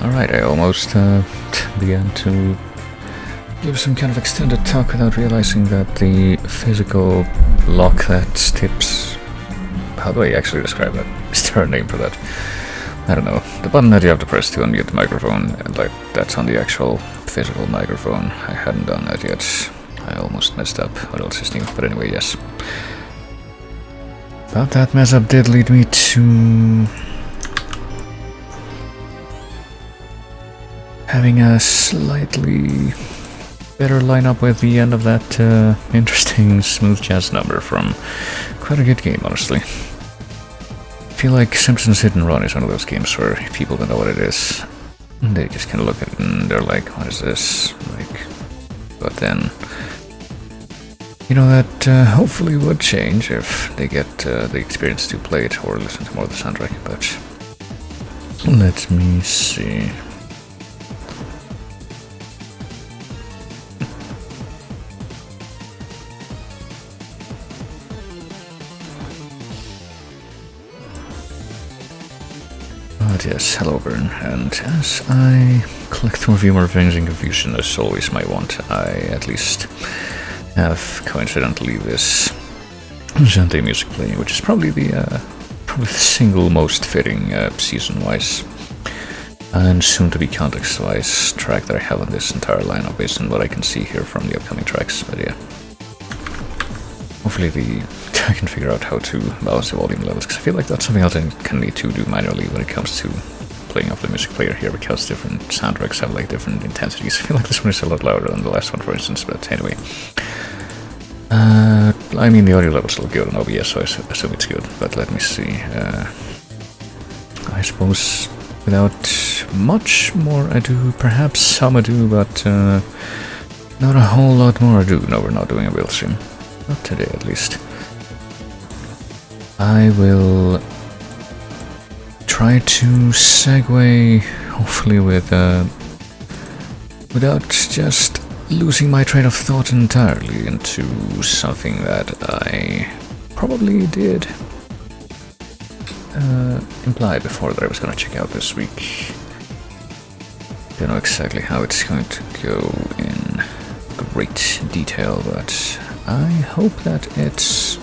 Alright, I almost began to give some kind of extended talk without realizing that the physical lock that tips... How do I actually describe that? Is there a name for that? I don't know. The button that you have to press to unmute the microphone, and like that's on the actual physical microphone. I hadn't done that yet. I almost messed up. What else is new? But anyway, yes. But that mess up did lead me to having a slightly better lineup with the end of that interesting smooth jazz number from quite a good game, honestly. I feel like Simpsons Hit and Run is one of those games where people don't know what it is. They just kind of look at it and they're like, what is this? Like, but then, you know, that hopefully would change if they get the experience to play it or listen to more of the soundtrack, but let me see. But yes, hello Bern, and as I collect through a few more things in confusion, as always my want, I at least have coincidentally this Zante music playing, which is probably the single most fitting season-wise and soon-to-be context-wise track that I have on this entire lineup based on what I can see here from the upcoming tracks, but yeah. Hopefully I can figure out how to balance the volume levels, because I feel like that's something else I can need to do manually when it comes to playing off the music player here, because different soundtracks have like different intensities. I feel like this one is a lot louder than the last one, for instance, but anyway. I mean, the audio levels look good on OBS, so I assume it's good, but let me see. I suppose without much more ado, perhaps some ado, but not a whole lot more ado. No, we're not doing a build stream. Not today, at least. I will try to segue, hopefully with, without just losing my train of thought entirely, into something that I probably did imply before that I was gonna check out this week. Don't know exactly how it's going to go in great detail, but I hope that it's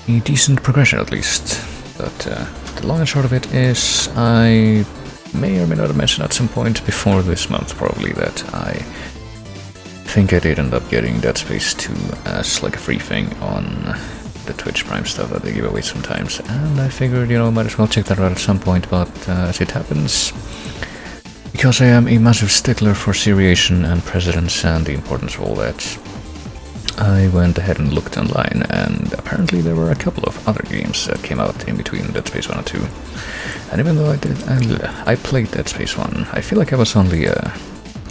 a decent progression at least. But the long and short of it is I may or may not have mentioned at some point before this month probably that I think I did end up getting Dead Space 2 as like a free thing on the Twitch Prime stuff that they give away sometimes, and I figured, you know, might as well check that out at some point, but as it happens, because I am a massive stickler for seriation and precedence and the importance of all that, I went ahead and looked online, and apparently there were a couple of other games that came out in between Dead Space 1 and 2. And even though I played Dead Space 1, I feel like I was only, I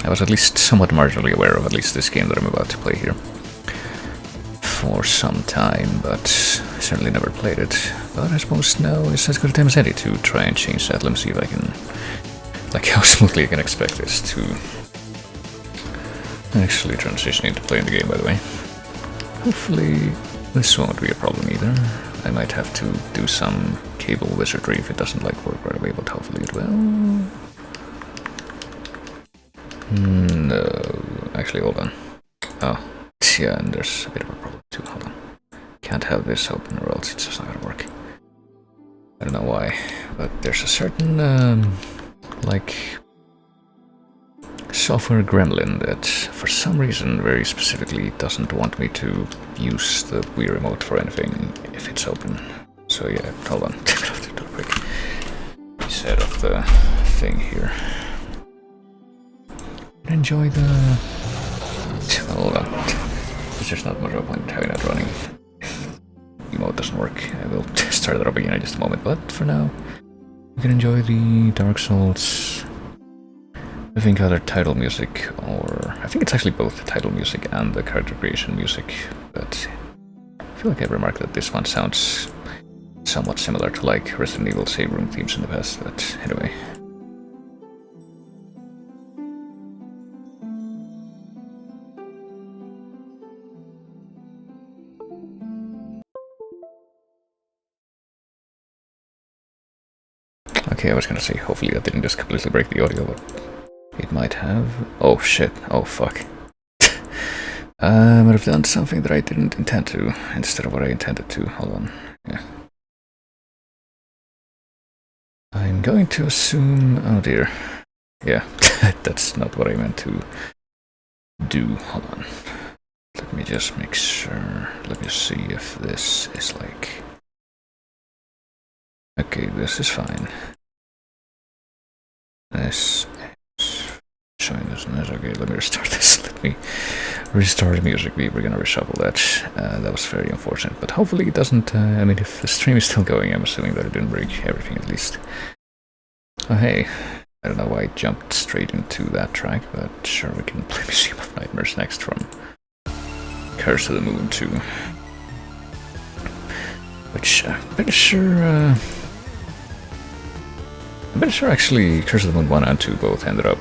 was at least somewhat marginally aware of at least this game that I'm about to play here for some time, but I certainly never played it. But I suppose now is as good a time as any to try and change that. Let me see if I can, like how smoothly I can expect this to actually transition into playing the game, by the way. Hopefully this won't be a problem either. I might have to do some cable wizardry if it doesn't like work right away, but hopefully it will. No, actually hold on. Oh, yeah, and there's a bit of a problem too, hold on. Can't have this open or else it's just not gonna work. I don't know why, but there's a certain, like, software gremlin that, for some reason, very specifically doesn't want me to use the Wii remote for anything if it's open. So yeah, hold on. I have to do a quick reset of the thing here. Enjoy the... Hold on. There's just not much of a point in having that running. If the emote doesn't work, I will start it up again in just a moment, but for now, you can enjoy the Dark Souls, I think, either title music, or I think it's actually both the title music and the character creation music, but I feel like I remarked that this one sounds somewhat similar to like Resident Evil save room themes in the past, but anyway. Okay, I was gonna say, hopefully that didn't just completely break the audio, but it might have. Oh shit, oh fuck. I might have done something that I didn't intend to, instead of what I intended to. Hold on. Yeah. I'm going to assume... Oh dear. Yeah, that's not what I meant to do. Hold on. Let me just make sure. Let me see if this is like... Okay, this is fine. This is showing this nice. Okay, let me restart this. Let me restart the music. We're gonna reshuffle that. That was very unfortunate, but hopefully it doesn't. I mean, if the stream is still going, I'm assuming that it didn't break everything at least. Oh hey, I don't know why I jumped straight into that track, but sure, we can play Museum of Nightmares next from Curse of the Moon 2, which I'm pretty sure. I'm pretty sure actually Curse of the Moon 1 and 2 both ended up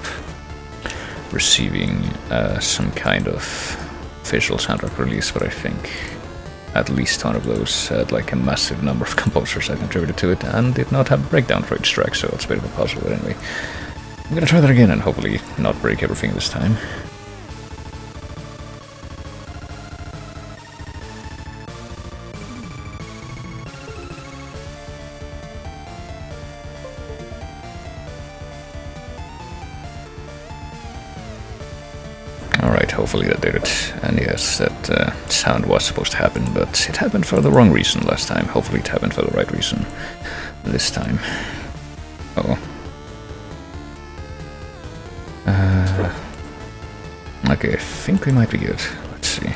receiving some kind of official soundtrack release, but I think at least one of those had like a massive number of composers that contributed to it and did not have a breakdown for each track, so it's a bit of a puzzle, but anyway. I'm gonna try that again and hopefully not break everything this time. Alright, hopefully that did it. And yes, that sound was supposed to happen, but it happened for the wrong reason last time. Hopefully it happened for the right reason this time. Oh. Okay, I think we might be good. Let's see.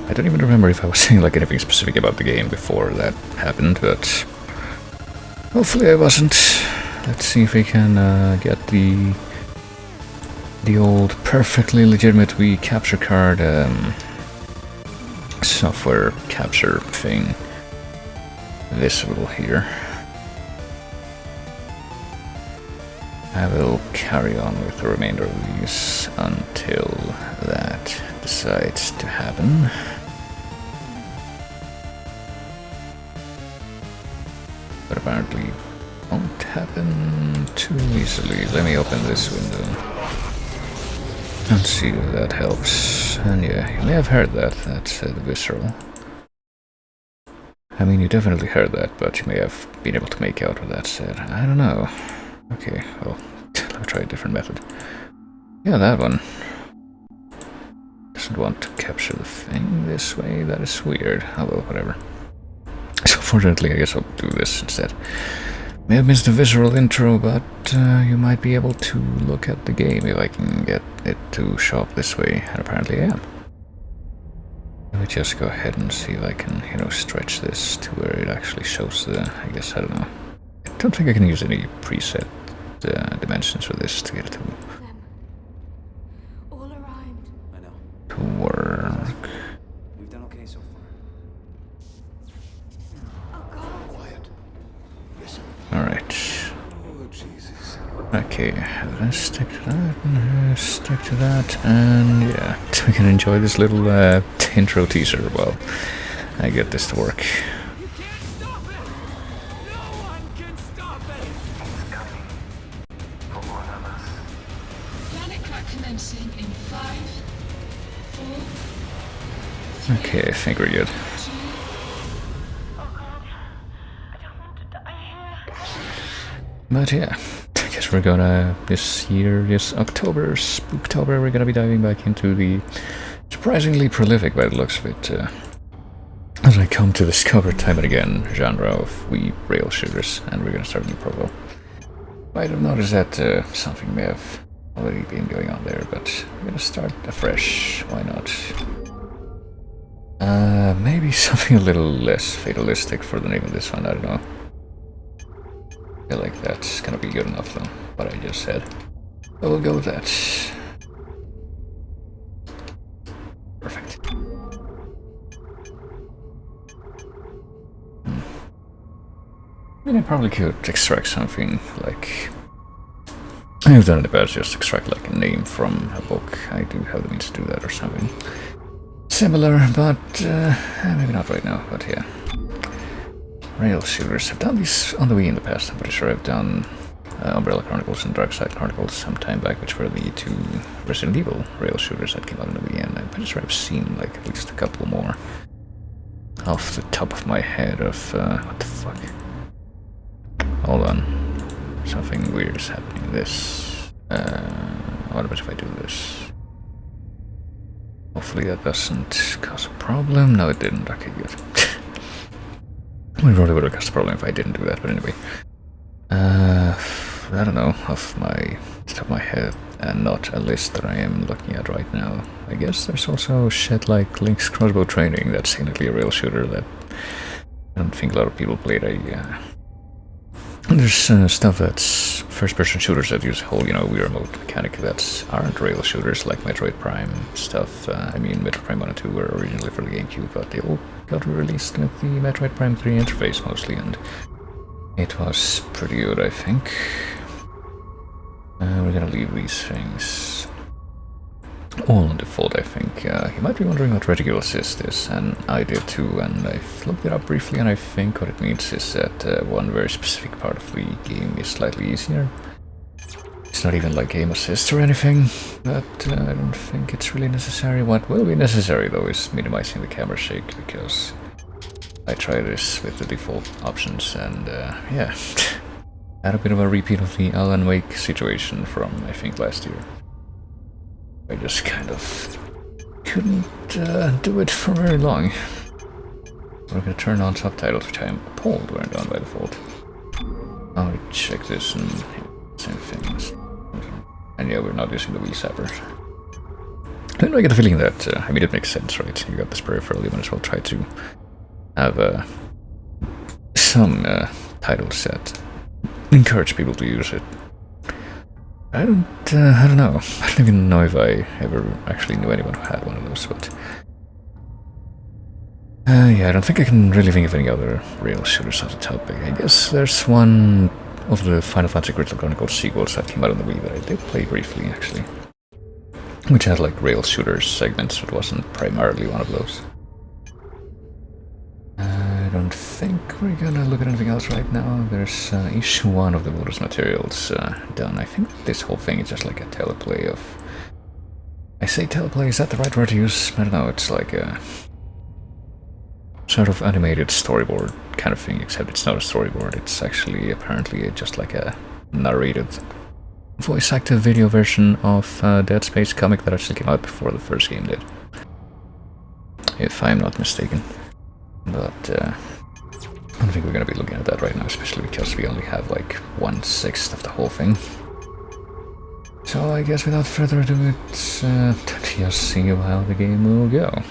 I don't even remember if I was saying like anything specific about the game before that happened, but hopefully I wasn't. Let's see if we can get the old perfectly legitimate Wii capture card software capture thing visible here. I will carry on with the remainder of these until that decides to happen. But apparently won't happen too easily. Let me open this window and see if that helps. And yeah, you may have heard that. That's the visceral. I mean, you definitely heard that, but you may have been able to make out what that said. I don't know. Okay, well, let me try a different method. Yeah, that one. Doesn't want to capture the thing this way. That is weird. Oh well, whatever. So fortunately, I guess I'll do this instead. May have missed the visual intro, but you might be able to look at the game if I can get it to show up this way, and apparently I am. Let me just go ahead and see if I can, you know, stretch this to where it actually shows the, I guess, I don't know. I don't think I can use any preset dimensions for this to get it all arrived. I know. to work. We've done okay so far. Oh God. Quiet. Listen. Alright. Oh Jesus. Okay, let's stick to that, stick to that, and yeah, we can enjoy this little intro teaser while I get this to work. You can't stop it! No one can stop it! It's coming for all of us. Planet crack commencing in 5, 4, Okay, I think we're good. 2. Oh God. I don't want to die here. But yeah, I guess we're gonna, this year, this October, Spooktober, we're gonna be diving back into the surprisingly prolific, by the looks of it, as I come to discover time and again, genre of Wii rail shooters, and we're gonna start a new profile. Might have noticed that something may have already been going on there, but we're gonna start afresh, why not? Maybe something a little less fatalistic for the name of this one, I don't know. I feel like that's gonna be good enough though, what I just said. So we'll go with that. Perfect. I mean, I probably could extract something like... I've done it in the past, just extract like a name from a book. I do have the means to do that or something similar, but maybe not right now, but yeah. rail shooters. I've done these on the Wii in the past. I'm pretty sure I've done Umbrella Chronicles and Dark Side Chronicles some time back, which were the two Resident Evil rail shooters that came out on the Wii, and I'm pretty sure I've seen like at least a couple more off the top of my head of what the fuck? Hold on, something weird is happening. This. What about if I do this? Hopefully that doesn't cause a problem. No, it didn't. Okay, good. We probably would have caused a problem if I didn't do that, but anyway. I don't know, off the top of my head, and not a list that I am looking at right now. I guess there's also shit like Link's Crossbow Training, that's technically a rail shooter that I don't think a lot of people played. There's stuff that's first-person shooters that use a whole, Wii Remote mechanic that aren't rail shooters, like Metroid Prime stuff. I mean, Metroid Prime 1 and 2 were originally for the GameCube, but they all got released with the Metroid Prime 3 interface mostly, and it was pretty good, I think. We're gonna leave these things all on default, I think. You might be wondering what Reticle Assist is, and I did too, and I've looked it up briefly, and I think what it means is that one very specific part of the game is slightly easier. It's not even like game assist or anything, but I don't think it's really necessary. What will be necessary though is minimizing the camera shake, because I tried this with the default options, and yeah, had a bit of a repeat of the Alan Wake situation from, I think, last year. I just kind of couldn't do it for very long. We're gonna turn on subtitles, which I am appalled weren't on by default. I'll check this and same things. And yeah, we're not using the Wii Zapper. Then I get the feeling that, I mean, it makes sense, right? You got this peripheral, you might as well try to have some titles that encourage people to use it. I don't know. I don't even know if I ever actually knew anyone who had one of those, but yeah, I don't think I can really think of any other rail shooters off the top. I guess there's one of the Final Fantasy Crystal Chronicles sequels that came out on the Wii that I did play briefly, actually, which had like rail shooters segments, but wasn't primarily one of those. I don't think we're gonna look at anything else right now. There's issue 1 of the bonus materials done. I think this whole thing is just like a teleplay of... I say teleplay, is that the right word to use? I don't know, it's like a sort of animated storyboard kind of thing, except it's not a storyboard, it's actually apparently just like a narrated voice-active video version of Dead Space comic that actually came out before the first game did, if I'm not mistaken. But I don't think we're gonna be looking at that right now, especially because we only have like 1/6 of the whole thing. So I guess without further ado, it's just see how the game will go.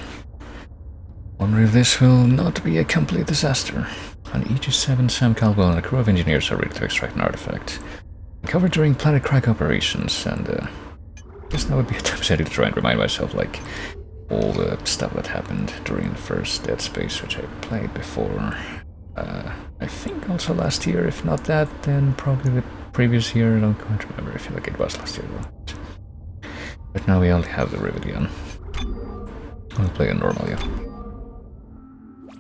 Wonder if this will not be a complete disaster. On EG7, Sam Caldwell and a crew of engineers are ready to extract an artifact recovered during Planet Crack operations, and I guess that would be a time to try and remind myself like all the stuff that happened during the first Dead Space, which I played before. I think also last year, if not that, then probably the previous year. I don't quite remember. I feel like it was last year though. But now we only have the Rivet. I'll play it normally.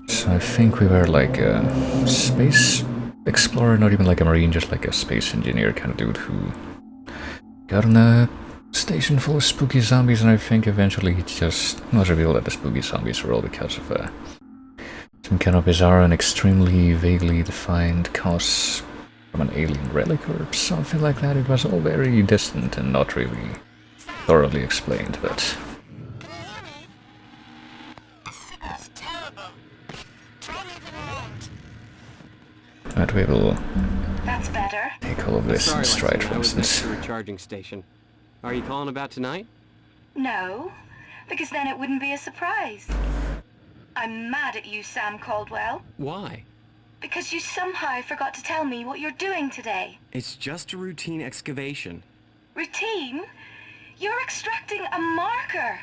So I think we were like a space explorer, not even like a marine, just like a space engineer kind of dude who got on a station full of spooky zombies, and I think eventually it just was revealed that the spooky zombies were all because of some kind of bizarre and extremely vaguely defined cause from an alien relic or something like that. It was all very distant and not really thoroughly explained, but... But we will That's better. take all of this in stride, for instance. To a charging station. Are you calling about tonight? No, because then it wouldn't be a surprise. I'm mad at you, Sam Caldwell. Why? Because you somehow forgot to tell me what you're doing today. It's just a routine excavation. Routine? You're extracting a marker.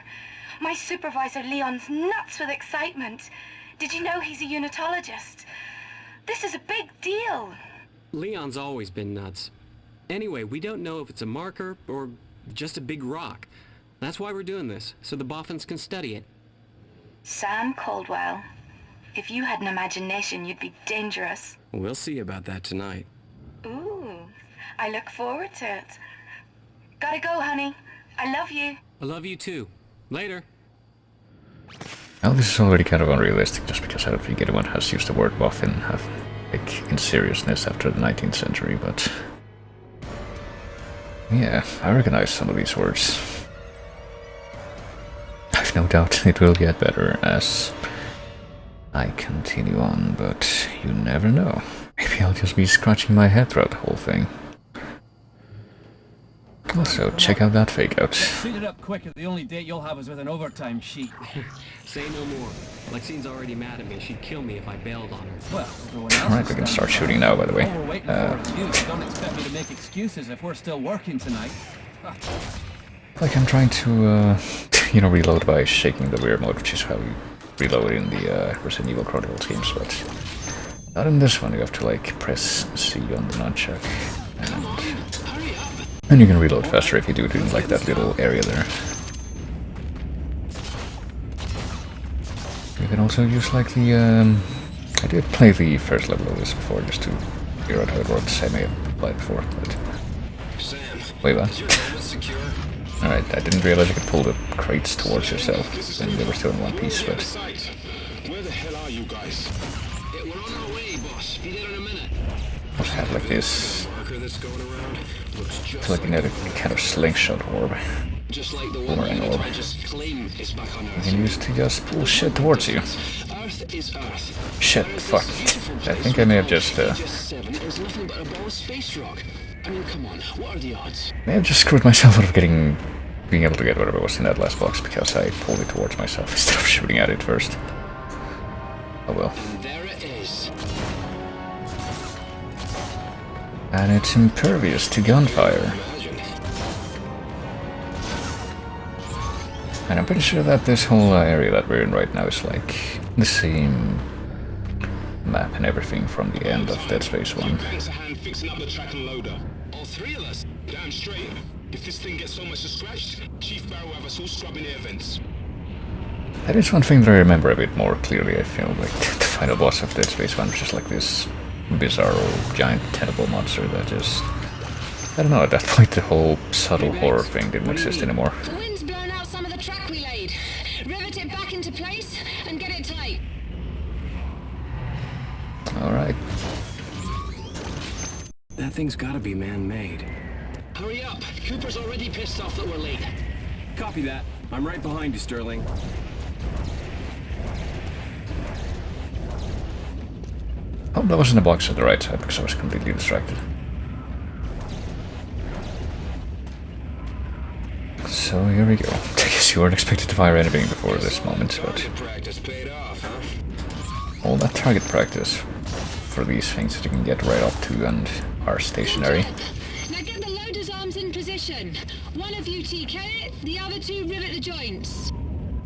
My supervisor Leon's nuts with excitement. Did you know he's a unitologist? This is a big deal. Leon's always been nuts. Anyway, we don't know if it's a marker or just a big rock. That's why we're doing this, so the boffins can study it. Sam Caldwell. If you had an imagination, you'd be dangerous. We'll see about that tonight. Ooh, I look forward to it. Gotta go, honey. I love you. I love you too. Later. Now this is already kind of unrealistic, just because I don't think anyone has used the word buff in seriousness after the 19th century, but... yeah, I recognize some of these words. I've no doubt it will get better as I continue on, but you never know. Maybe I'll just be scratching my head throughout the whole thing. Also, check out that fake out. Speed it up quick, or the only date you'll have is with an overtime sheet. Say no more. Lexine's already mad at me. She'd kill me if I bailed on her. Well, everyone else Alright, we can start shooting now, by the way. All we're waiting for is you. Don't expect me to make excuses if we're still working tonight. Like I'm trying to, you know, reload by shaking the rear mode, which is how you reload in the Resident Evil Chronicles games, but not in this one. You have to like press C on the nunchuck, and you can reload faster if you do it in like that little area there. You can also use like the, I did play the first level of this before just to figure out how it works. I may have played before, but... wait, what? Alright, I didn't realize you could pull the crates towards yourself, and they were still in one piece, but... where the hell are you guys? We're on our way, boss. Be there in a minute. also have like this, Marker that's going around looks just like a kind of slingshot orb. Just like the one An orb. I just claim is back on You Earth. can use to just pull shit towards you. Earth is Earth. Shit, fuck. I think I may have just, Just 7 is nothing but a ball of space rock. I mean, come on. What are the odds? may have just screwed myself out of being able to get whatever was in that last box because I pulled it towards myself instead of shooting at it first. Oh well. And there it is. And it's impervious to gunfire. And I'm pretty sure that this whole area that we're in right now is like the same map and everything from the end of Dead Space 1. Thanks a hand fixing up the track and loader. All three of us? Damn straight. If this thing gets so much scratched, Chief Barrow will have us all scrubbing air vents. That is one thing that I remember a bit more clearly. I feel like the final boss of Dead Space 1 was just like this bizarre giant tentacle monster that just... I don't know, at that point the whole subtle horror thing didn't exist anymore. The wind's blown out some of the track we laid. Rivet it back into place and get it tight. Alright. That thing's gotta be man-made. Hurry up. Cooper's already pissed off that we're late. Copy that. I'm right behind you, Sterling. Oh, that was in the box at the right side because I was completely distracted. So here we go. I guess you weren't expected to fire anything before this moment, but Practice paid off, huh? all that target practice for these things that you can get right up to and are stationary. Now get the loader's arms in position. One of you TK it, the other two rivet the joints.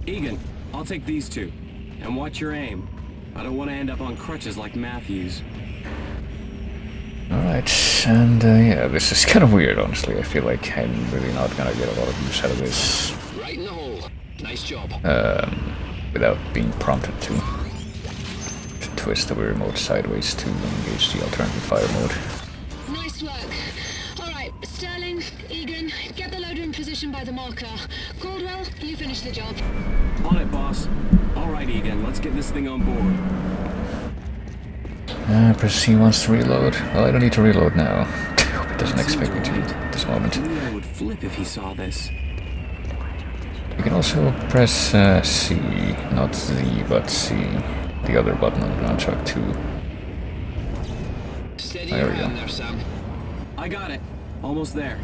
Egan, I'll take these two. And watch your aim. I don't want to end up on crutches like Matthews. Alright, and yeah, this is kind of weird, honestly. I feel like I'm really not gonna get a lot of use out of this Right in the hole. Nice job. without being prompted to twist the remote sideways to engage the alternative fire mode. Nice work. Alright, Sterling, Egan, get the loader in position by the marker. Caldwell, you finish the job. On it, boss. All right, Egan, let's get this thing on board. Press C wants to reload. Well, I don't need to reload now. I hope it doesn't expect me to at this moment. Leo would flip if he saw this. You can also press C, not Z, but C, the other button on the nunchuck too. Steady There your we go. hand there, Sam. I got it. Almost there.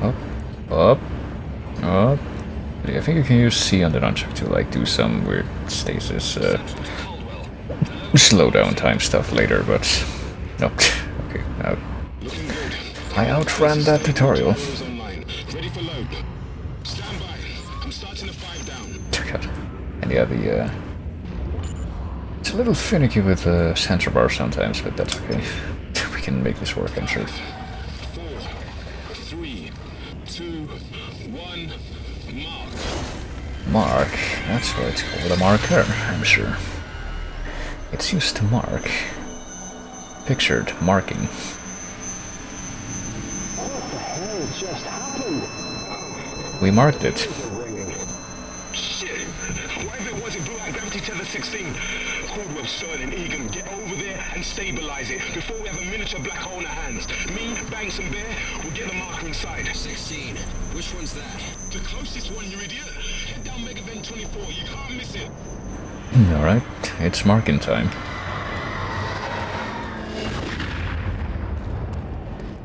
Up, up, up. I think you can use C on the nunchuck to like do some weird stasis, slow down time stuff later, but no. Okay, I outran that tutorial. Barrow's online. Ready for load. Stand by. I'm starting a 5 down. God. And yeah, it's a little finicky with the sensor bar sometimes, but that's okay. We can make this work, I'm sure. 4, 3, 2, 1, mark. Mark, that's what it's called, a marker, I'm sure. It's used to mark. Pictured marking. What the hell just happened? We marked it. Shit! Whatever it was, it blew out gravity tether 16. Caldwell, Sterling, Egan, get over there and stabilize it before we have a miniature black hole in our hands. Me, Banks, and Bear will get the marker inside. 16. Which one's that? The closest one, you idiot. Head down Megavent 24. You can't miss it. Alright, it's marking time.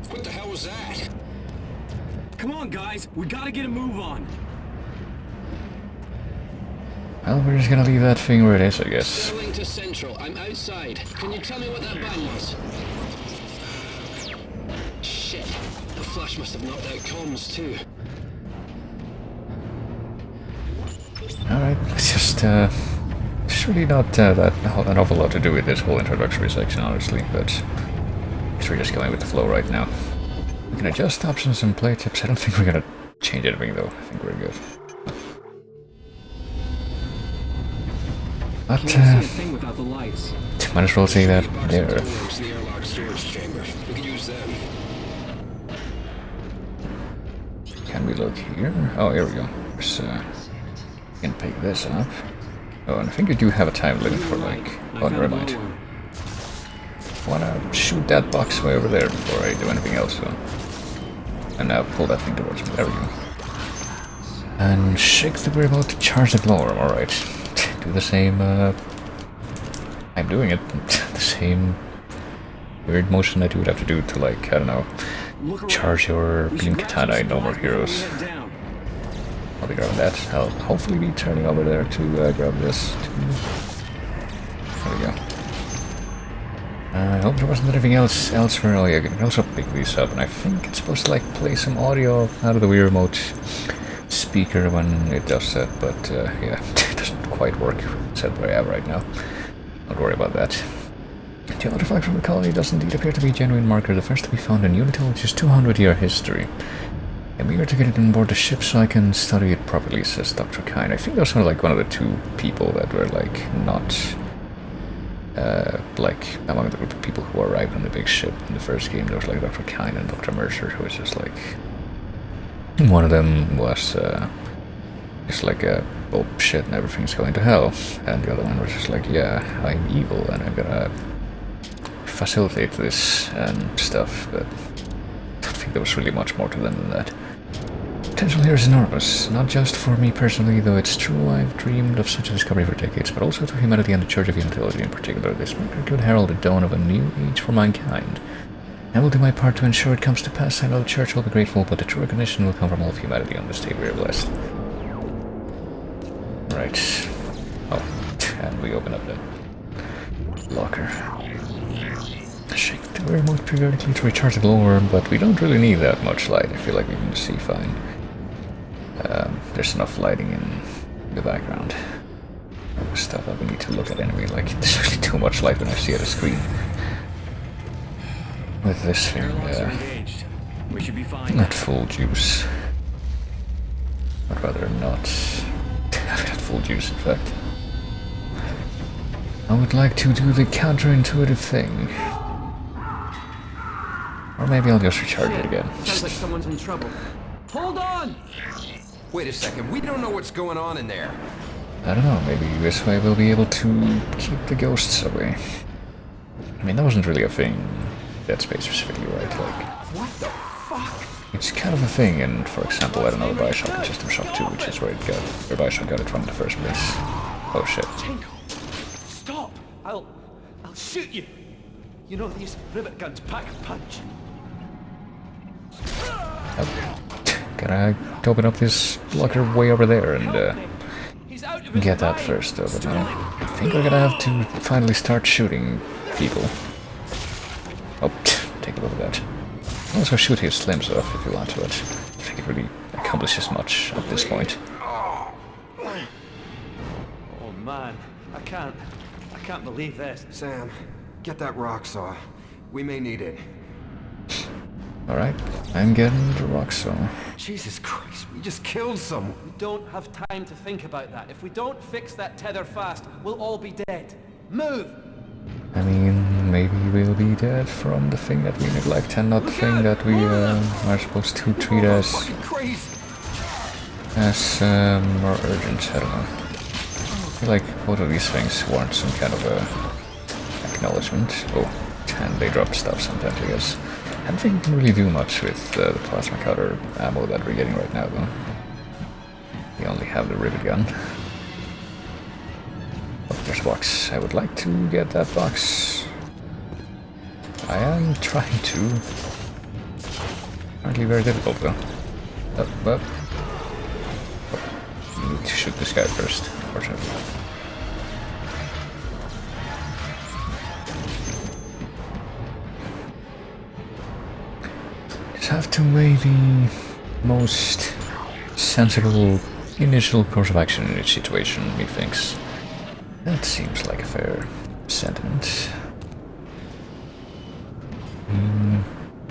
What the hell was that? Come on, guys. We gotta get a move on. Well, we're just gonna leave that thing where it is, I guess. Sterling to Central. I'm outside. Can you tell me what that bang was? Shit. The flash must have knocked out comms, too. Alright, it's just, it's really not an awful lot to do with this whole introductory section, honestly, but we're just going with the flow right now. We can adjust options and play tips. I don't think we're gonna change anything, though. I think we're good. But, Can't see a thing without the lights. might as well say that there. The airlock storage chamber. We could use them. Can we look here? Oh, here we go. There's, we can pick this up. Oh, and I think we do have a time limit for, like... Oh, never mind. Wanna shoot that box way over there before I do anything else, so... And now pull that thing towards me. There we go. And shake the remote to charge the glow. Alright. Do the same, I'm doing it. The same weird motion that you would have to do to, like, I don't know, charge your beam katana in No More Heroes. I'll be grabbing that. I'll hopefully be turning over there to grab this. There we go. I hope there wasn't anything else elsewhere. Oh yeah, you can also pick these up, and I think it's supposed to, like, play some audio out of the Wii Remote speaker when it does that, but yeah, it doesn't quite work set where I am right now. Don't worry about that. The artifact from the colony does indeed appear to be a genuine marker, the first to be found in Unitil, which is 200-year history. I'm eager to get it on board the ship so I can study it properly, says Dr. Kine. I think those were like one of the two people that were like not like among the group of people who arrived on the big ship in the first game. There was like Dr. Kine and Dr. Mercer, who was just like... One of them was just like oh shit and everything's going to hell, and the other one was just like, yeah, I'm evil and I'm gonna facilitate this and stuff, but I think there was really much more to them than that. Potential here is enormous, not just for me personally, though it's true I've dreamed of such a discovery for decades, but also to humanity and the Church of Unitility in particular. This marker could herald the dawn of a new age for mankind. I will do my part to ensure it comes to pass. I know the Church will be grateful, but the true recognition will come from all of humanity on this day we are blessed. Right. Oh, and we open up the locker. Shake the remote periodically to recharge the glow worm, but we don't really need that much light. I feel like we can see fine. There's enough lighting in the background. Stuff that we need to look at anyway. Like, there's really too much light when I see at a screen. With this thing, we should be fine. not full juice. I'd rather not have it at full juice, in fact. I would like to do the counterintuitive thing. Or maybe I'll just recharge it again. Sounds like someone's in trouble. Hold on! Wait a second, we don't know what's going on in there. I don't know, maybe this way we'll be able to keep the ghosts away. I mean, that wasn't really a thing in Dead Space specifically, right? Like, What the fuck? it's kind of a thing in, for example, I don't know, the Bioshock and System Shock 2, which is where it got, where Bioshock got it from in the first place. Oh shit. Stop! I'll shoot you. You know these rivet guns pack a punch. Can I open up this locker way over there and He's out of his get that mind. first, though, but no. I think we're gonna have to finally start shooting people. Oh, take a look at that. Also shoot his limbs off if you want to, but I think it really accomplishes much at this point. Oh man, I can't believe this. Sam, get that rock saw. We may need it. Alright, I'm getting the rock saw. Jesus Christ, we just killed someone. We don't have time to think about that. If we don't fix that tether fast, we'll all be dead. Move! I mean, maybe we'll be dead from the thing that we neglect and not the thing that we are supposed to treat as more urgent. I don't know. I feel like both of these things warrant some kind of acknowledgement. Oh, and they drop stuff sometimes, I guess. I don't think we can really do much with the plasma cutter ammo that we're getting right now, though. We only have the rivet gun. Oh, there's a box. I would like to get that box. I am trying to. Apparently very difficult, though. Oh, you need to shoot this guy first, unfortunately. Just have to weigh the most sensible initial course of action in each situation, methinks. That seems like a fair sentiment.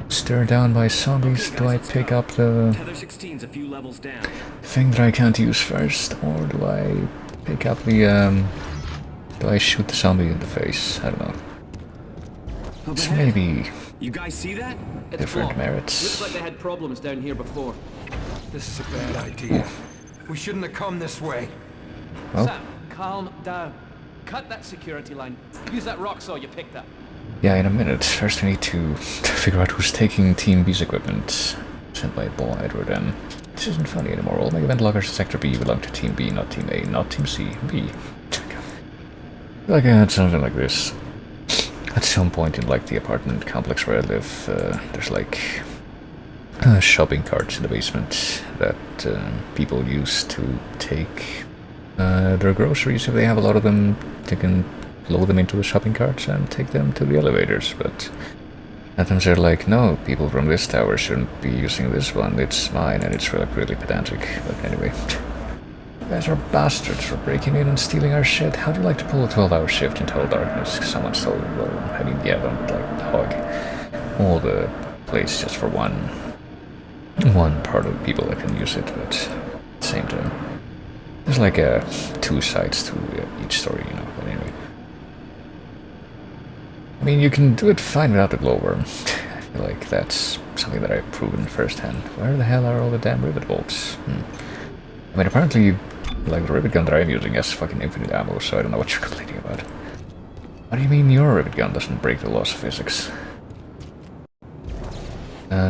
Stirred down by zombies, do I pick up the Tether 16's a few levels down. thing that I can't use first, or do I pick up the, do I shoot the zombie in the face? I don't know. It's maybe You guys see that? different merits. Looks like they had problems down here before. This is a bad idea. We shouldn't have come this way. Well, Sam, calm down. Cut that security line. Use that rock saw you picked up. yeah, in a minute. First we need to figure out who's taking Team B's equipment sent by Ball Edward, and this isn't funny anymore. All my event loggers in Sector B belong to Team B, not Team A, not Team C, B. I feel like I had something like this. At some point in like the apartment complex where I live, there's like shopping carts in the basement that people use to take their groceries. If they have a lot of them, they can load them into the shopping carts and take them to the elevators. But sometimes they're like, no, people from this tower shouldn't be using this one, it's mine, and it's really pedantic. But anyway, you guys are bastards for breaking in and stealing our shit. How'd you like to pull a 12-hour shift in total darkness? Someone stole it. Well, I mean, yeah, don't like hog all the place just for one part of the people that can use it, but at the same time, there's like two sides to each story, you know. But anyway, I mean, you can do it fine without the glowworm. I feel like that's something that I've proven firsthand. Where the hell are all the damn rivet bolts? I mean, apparently, like, the rivet gun that I'm using has fucking infinite ammo, so I don't know what you're complaining about. What do you mean your rivet gun doesn't break the laws of physics?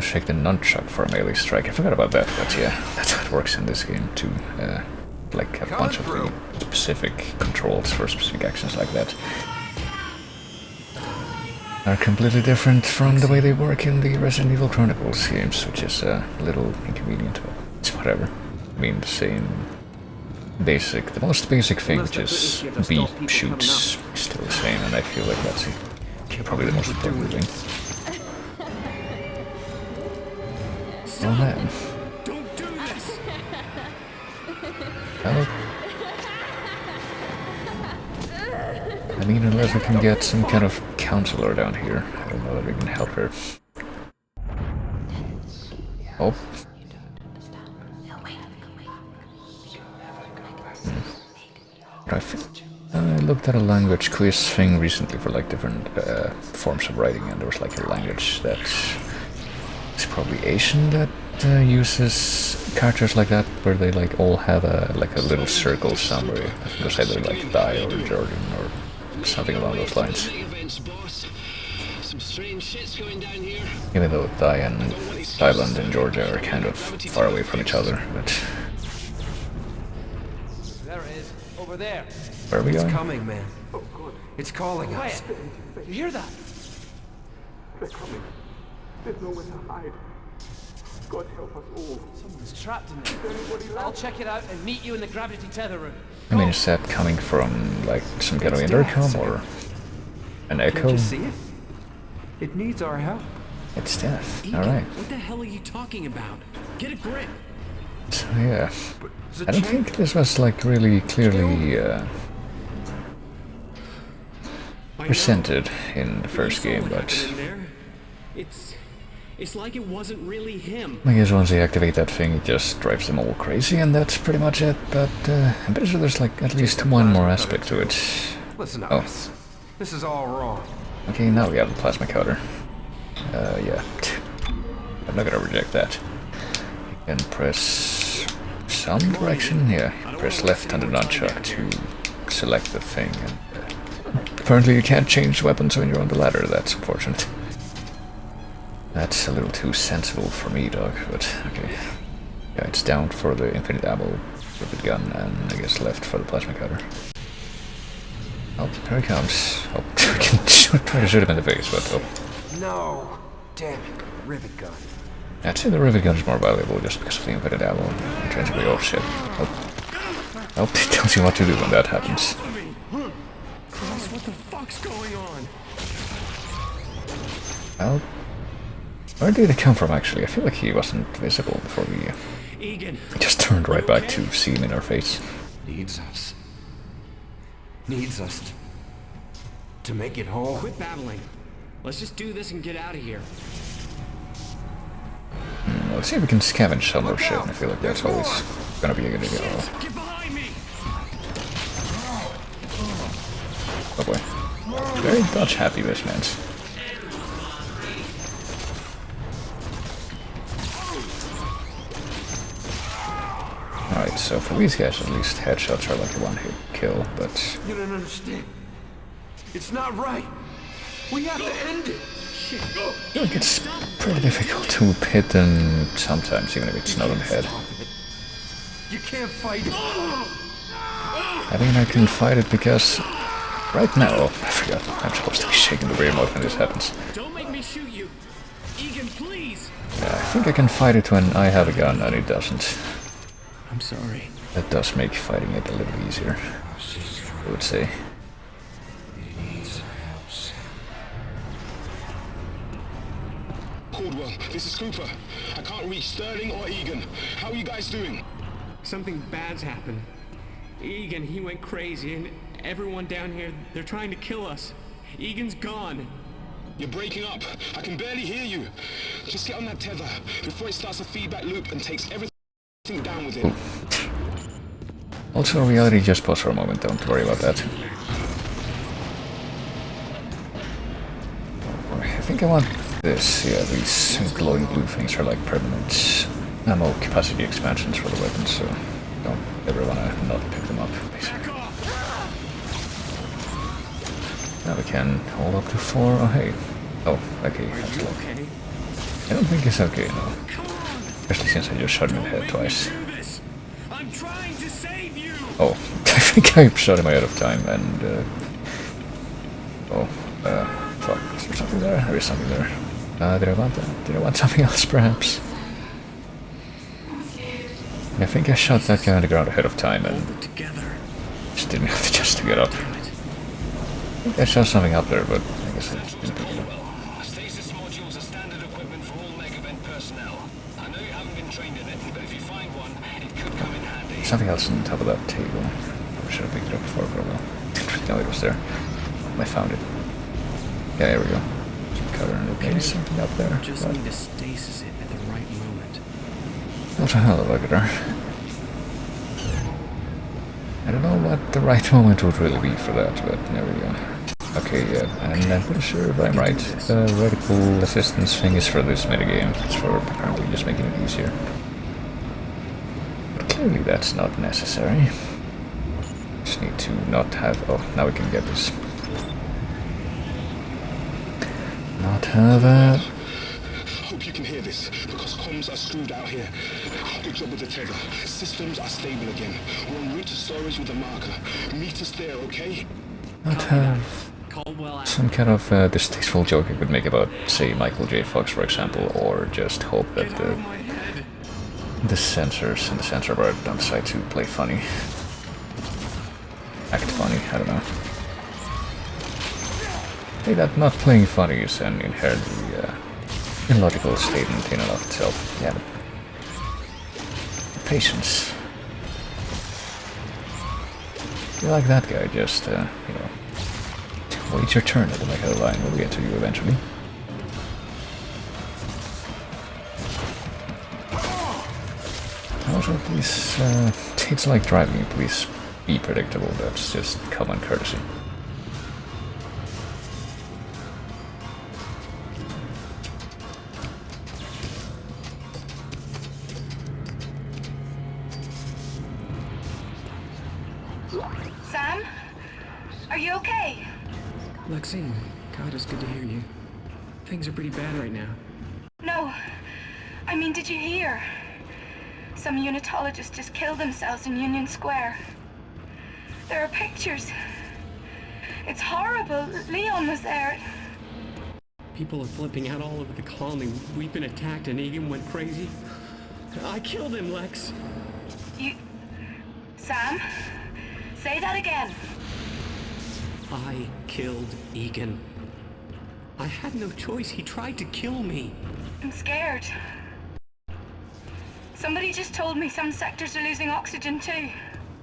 Shake the nunchuck for a melee strike. I forgot about that, but yeah, that's how it works in this game too. Like a bunch of the specific controls for specific actions like that are completely different from the way they work in the Resident Evil Chronicles games, which is a little inconvenient, but it's whatever. I mean, the same basic, the most basic thing, which is B shoots, is still the same, and I feel like that's probably the most important thing. Oh man. Don't do this! Well, I mean, unless we can get some kind of counselor down here, I don't know that we can help her. Oh. I looked at a language quiz thing recently for like different forms of writing, and there was like a language that is probably Asian that uses characters like that, where they like all have a like a little circle somewhere. I think it's either like Thai or Jordan or something along those lines. Even though Thai and Thailand and Georgia are kind of far away from each other, but There it is. Over there. where are we It's going? coming, man. It's calling us. Quiet. You hear that? They're coming. There's nowhere to hide. God help us all. Someone's trapped in there. I'll check it out and meet you in the gravity tether room. I mean, is that coming from like some kind of intercom or an echo? Can't you see it? It needs our help. It's death. Egan, Alright. what the hell are you talking about? Get a grip! So yeah. There's a I don't chain. think this was like really clearly I know. presented in the first You saw game, what but happened in there. It's like it wasn't really him. I guess once they activate that thing, it just drives them all crazy, and that's pretty much it. But I'm pretty sure there's like at least one more aspect to it. Listen to Oh. us. This is all wrong. Okay, now we have the plasma cutter. Yeah. I'm not gonna reject that. You can press some direction. Yeah, press left on the nunchuck to select the thing. And apparently you can't change weapons when you're on the ladder. That's unfortunate. That's a little too sensible for me, dog, but okay. Yeah, it's down for the infinite ammo rivet gun, and I guess left for the plasma cutter. Oh, here he comes. Oh, I can try to shoot him in the face, but oh. No. Damn it. Rivet gun. I'd say the rivet gun is more valuable just because of the infinite ammo. Intrinsically, oh shit. Oh. Oh, it tells you what to do when that happens. What the fuck's going on? Well, where did it come from actually? I feel like he wasn't visible before we Egan. just turned right back to see him in our face. Needs us. Needs us to make it whole. Quit babbling. Let's just do this and get out of here. Let's see if we can scavenge some more shit. I feel like that's always gonna be a good idea. Get behind me! Oh boy. Very Dutch happy, this man's. Alright, so for these guys at least, headshots are like a one-hit kill, but... You don't understand. It's not right. We have to end it. Shit. I feel like it's pretty difficult to hit them sometimes, even if it's not on the head. You can't fight it. I mean, I can fight it because... Right now, oh, I forgot. I'm supposed to be shaking the remote when this happens. Don't make me shoot you. Egan, please. Yeah, I think I can fight it when I have a gun and it doesn't. I'm sorry. That does make fighting it a little easier, I would say. Caldwell, this is Cooper. I can't reach Sterling or Egan. How are you guys doing? Something bad's happened. Egan, he went crazy, and everyone down here, they're trying to kill us. Egan's gone. You're breaking up. I can barely hear you. Just get on that tether before it starts a feedback loop and takes everything down with it. Also, reality just pause for a moment, don't worry about that. I think I want this. Yeah, these glowing blue things are like permanent ammo capacity expansions for the weapons, so don't ever wanna not pick them up, basically. Now we can hold up to 4. Oh, hey. Oh, okay. That's like... Okay? I don't think it's okay, no. Especially since I just shot him in the head twice. I'm trying to save you. Oh, I think I shot him ahead of time and... fuck. Is there something there? There is something there. Did I want that? Did I want something else, perhaps? I think I shot that guy on the ground ahead of time and... just didn't have the chance to get up. I think I saw something up there, but I guess I didn't pick it up. Stasis modules are standard equipment for all Meg event personnel. I know you haven't been trained in it, but if you find one, it could come in handy. Something else on top of that table. I should have picked it up before, but well. Didn't really know it was there. I found it. Yeah, there we go. Cover and maybe something up there. Just need to stasis it at the right moment. Not a hell of a gooder. I don't know what the right moment would really be for that, but there we go. Okay, yeah, and I'm pretty sure if I'm right, the radical assistance thing is for this minigame. It's for apparently just making it easier. But clearly that's not necessary. Just need to not have... oh, now we can get this. Not have a... Hope you can hear this, because comms are screwed out here. Good job with the tether. Systems are stable again. We're en route to storage with a marker. Meet us there, okay? Not have... some kind of distasteful joke I could make about, say, Michael J. Fox, for example, or just hope that the censors and the censor bar don't decide to play funny. Act funny, I don't know. Hey, that not playing funny is an inherently illogical statement in and of itself. Yeah, but patience. You're like that guy, just, you know, wait your turn at the back of the line, we'll get to you eventually. Also, please, it's like driving, please be predictable, that's just common courtesy. Lexine, God, it's good to hear you. Things are pretty bad right now. No. I mean, did you hear? Some unitologists just killed themselves in Union Square. There are pictures. It's horrible. Leon was there. People are flipping out all over the colony. We've been attacked and Egan went crazy. I killed him, Lex. You... Sam? Say that again. I killed Egan. I had no choice. He tried to kill me. I'm scared. Somebody just told me some sectors are losing oxygen too.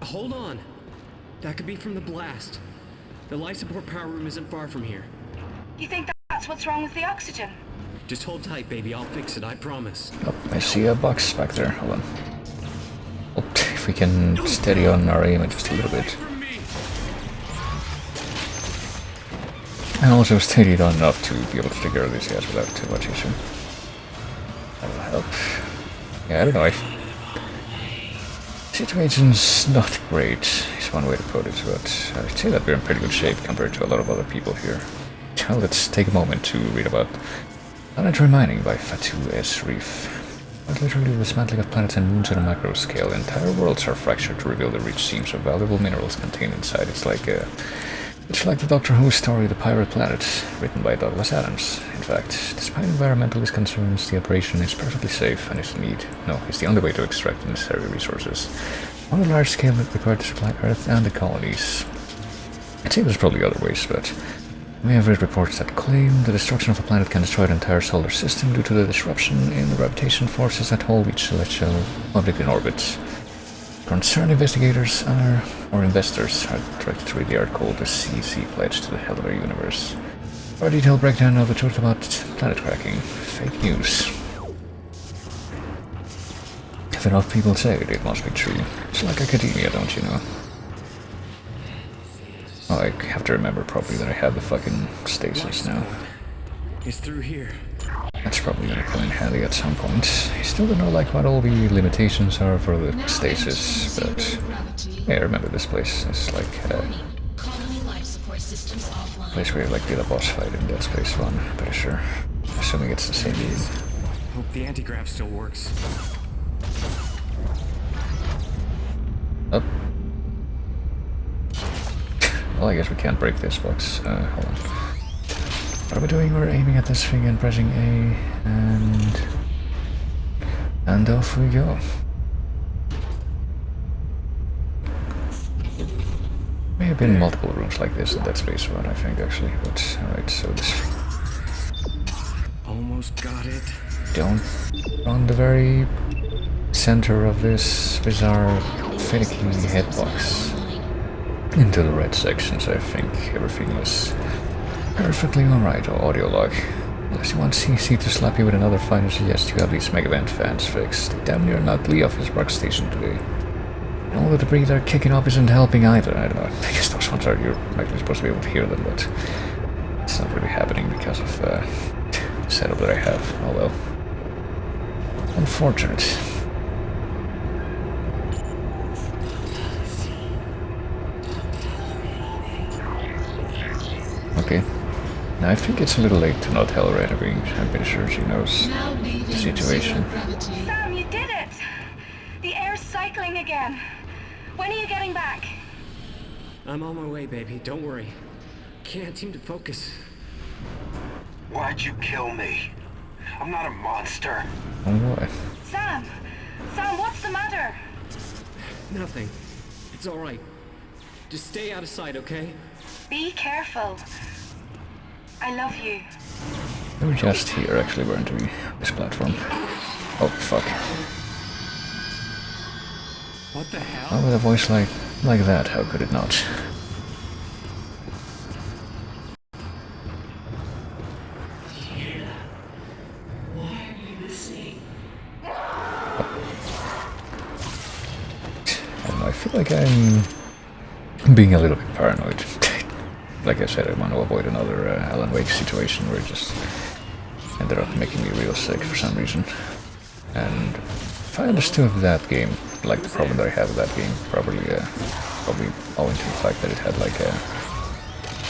Hold on. That could be from the blast. The life support power room isn't far from here. You think that's what's wrong with the oxygen? Just hold tight, baby. I'll fix it, I promise. Oh, I see a box back there. Hold on. Oh, if we can steady on our aim just a little bit. And also steady it on enough to be able to take care of these guys without too much issue. That will help. Yeah, I don't know. Situation's not great, is one way to put it, but I'd say that we're in pretty good shape compared to a lot of other people here. Well, let's take a moment to read about Planetary Mining by Fatu S. Reef. But literally the dismantling of planets and moons on a macro scale. Entire worlds are fractured to reveal the rich seams of valuable minerals contained inside. It's like the Doctor Who story The Pirate Planet, written by Douglas Adams. In fact, despite environmentalist concerns, the operation is perfectly safe and is the only way to extract the necessary resources on a large scale required to supply Earth and the colonies. I'd say there's probably other ways, but we have read reports that claim the destruction of a planet can destroy the entire solar system due to the disruption in the gravitation forces that hold each celestial object in orbit. Concerned investigators or investors are directed to read the article The CC Pledge to the Health of Our Universe. For a detailed breakdown of the truth about planet cracking. Fake news. If enough people say it, it must be true. It's like academia, don't you know? Oh, I have to remember probably that I have the fucking stasis now. It's through here. That's probably gonna come in handy at some point. I still don't know like what all the limitations are for the stasis, but yeah, I remember this place. It's like a place where you like did a boss fight in Dead Space 1, I'm pretty sure. Assuming it's the same game. Hope the anti-grav still works. Oh. Well, I guess we can't break this box. Hold on. What are we doing? We're aiming at this thing and pressing A, and off we go. May have been multiple rooms like this in Dead Space 1, I think, actually. But alright, so this. Almost got it. Don't on the very center of this bizarre, finicky headbox into the red sections. I think everything was perfectly alright. Audio log. Unless you want CC to slap you with another fine, I suggest you have these Megavent fans fixed. They damn near knocked Lee off his workstation today. And all the debris they're kicking up isn't helping either. I don't know. I guess those ones are, you're actually supposed to be able to hear them, but it's not really happening because of the setup that I have. Oh well. Unfortunate. Okay. Now I think it's a little late to not tell her anything. I'm pretty sure she knows the situation. Sam, you did it! The air's cycling again. When are you getting back? I'm on my way, baby. Don't worry. Can't seem to focus. Why'd you kill me? I'm not a monster. Oh boy. Sam! Sam, what's the matter? Nothing. It's all right. Just stay out of sight, okay? Be careful. I love you. They were just here, actually, weren't we? This platform. Oh, fuck. What the hell? Oh, with a voice like that, how could it not? I feel like I'm being a little bit paranoid. Like I said, I want to avoid another Alan Wake situation where it just ended up making me real sick for some reason. And if I understood that game, like the problem that I had with that game, probably owing to the fact that it had like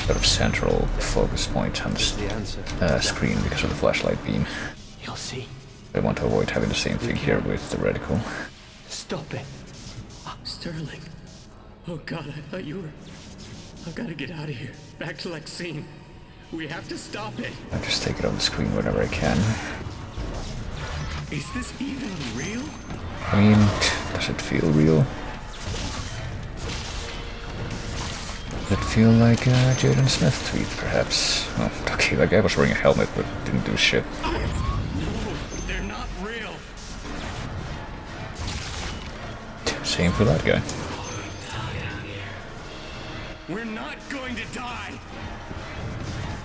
sort of central focus point on the screen because of the flashlight beam. You'll see. I want to avoid having the same thing here with the reticle. Stop it. Sterling. Oh God, I thought you were... I've got to get out of here. Back to Lexine. We have to stop it. I just take it off the screen whenever I can. Is this even real? I mean, does it feel real? Does it feel like a Jaden Smith tweet, perhaps? Oh, okay, that guy was wearing a helmet but didn't do shit. No, they're not real. Same for that guy. We're not going to die.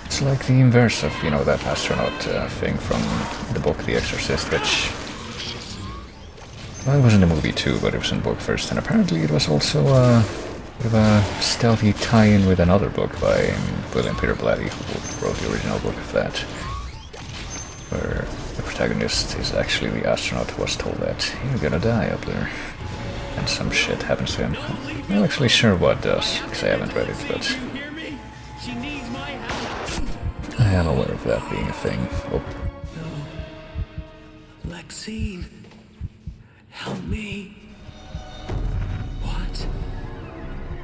It's like the inverse of, you know, that astronaut thing from the book The Exorcist, which... Well, it was in the movie too, but it was in the book first, and apparently it was also a bit of a stealthy tie-in with another book by William Peter Blatty, who wrote the original book of that, where the protagonist is actually the astronaut who was told that you're gonna die up there, and some shit happens to him. I'm not actually sure what does, because I haven't read it, but You hear me? She needs my help. I am aware of that being a thing. Oh, No. Lexine. Help me. What?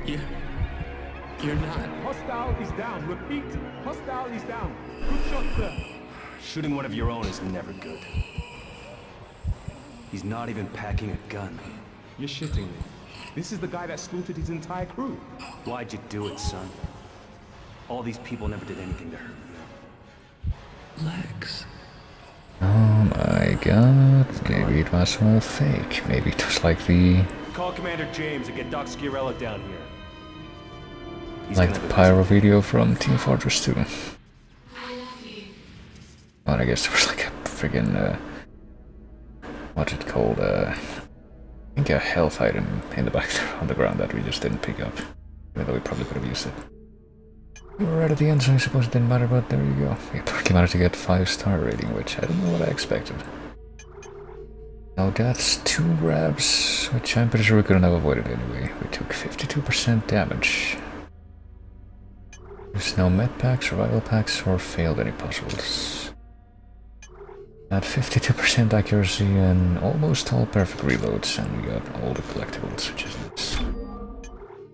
You're not... Hostile is down. Repeat. Hostile is down. Good shot, sir. Shooting one of your own is never good. He's not even packing a gun. You're shitting me. This is the guy that slaughtered his entire crew. Why'd you do it, son? All these people never did anything to hurt you. Lex. oh my god, maybe it was all fake. Maybe it was like the... Call Commander James and get Doc Sciarella down here. He's like gonna the do pyro video from Team Fortress 2. Well, I guess there was like a friggin' what's it called? I think a health item in the back there on the ground that we just didn't pick up. Even though we probably could have used it. We were right at the end, so I suppose it didn't matter, but there you go. We apparently managed to get 5-star rating, which I don't know what I expected. Now that's 2 grabs, which I'm pretty sure we couldn't have avoided anyway. We took 52% damage. There's no med packs, survival packs, or failed any puzzles. At 52% accuracy and almost all perfect reloads, and we got all the collectibles, which is nice.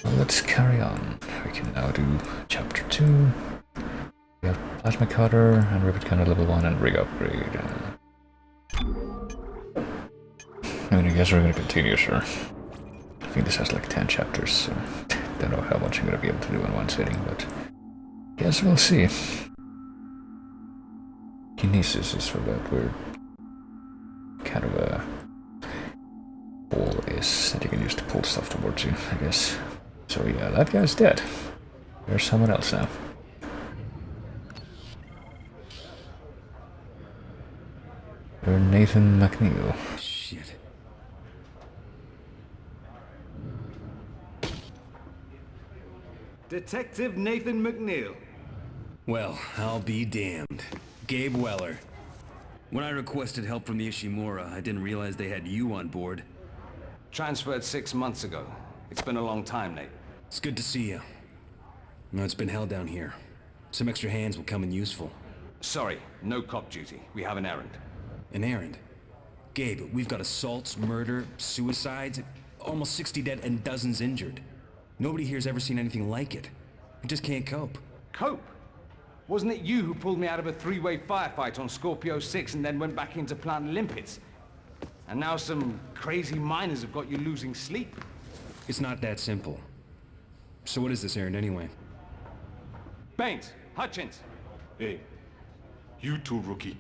Well, let's carry on. We can now do chapter 2. We have plasma cutter and rivet gunner level 1 and rig upgrade. I mean, I guess we're gonna continue, sure. I think this has like 10 chapters, so don't know how much I'm gonna be able to do in one sitting, but guess we'll see. Kinesis is for that weird kind of a ball is that you can use to pull stuff towards you, I guess. So yeah, that guy's dead. There's someone else now. You're Nathan McNeil. Shit. Detective Nathan McNeil. Well, I'll be damned. Gabe Weller. When I requested help from the Ishimura, I didn't realize they had you on board. Transferred 6 months ago. It's been a long time, Nate. It's good to see you. No, it's been hell down here. Some extra hands will come in useful. Sorry, no cop duty. We have an errand. An errand? Gabe, we've got assaults, murder, suicides, almost 60 dead and dozens injured. Nobody here's ever seen anything like it. We just can't cope. Cope? Wasn't it you who pulled me out of a 3-way firefight on Scorpio 6 and then went back into Plant Limpets? And now some crazy miners have got you losing sleep? It's not that simple. So what is this errand anyway? Baines, Hutchins. Hey, you two, rookie.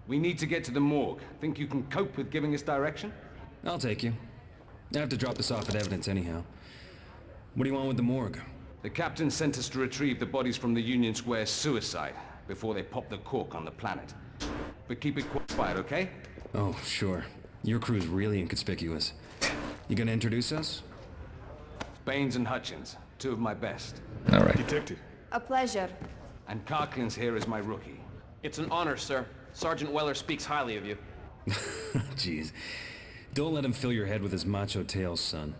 We need to get to the morgue. Think you can cope with giving us direction? I'll take you. I have to drop this off at evidence anyhow. What do you want with the morgue? The captain sent us to retrieve the bodies from the Union Square suicide before they pop the cork on the planet. But keep it quiet, okay? Oh, sure. Your crew's really inconspicuous. You gonna introduce us? Baines and Hutchins, 2 of my best. Alright. Detective. A pleasure. And Karklin's here as my rookie. It's an honor, sir. Sergeant Weller speaks highly of you. Jeez. Don't let him fill your head with his macho tales, son.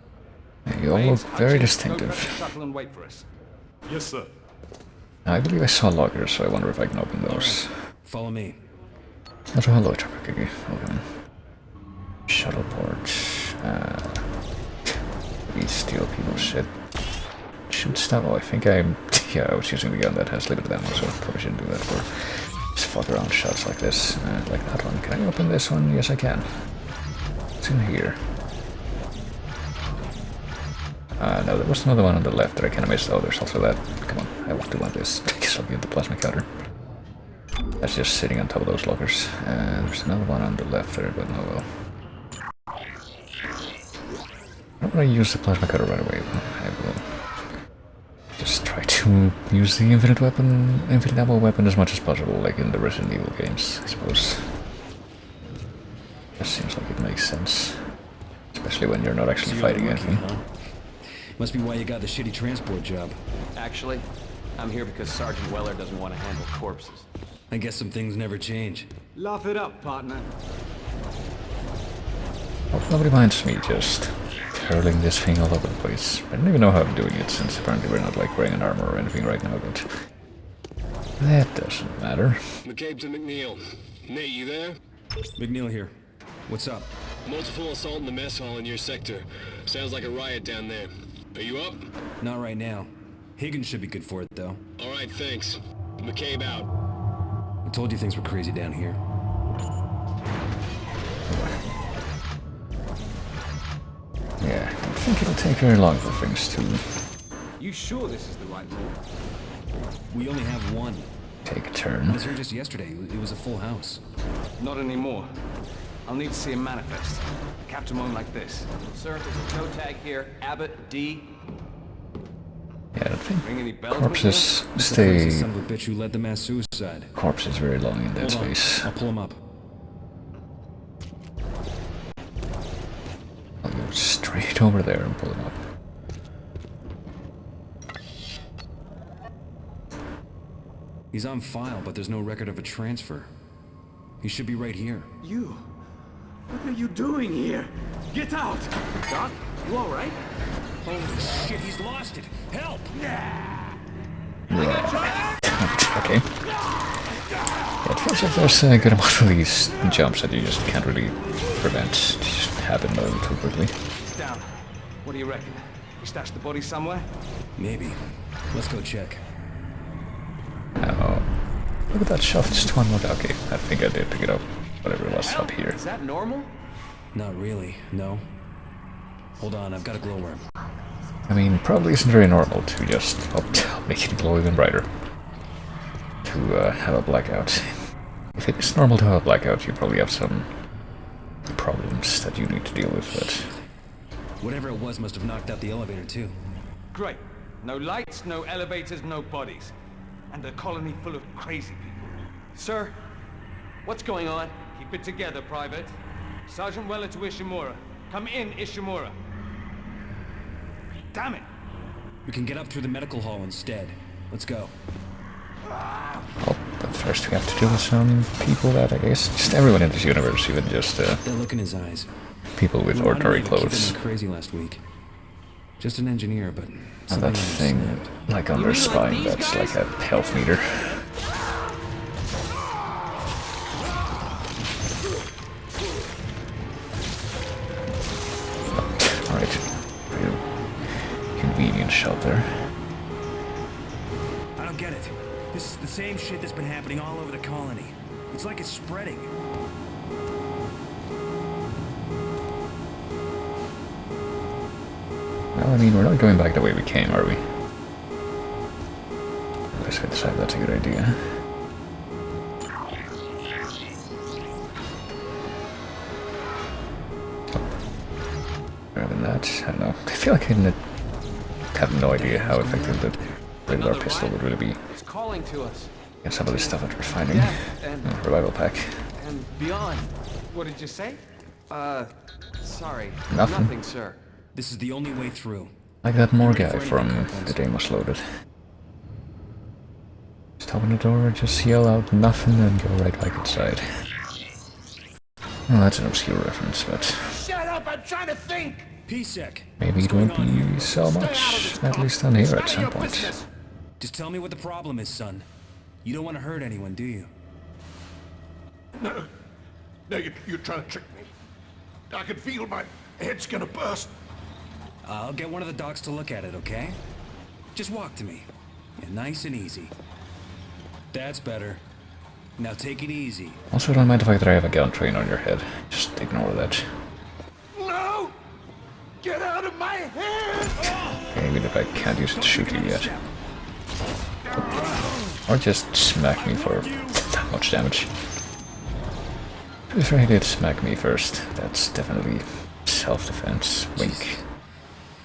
You all look very Hutchins, distinctive. Go grab the shuttle and wait for us. Yes, sir. I believe I saw lockers, so I wonder if I can open those. Follow me. Also, hello, Chakakigi. Welcome. Shuttle port. We steal people's shit. Shoot stuff. Oh, I think I'm. Yeah, I was using the gun that has limited ammo, so probably shouldn't do that for just fuck around shots like this. Like that one. Can I open this one? Yes, I can. What's in here? No, there was another one on the left that I kind of missed. Oh, there's also that. Come on, I do want this. I guess I'll get the plasma cutter. That's just sitting on top of those lockers. There's another one on the left there, but no, well. I don't want to use the plasma cutter right away. I will just try to use the infinite ammo weapon as much as possible, like in the Resident Evil games, I suppose. That seems like it makes sense. Especially when you're not actually fighting anything. Huh? Must be why you got the shitty transport job. Actually, I'm here because Sergeant Weller doesn't want to handle corpses. I guess some things never change. Laugh it up, partner. Hope nobody minds me just hurling this thing all over the place. I don't even know how I'm doing it, since apparently we're not like wearing an armor or anything right now, but that doesn't matter. McCabe to McNeil. Nate, you there? McNeil here. What's up? Multiple assault in the mess hall in your sector. Sounds like a riot down there. Are you up? Not right now. Higgins should be good for it, though. Alright, thanks. McCabe out. I told you things were crazy down here. Yeah, I don't think it'll take very long for things to... You sure this is the right move? We only have one. Take a turn. I was here just yesterday. It was a full house. Not anymore. I'll need to see a manifest. A captain won't like this. Sir, there's a toe tag here. Abbott, D. Yeah, I don't think Ring any bells? corpses The stay... son of a bitch who led the mass suicide. Corpses very long in that Hold on. space. I'll pull him up. I'll go straight over there and pull him up. He's on file, but there's no record of a transfer. He should be right here. You? What are you doing here? Get out! Doc, you alright? Holy shit, he's lost it! Help! Okay. Yeah, it feels like there's a good amount of these jumps that you just can't really prevent. They just happen a little too quickly. He's down. What do you reckon? You stashed the body somewhere? Maybe. Let's go check. Oh, look at that shelf, just one more. Okay, I think I did pick it up. Whatever it was up here. Is that normal? Not really, no. Hold on, I've got a glowworm. I mean, probably isn't very normal to just make it glow even brighter. To have a blackout. If it is normal to have a blackout, you probably have some problems that you need to deal with, but... Whatever it was must have knocked out the elevator, too. Great. No lights, no elevators, no bodies. And a colony full of crazy people. Sir, what's going on? Keep it together, Private. Sergeant Weller to Ishimura. Come in, Ishimura. Damn it! We can get up through the medical hall instead. Let's go. Oh, but first we have to deal with some people that I guess just everyone in this universe, even just that look in his eyes. People with ordinary clothes. Crazy last week. Just an engineer, but and that thing, like on their spine, that's like a health meter. Alright. Real convenient shot there. I don't get it. This is the same shit that's been happening all over the colony. It's like it's spreading. Well, I mean, we're not going back the way we came, are we? Unless we decide that's a good idea. Grabbing that, I don't know. I feel like I have no idea how effective the regular pistol would really be. It's calling to us. And some of this stuff that we're finding. Yeah, and revival pack. And beyond. What did you say? Sorry. Nothing. Nothing, sir. This is the only way through. Like that more guy from The Game Was Loaded. Just open the door, just yell out nothing and go right back inside. Well, that's an obscure reference, but... Shut up, I'm trying to think! P-Sec. maybe it won't be so much, at least on here at some point. Just tell me what the problem is, son. You don't want to hurt anyone, do you? No. No, you're trying to trick me. I can feel my head's gonna burst. I'll get one of the docs to look at it, okay? Just walk to me. Yeah, nice and easy. That's better. Now take it easy. Also, don't mind the fact that I have a gun train on your head. Just ignore that. No! Get out of my head! Okay, even if I can't use it to shoot you yet. Or just smack me for that much damage. To be fair, he did smack me first. That's definitely self-defense. Wink.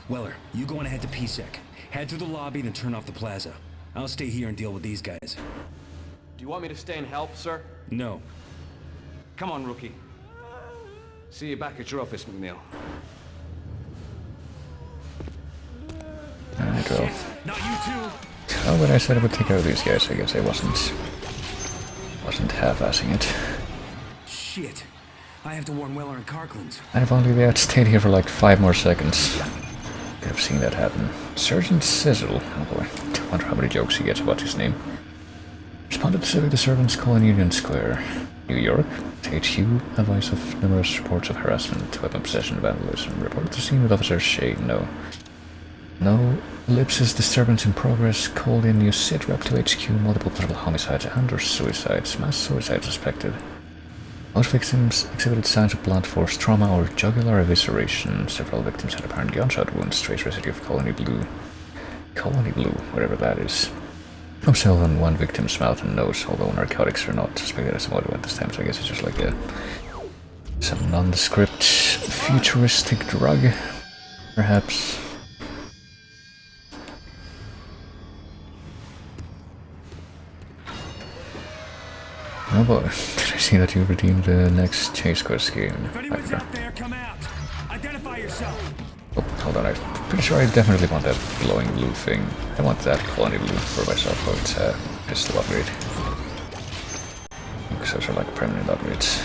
Weller, you go on ahead to PSEC. Head through the lobby, then turn off the plaza. I'll stay here and deal with these guys. Do you want me to stay and help, sir? No. Come on, rookie. See you back at your office, McNeil. Alright, well. Not you too! Oh, when I said I would take care of these guys, I guess I wasn't half-assing it. Shit. I have to warn Weller and Kirkland. And if only they had stayed here for like 5 more seconds. Could have seen that happen. Sergeant Sizzle. Oh boy. I wonder how many jokes he gets about his name. Responded to civil disturbance, call in Union Square. New York. HQ. Advice of numerous reports of harassment, weapon possession, vandalism. Reported to scene with Officer Shea. No. No. Ellipsis disturbance in progress. Called in new sit rep to HQ. Multiple possible homicides and or suicides. Mass suicide suspected. Most victims exhibited signs of blunt force trauma or jugular evisceration. Several victims had apparent gunshot wounds, trace residue of colony blue. Colony blue, whatever that is. No cell on one victim's mouth and nose, although narcotics are not suspected as a motive at this time, so I guess it's just like some nondescript futuristic drug, perhaps. Oh boy, did I see that you redeemed the next Chase Quest game? If anyone's out there, come out. Identify yourself. Oh, hold on, I'm pretty sure I definitely want that glowing blue thing. I want that colony blue for myself, but it's a pistol upgrade. Because those are like permanent upgrades.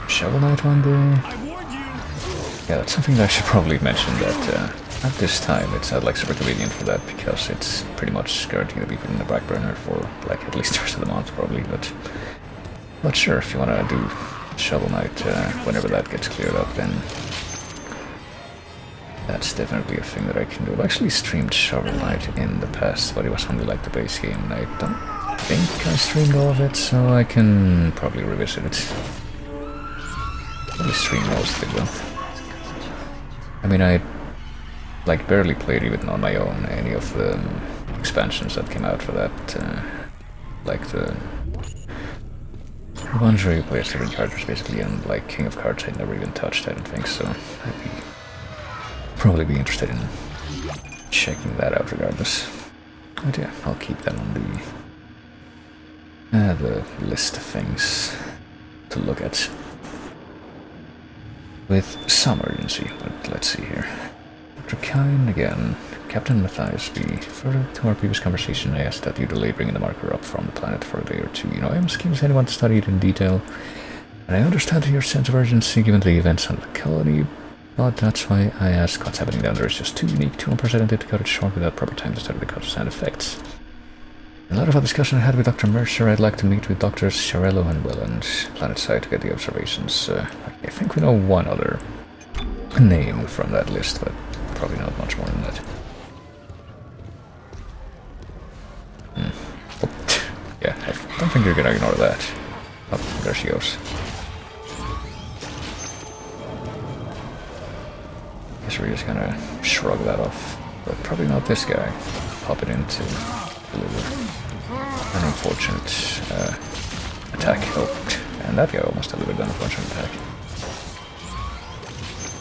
Shovel Knight one day? Yeah, that's something that I should probably mention, that at this time it's not like super convenient for that, because it's pretty much guaranteed to be put in the back burner for like at least the rest of the month probably, but sure, if you want to do Shovel Knight whenever that gets cleared up, then that's definitely a thing that I can do. I've actually streamed Shovel Knight in the past, but it was only like the base game, and I don't think I streamed all of it, so I can probably revisit it. Probably stream most of it though. I mean, I like barely played even on my own any of the expansions that came out for that, like the ones where you play as different characters basically, and like King of Cards I never even touched, I don't think, so I'd probably be interested in checking that out regardless. But yeah, I'll keep that on the list of things to look at with some urgency, but let's see here. Dr. Kine again. Captain Matthias B. Further to our previous conversation, I asked that you delay bringing the marker up from the planet for a day or two. You know, I am as keen as anyone to study it in detail, and I understand your sense of urgency given the events on the colony, but that's why I ask. What's happening down there is just too unique, too unprecedented to cut it short without proper time to study the causes and effects. In light of a discussion I had with Dr. Mercer, I'd like to meet with Drs. Sharello and Welland, planetside, to get the observations. I think we know one other name from that list, but probably not much more than that. Oh, yeah, I don't think you're gonna ignore that. Oh, there she goes. Guess we're just gonna shrug that off, but probably not this guy. Pop it into an unfortunate attack. Oh, and that guy almost delivered an unfortunate attack.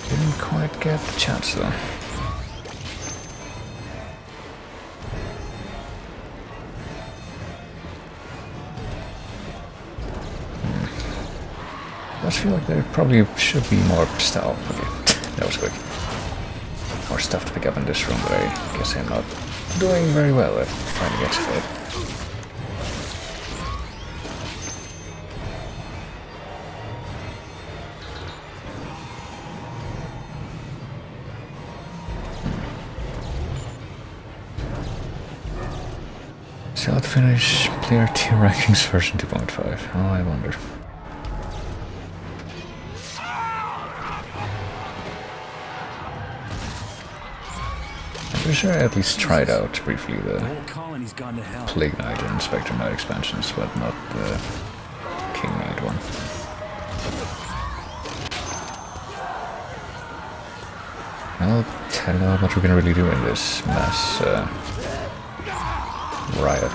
Didn't quite get the chance though. I just feel like there probably should be more stuff. Okay, that was quick. More stuff to pick up in this room, but I guess I'm not doing very well at finding it. Start finish player tier rankings version 2.5. Oh, I wonder. I'm pretty sure I at least tried out briefly the Plague Knight and Spectre Knight expansions, but not the King Knight one. Well, I don't know how much we can really do in this mass riot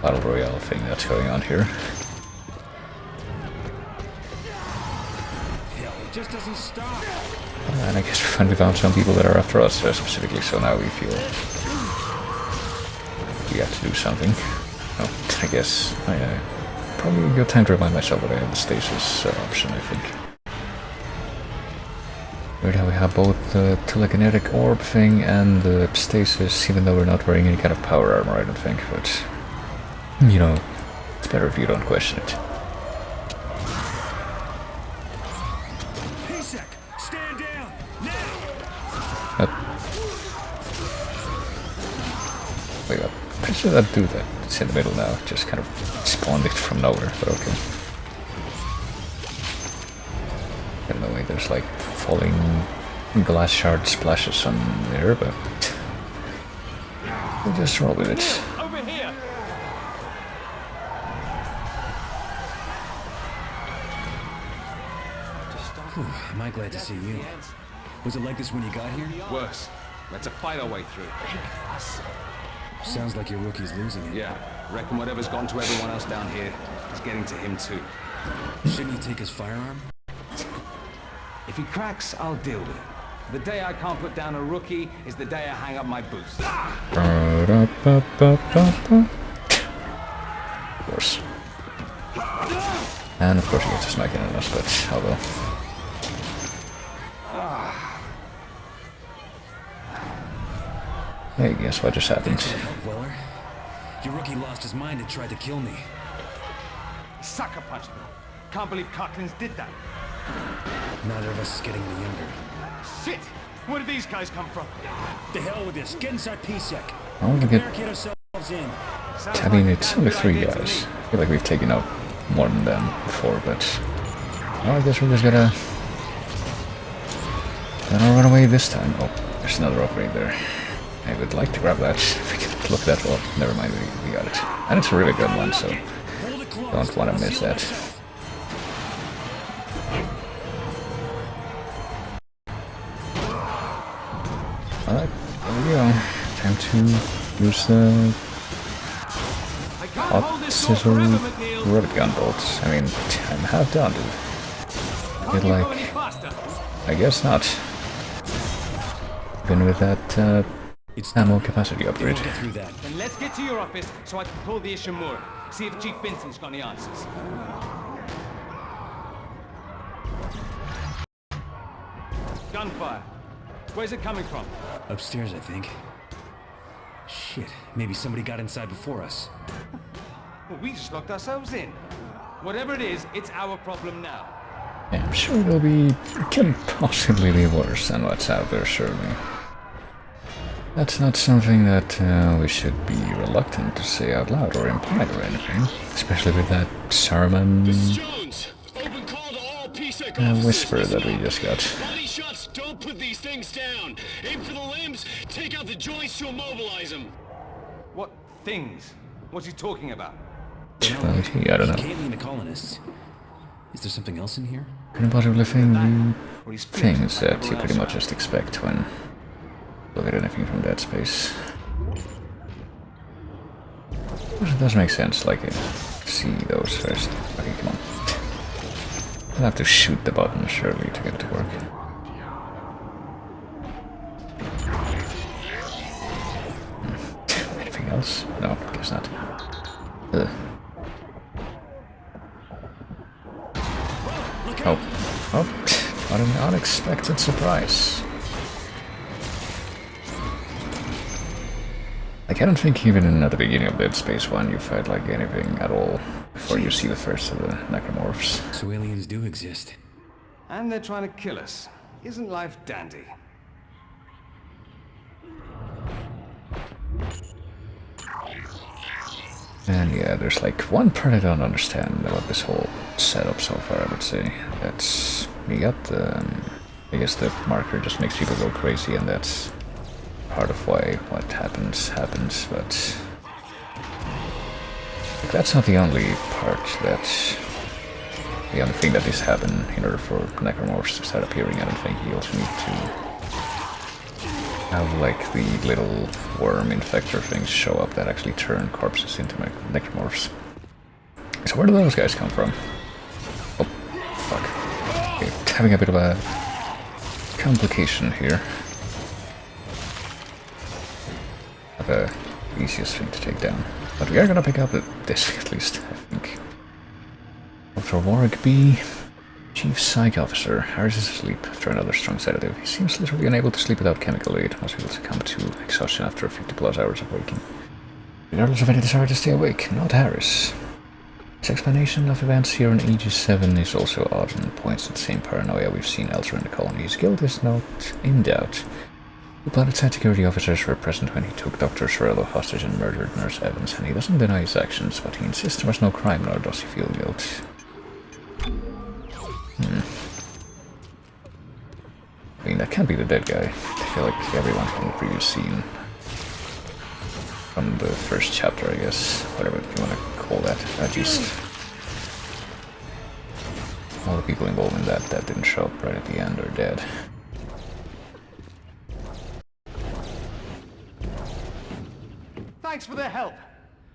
battle royale thing that's going on here. Just doesn't stop. And I guess we finally found some people that are after us specifically, so now we feel we have to do something. Oh, I guess I probably a good time to remind myself that I have the stasis option, I think. Weird how we have both the telekinetic orb thing and the stasis, even though we're not wearing any kind of power armor, I don't think, but you know, it's better if you don't question it. Stand down now. Wait up. How should that do that? It's in the middle now. Just kind of spawned it from nowhere, but okay. I don't know, wait, there's like falling glass shard splashes on there, but we'll just roll with it. Over here. Am I glad to see you? Was it like this when you got here? Worse. Let's fight our way through. Sounds like your rookie's losing it. Yeah, reckon whatever's gone to everyone else down here is getting to him too. Shouldn't he take his firearm? If he cracks, I'll deal with it. The day I can't put down a rookie is the day I hang up my boots. Of course. And of course he gets a smack in us, but oh well. Hey, guess what just happened? Weller, your rookie lost his mind and tried to kill me. Sucker punched me. Can't believe Cochran's did that. Neither of us is getting any younger. Shit! Where did these guys come from? The hell with this. Get inside PSEC. I want to get... Barricade ourselves in. I mean, it's only 3 guys. I feel like we've taken out more than them before, but... well, I guess we're just gonna run away this time. Oh, there's another upgrade there. I would like to grab that. If we can look that well. Never mind, we got it. And it's a really good one, so don't want to miss that. Alright, there we go. Time to use the hot sizzle rivet gun bolts. I mean, I'm half done, dude. Feel like... I guess not. Even with that ammo capacity upgrade. Then let's get to your office so I can call the Ishimura. See if Chief Vincent's got any answers. Gunfire. Where's it coming from? Upstairs, I think. Shit, maybe somebody got inside before us. Well, we just locked ourselves in. Whatever it is, it's our problem now. Yeah, I'm sure it'll be... it can possibly be worse than what's out there, surely. That's not something that we should be reluctant to say out loud or imply or anything. Especially with that Saruman whisper that we just got. Body shots, don't put these things down. Aim for the limbs, take out the joints to immobilize them. What things? What's he talking about? Well, I don't know. Can't mean the colonists. Is there something else in here? Can you possibly think the things that you pretty much just expect when look at anything from Dead Space? It does make sense, like, see those first. Okay, come on. I'll have to shoot the button, surely, to get it to work. Anything else? No, guess not. Ugh. Oh. Oh, what an unexpected surprise. Like, I don't think even at the beginning of Dead Space 1 you felt like anything at all before you see the first of the necromorphs. So aliens do exist. And they're trying to kill us. Isn't life dandy? And yeah, there's like one part I don't understand about this whole setup so far, I would say. That's, we got the, I guess the marker just makes people go crazy, and that's part of why what happens, but that's not the only part that, the only thing that is happen in order for necromorphs to start appearing. I don't think you also need to have like the little worm infector things show up that actually turn corpses into necromorphs. So where do those guys come from? Oh, fuck. Okay, having a bit of a complication here. Not the easiest thing to take down. But we are gonna pick up this at least, I think. Dr. Warwick B. Chief Psych Officer. Harris is asleep after another strong sedative. He seems literally unable to sleep without chemical aid. Most people succumb to exhaustion after 50+ hours of waking. Regardless of any desire to stay awake, not Harris. His explanation of events here on Aegis 7 is also odd and points to the same paranoia we've seen elsewhere in the colony. His guilt is not in doubt. The planetside security officers were present when he took Dr. Sorello hostage and murdered Nurse Evans, and he doesn't deny his actions, but he insists there was no crime, nor does he feel guilt. I mean, that can't be the dead guy. I feel like everyone from the previous scene, from the first chapter, I guess, whatever you want to call that, at least all the people involved in that didn't show up right at the end are dead. Thanks for the help.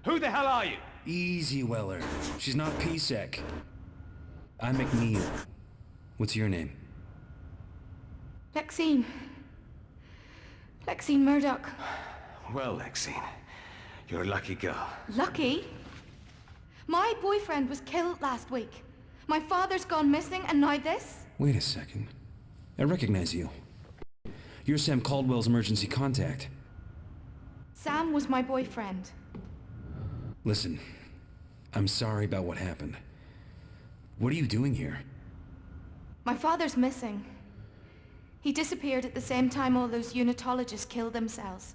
Who the hell are you? Easy, Weller. She's not PSEC. I'm McNeil. What's your name? Lexine. Lexine Murdoch. Well, Lexine, you're a lucky girl. Lucky? My boyfriend was killed last week. My father's gone missing, and now this? Wait a second. I recognize you. You're Sam Caldwell's emergency contact. Sam was my boyfriend. Listen, I'm sorry about what happened. What are you doing here? My father's missing. He disappeared at the same time all those unitologists killed themselves.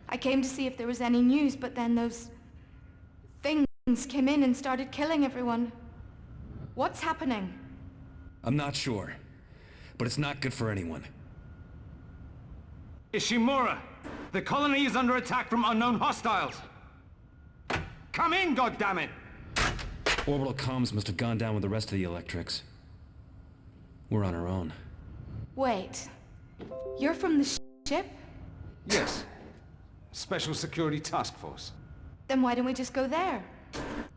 I came to see if there was any news, but then those things came in and started killing everyone. What's happening? I'm not sure, but it's not good for anyone. Ishimura, the colony is under attack from unknown hostiles. Come in, goddammit! Orbital comms must have gone down with the rest of the electrics. We're on our own. Wait. You're from the ship? Yes. Special Security Task Force. Then why don't we just go there?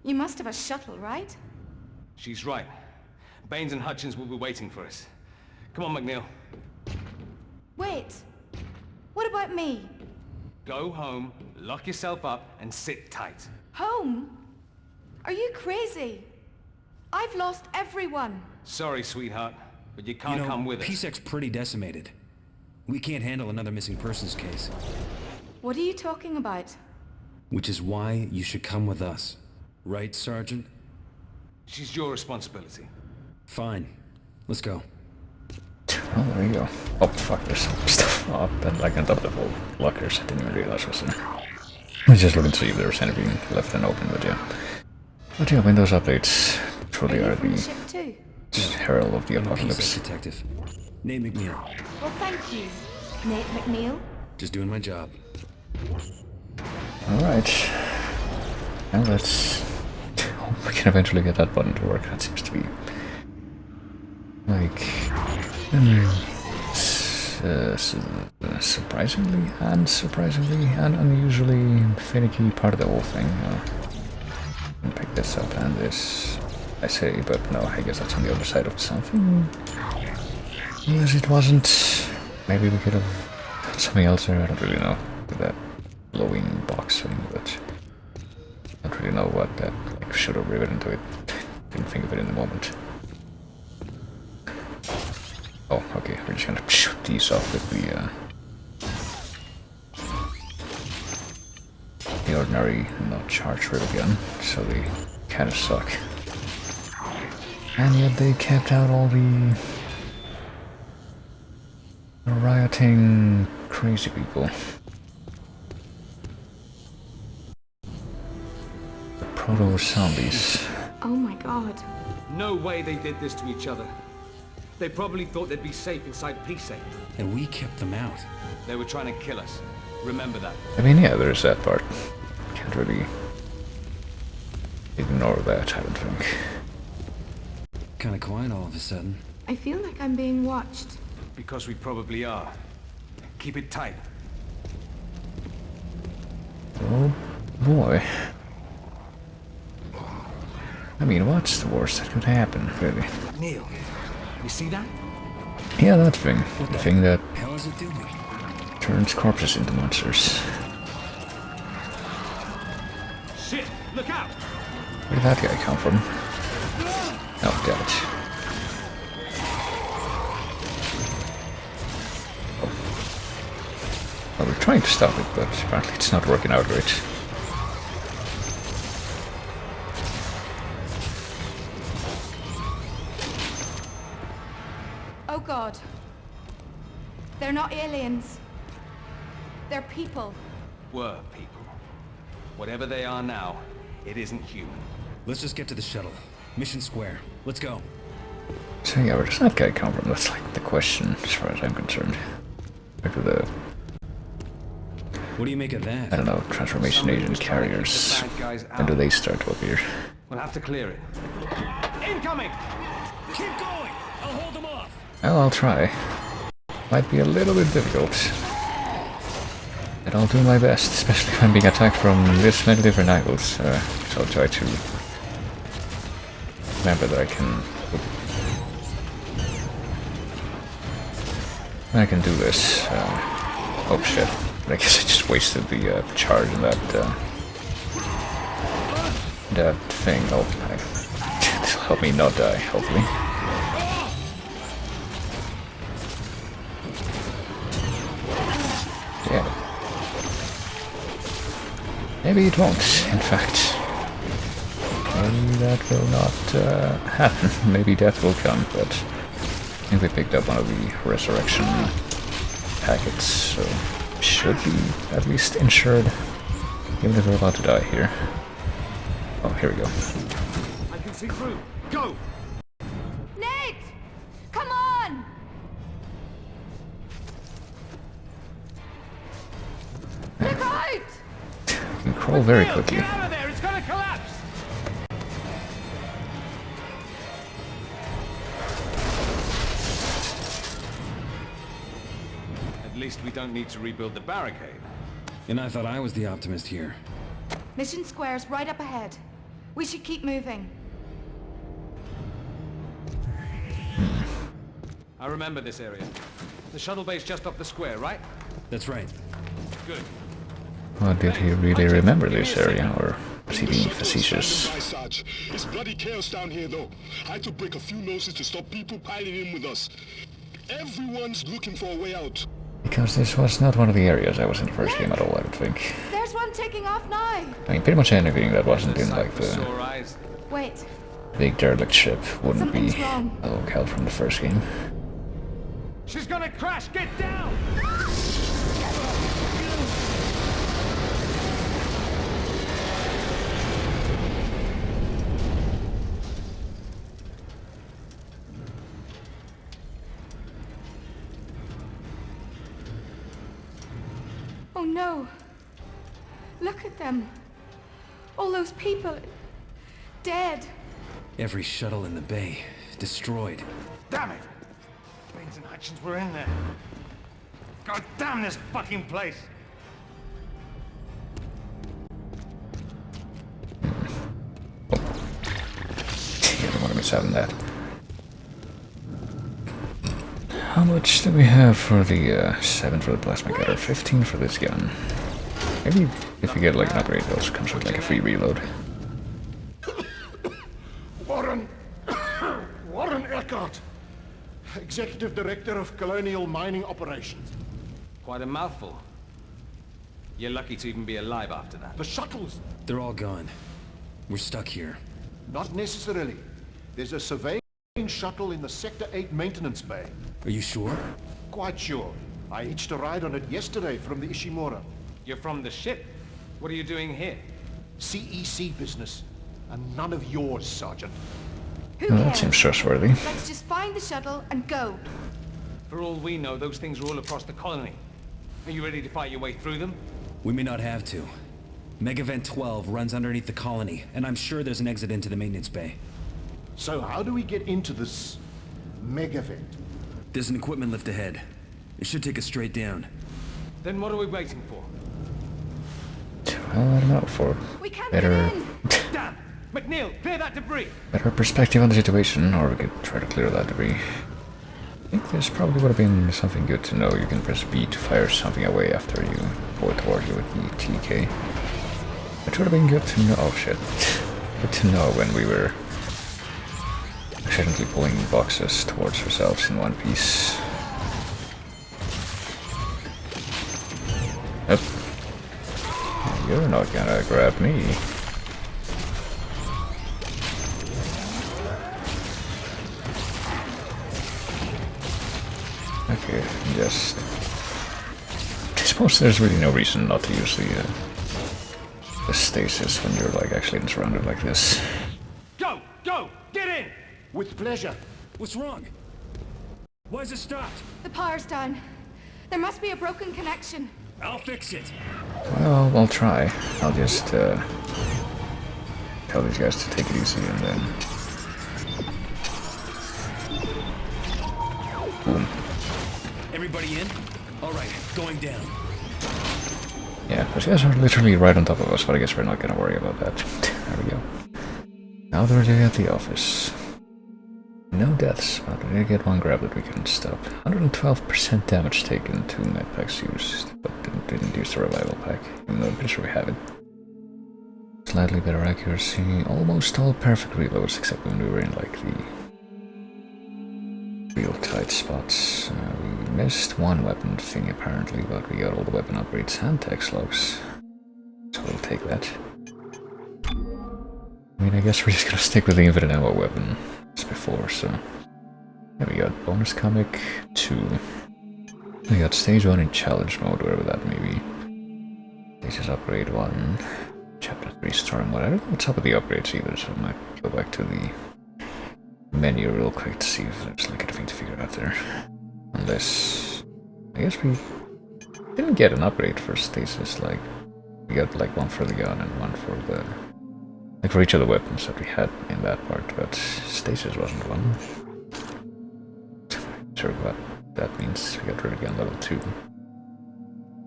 You must have a shuttle, right? She's right. Baines and Hutchins will be waiting for us. Come on, McNeil. Wait. What about me? Go home, lock yourself up, and sit tight. Home? Are you crazy? I've lost everyone. Sorry, sweetheart, but you can't come with us. PSEC's pretty decimated. We can't handle another missing persons case. What are you talking about? Which is why you should come with us. Right, Sergeant? She's your responsibility. Fine. Let's go. Oh, there you go. Oh, fuck, there's some stuff up and like on top of the whole lockers. I didn't even realize was there. I was just looking to see if there was anything left and open, but yeah. But yeah, Windows updates truly are the herald of the apocalypse. Detective. Nate McNeil. Well, thank you, Nate McNeil. Just doing my job. Alright. Now let's hope we can eventually get that button to work. That seems to be like surprisingly and unusually finicky part of the whole thing. Pick this up and this, I say, but no, I guess that's on the other side of something. Yes, it wasn't. Maybe we could have done something else there, I don't really know. With that glowing box thing, but I don't really know what that like should have riveted into it. Didn't think of it in the moment. Oh, okay, we're just gonna shoot these off with the ordinary not charged railgun, so they kind of suck. And yet they kept out all the rioting crazy people. Proto zombies. Oh my god. No way they did this to each other. They probably thought they'd be safe inside Spacey. And we kept them out. They were trying to kill us. Remember that. I mean, yeah, there's that part. Can't really ignore that, I don't think. Kinda quiet all of a sudden. I feel like I'm being watched. Because we probably are. Keep it tight. Oh boy. I mean, what's the worst that could happen, really? Neil, you see that? Yeah, that thing. The thing that How is it doing? turns corpses into monsters. Shit! Look out! Where did that guy come from? Oh, damn it. Well, we're trying to stop it, but apparently it's not working out great. Oh god. They're not aliens. They're people. Were people. Whatever they are now, it isn't human. Let's just get to the shuttle. Mission square. Let's go. So yeah, where does that guy come from? That's like the question, as far as I'm concerned. Back to the, What do you make of that? I don't know, transformation agent carriers. When do they start to appear? We'll have to clear it. Incoming! Keep going! I'll hold them off! Well, I'll try. Might be a little bit difficult. But I'll do my best, especially if I'm being attacked from this many different angles. So I'll try to remember that I can do this. Oh shit. I guess I just wasted the charge in that that thing. Oh, this'll help me not die, hopefully. Yeah. Maybe it won't, in fact. Maybe that will not happen. Maybe death will come, but I think we picked up one of the resurrection packets, so should be at least insured, even if we're about to die here. Oh, here we go. I can see through. Go! Nate! Come on! Look out! You can crawl very quickly. Get out of there! It's gonna collapse! At least we don't need to rebuild the barricade. And I thought I was the optimist here. Mission Square's right up ahead. We should keep moving. I remember this area. The shuttle bay's just up the square, right? That's right. Good. Well, did he really remember this area, or was he being facetious? It's bloody chaos down here, though. I had to break a few noses to stop people piling in with us. Everyone's looking for a way out. Because this was not one of the areas I was in the first game at all, I don't think. There's one taking off now. I mean, pretty much anything that wasn't in, like, the Wait. big derelict ship wouldn't be Something's wrong. a locale from the first game. She's gonna crash! Get down! Oh no. Look at them. All those people. Dead. Every shuttle in the bay. Destroyed. Damn it! Baines and Hutchins were in there. God damn this fucking place! I don't want to miss having that. How much do we have for the 7 for the plasma cutter, 15 for this gun? Maybe if we get like an upgrade, it also comes with like a free reload. Warren Eckhart, Executive Director of Colonial Mining Operations. Quite a mouthful. You're lucky to even be alive after that. The shuttles! They're all gone. We're stuck here. Not necessarily. There's a surveying shuttle in the Sector 8 maintenance bay. Are you sure? Quite sure. I hitched a ride on it yesterday from the Ishimura. You're from the ship? What are you doing here? CEC business. and none of yours, Sergeant. Who Well, that cares? seems trustworthy. Let's just find the shuttle and go. For all we know, those things are all across the colony. Are you ready to fight your way through them? We may not have to. Megavent 12 runs underneath the colony, and I'm sure there's an exit into the maintenance bay. So how do we get into this megavent? There's an equipment lift ahead. It should take us straight down. Then what are we waiting for? Well, I don't know, for We can't better, get in. Damn! McNeil, clear that debris! better perspective on the situation, or we could try to clear that debris. I think this probably would have been something good to know. You can press B to fire something away after you pull it toward you with the TK. Which would have been good to know. Oh shit. Good to know when we were accidentally pulling boxes towards ourselves in one piece. Yep. You're not gonna grab me. Okay, just... I suppose there's really no reason not to use the stasis when you're like actually surrounded like this. Go! Go! Get in! With pleasure. What's wrong? Why is it stopped? The power's down. There must be a broken connection. I'll fix it. Well, I'll try. I'll just tell these guys to take it easy and then... Boom. Everybody in? Alright, going down. Yeah, those guys are literally right on top of us, but I guess we're not gonna worry about that. There we go. Now they're at the office. No deaths, but we did get one grab that we couldn't stop. 112% damage taken, 2 medpacks used, but didn't use the revival pack, even though I'm pretty sure we have it. Slightly better accuracy, almost all perfect reloads, except when we were in like the real tight spots. We missed one weapon thing apparently, but we got all the weapon upgrades and text logs, so we'll take that. I mean, I guess we're just gonna stick with the infinite ammo weapon as before, so... Yeah, we got bonus comic 2. We got stage 1 in challenge mode, wherever that may be. Stages upgrade 1. Chapter 3 storm mode. I don't know what's up with the upgrades either, so I might go back to the menu real quick to see if there's like anything to figure out there. Unless... I guess we didn't get an upgrade for stasis, like... We got like one for the gun and one for the... Like for each of the weapons that we had in that part, but stasis wasn't one. Sure what that means. We got rid of gun level 2.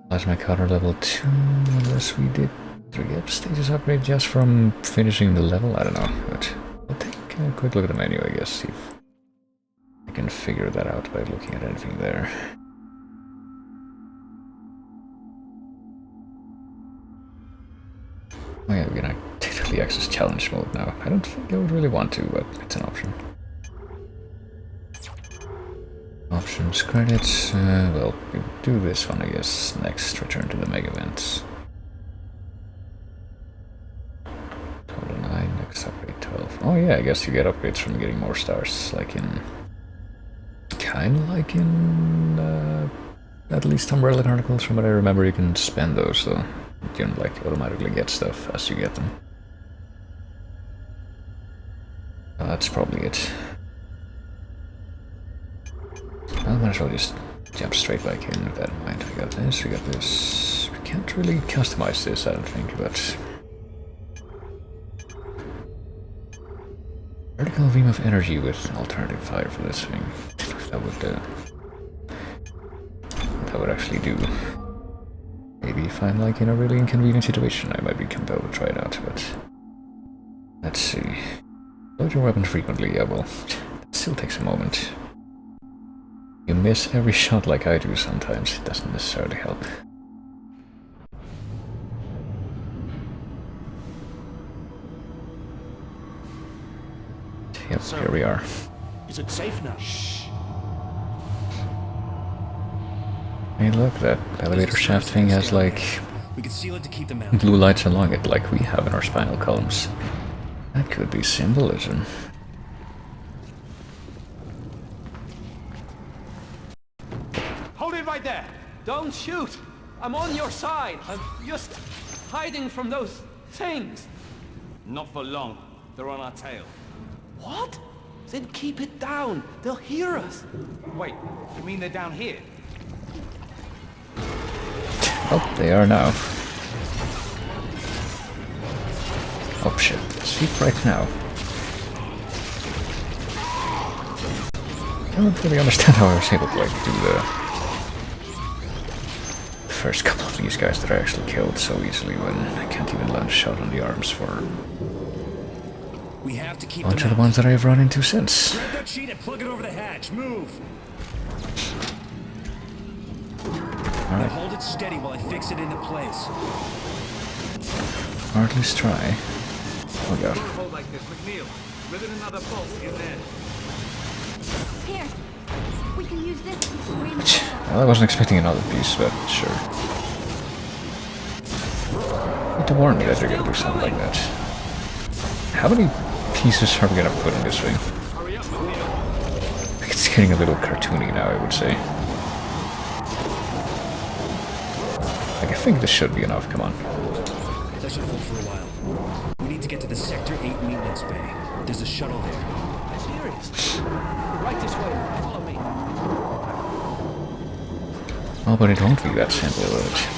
Plasma cutter level 2, unless we did get stasis upgrade just from finishing the level, I don't know, but I'll take a quick look at the menu, I guess, see if I can figure that out by looking at anything there. Oh yeah, we're gonna technically access challenge mode now. I don't think I would really want to, but it's an option. Options, credits, well, we do this one, I guess, next, return to the megavents. Total 9, next upgrade 12. Oh yeah, I guess you get upgrades from getting more stars, like in... Kinda like in... at least Umbrella Chronicles, from what I remember, you can spend those, so you don't like automatically get stuff as you get them. That's probably it. I might as well just jump straight back in with that in mind. We got this, we got this. We can't really customize this, I don't think, but... Vertical beam of energy with alternative fire for this thing. That would actually do. Maybe if I'm like in a really inconvenient situation, I might be compelled to try it out, but... Let's see. Load your weapon frequently, yeah, well, it still takes a moment. You miss every shot like I do sometimes, it doesn't necessarily help. Yep, so, here we are. Is it safe now? Shh. Hey look, that elevator shaft thing has like we can seal it to keep them out. Blue lights along it like we have in our spinal columns. That could be symbolism. Hold it right there! Don't shoot! I'm on your side! I'm just hiding from those things! Not for long. They're on our tail. What? Then keep it down. They'll hear us. Wait, you mean they're down here? Oh, they are now. Oh shit, sleep right now. I don't really understand how I was able to like do the first couple of these guys that I actually killed so easily when I can't even land a shot on the arms for We have to keep a bunch of the ones that I've run into since. Grab that sheet and plug it over the hatch. Move. Now hold it steady while I fix it into place. Or at least try. Oh god. Hold like this, McNeil. Rivet another bolt in there. Here, we can use this to screen. Well, I wasn't expecting another piece, but sure. You need to warn me that you're gonna do something like that. How many pieces are we gonna put in this thing? It's getting a little cartoony now, I would say. Like, I think this should be enough, come on. That should hold for a while. We need to get to the Sector 8 maintenance bay. There's a shuttle there. Serious? Right this way. Follow me. Oh, but it won't be that simple, will it?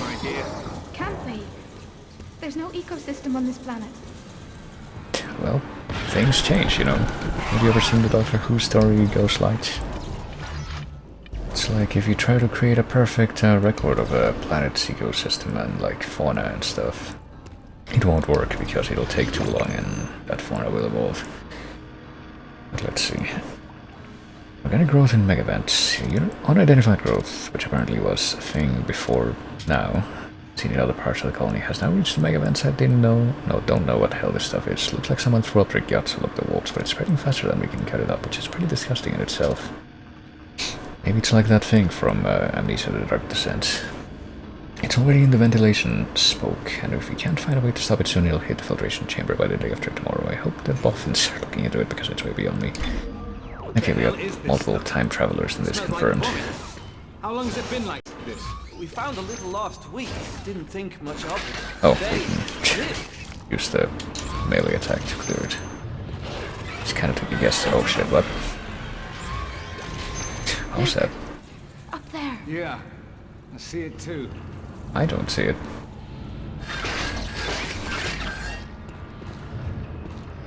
Can't be. There's no ecosystem on this planet. Well, things change, you know. Have you ever seen the Doctor Who story Ghost Light? It's like if you try to create a perfect record of a planet's ecosystem and like fauna and stuff, it won't work because it'll take too long and that fauna will evolve. But let's see. Organic growth in megavents. Unidentified growth, which apparently was a thing before now, seen in other parts of the colony, has now reached the megavents. I didn't know. No, don't know what the hell this stuff is. Looks like someone threw up their guts all up the walls, but it's spreading faster than we can cut it up, which is pretty disgusting in itself. Maybe it's like that thing from Amnesia: The Dark Descent. It's already in the ventilation spoke, and if we can't find a way to stop it soon, it'll hit the filtration chamber by the day after tomorrow. I hope the boffins are looking into it because it's way beyond me. Okay, we got multiple time travelers in this confirmed. How long has it been like this? We found a little last week. Didn't think much of it. Oh, we can use the melee attack to clear it. Just kind of took a guess. Oh shit, what? What was that? Up there. Yeah, I see it too. I don't see it.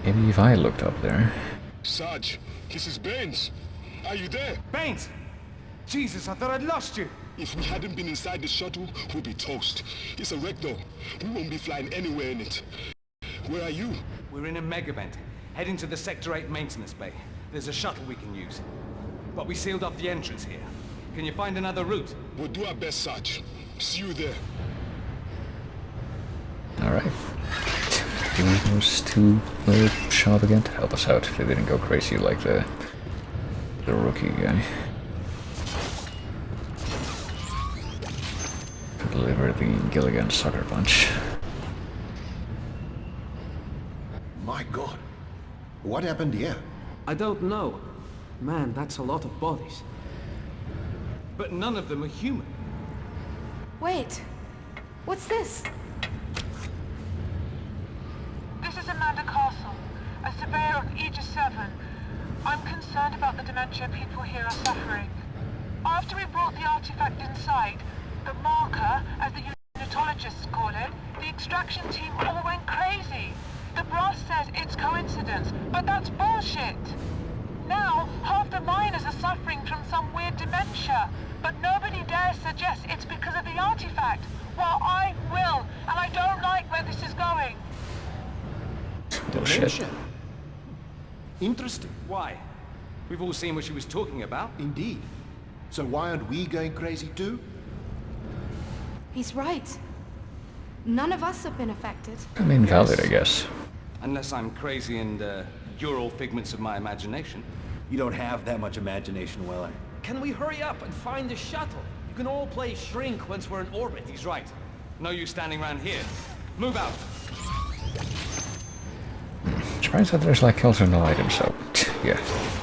Maybe if I looked up there. Sarge, this is Baines. Are you there? Baines! Jesus, I thought I'd lost you. If we hadn't been inside the shuttle, we'd be toast. It's a wreck though. We won't be flying anywhere in it. Where are you? We're in a megavent, heading to the Sector 8 maintenance bay. There's a shuttle we can use. But we sealed off the entrance here. Can you find another route? We'll do our best, Sarge. See you there. Alright. Use those two show up again to help us out if they didn't go crazy like the rookie guy. To deliver the Gilligan sucker punch. My god. What happened here? I don't know. Man, that's a lot of bodies. But none of them are human. Wait. What's this? This is Amanda Castle, a surveyor of Aegis 7. I'm concerned about the dementia people here are suffering. After we brought the artifact inside, the marker, as the unitologists call it, the extraction team all went crazy. The brass says it's coincidence, but that's bullshit. Now, half the miners are suffering from some weird dementia, but nobody dares suggest it's because of the artifact. Well, I will, and I don't like where this is going. Bullshit. Interesting. Why? We've all seen what she was talking about. Indeed. So why aren't we going crazy too? He's right. None of us have been affected. I mean, valid, I guess. Unless I'm crazy and you're all figments of my imagination. You don't have that much imagination, Weller. Can we hurry up and find the shuttle? You can all play shrink once we're in orbit. He's right. No use standing around here. Move out. Surprised that there's like also no items, so yeah.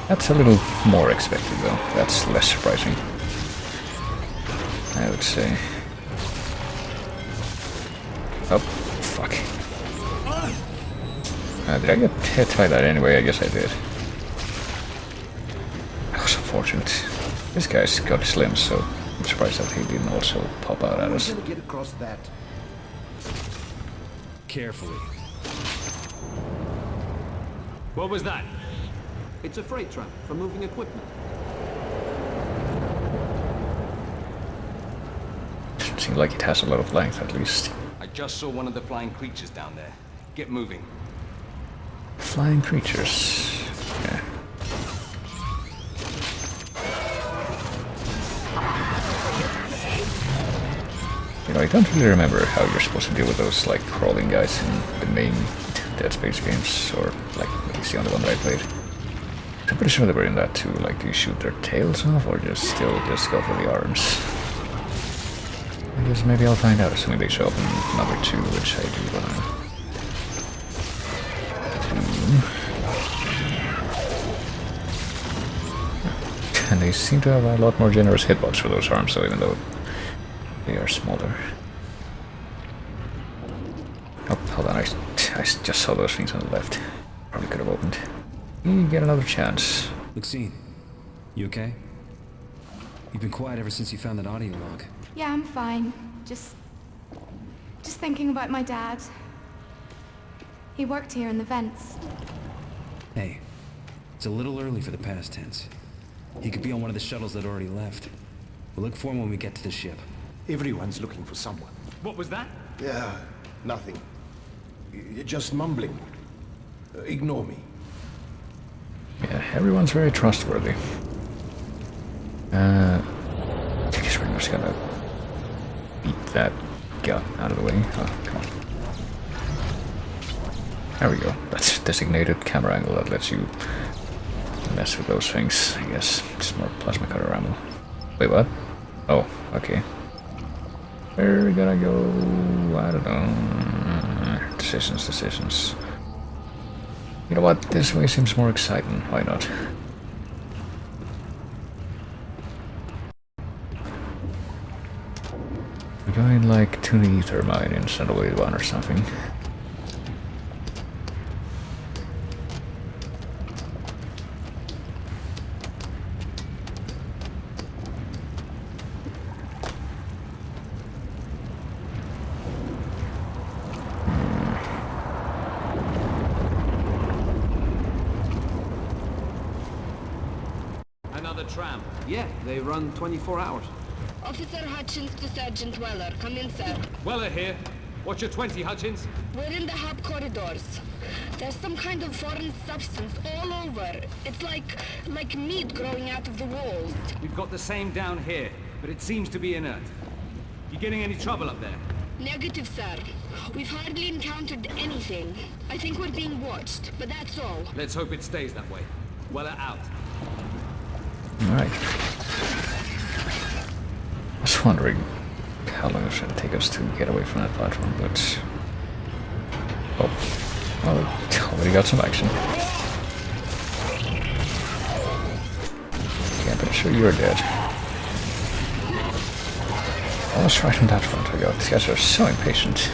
That's a little more expected though. That's less surprising, I would say. Oh, fuck. Did I get hit by that anyway? I guess I did. That was unfortunate. This guy's got slim, so I'm surprised that he didn't also pop out at us. Get across that. Carefully. What was that? It's a freight truck for moving equipment. Doesn't seem like it has a lot of length, at least. I just saw one of the flying creatures down there. Get moving. Flying creatures. Yeah. You know, I don't really remember how you're supposed to deal with those, like, crawling guys in the main Dead Space games, or, like, at least the only one that I played. I'm pretty sure they were in that too, like, do you shoot their tails off, or just still just go for the arms? I guess maybe I'll find out, assuming they show up in number 2, which I do want to. And they seem to have a lot more generous hitbox for those arms, so even though they are smaller. Oh, hold on, I just saw those things on the left. Probably could have opened. You get another chance. Maxine, you okay? You've been quiet ever since you found that audio log. Yeah, I'm fine. Just thinking about my dad. He worked here in the vents. Hey, it's a little early for the past tense. He could be on one of the shuttles that already left. We'll look for him when we get to the ship. Everyone's looking for someone. What was that? Yeah, nothing. You're just mumbling. Ignore me. Yeah, everyone's very trustworthy. I guess we're just gonna beat that gun out of the way. Oh, come on. There we go. That's a designated camera angle that lets you mess with those things, I guess. Just more plasma cutter ammo. Wait, what? Oh, okay. Where are we gonna go? I don't know. Decisions. You know what? This way seems more exciting. Why not? We're going like to the ether mine in Sandalwood 1 or something. Another tram. Yeah, they run 24 hours. Officer Hutchins to Sergeant Weller. Come in, sir. Weller here. What's your 20, Hutchins? We're in the hub corridors. There's some kind of foreign substance all over. It's like meat growing out of the walls. We've got the same down here, but it seems to be inert. You getting any trouble up there? Negative, sir. We've hardly encountered anything. I think we're being watched, but that's all. Let's hope it stays that way. Weller out. Alright. I was wondering how long it's going to take us to get away from that platform, but... Oh. Well, it already got some action. Okay, I'm pretty sure you're dead. Oh, that's right on that front we go. These guys are so impatient.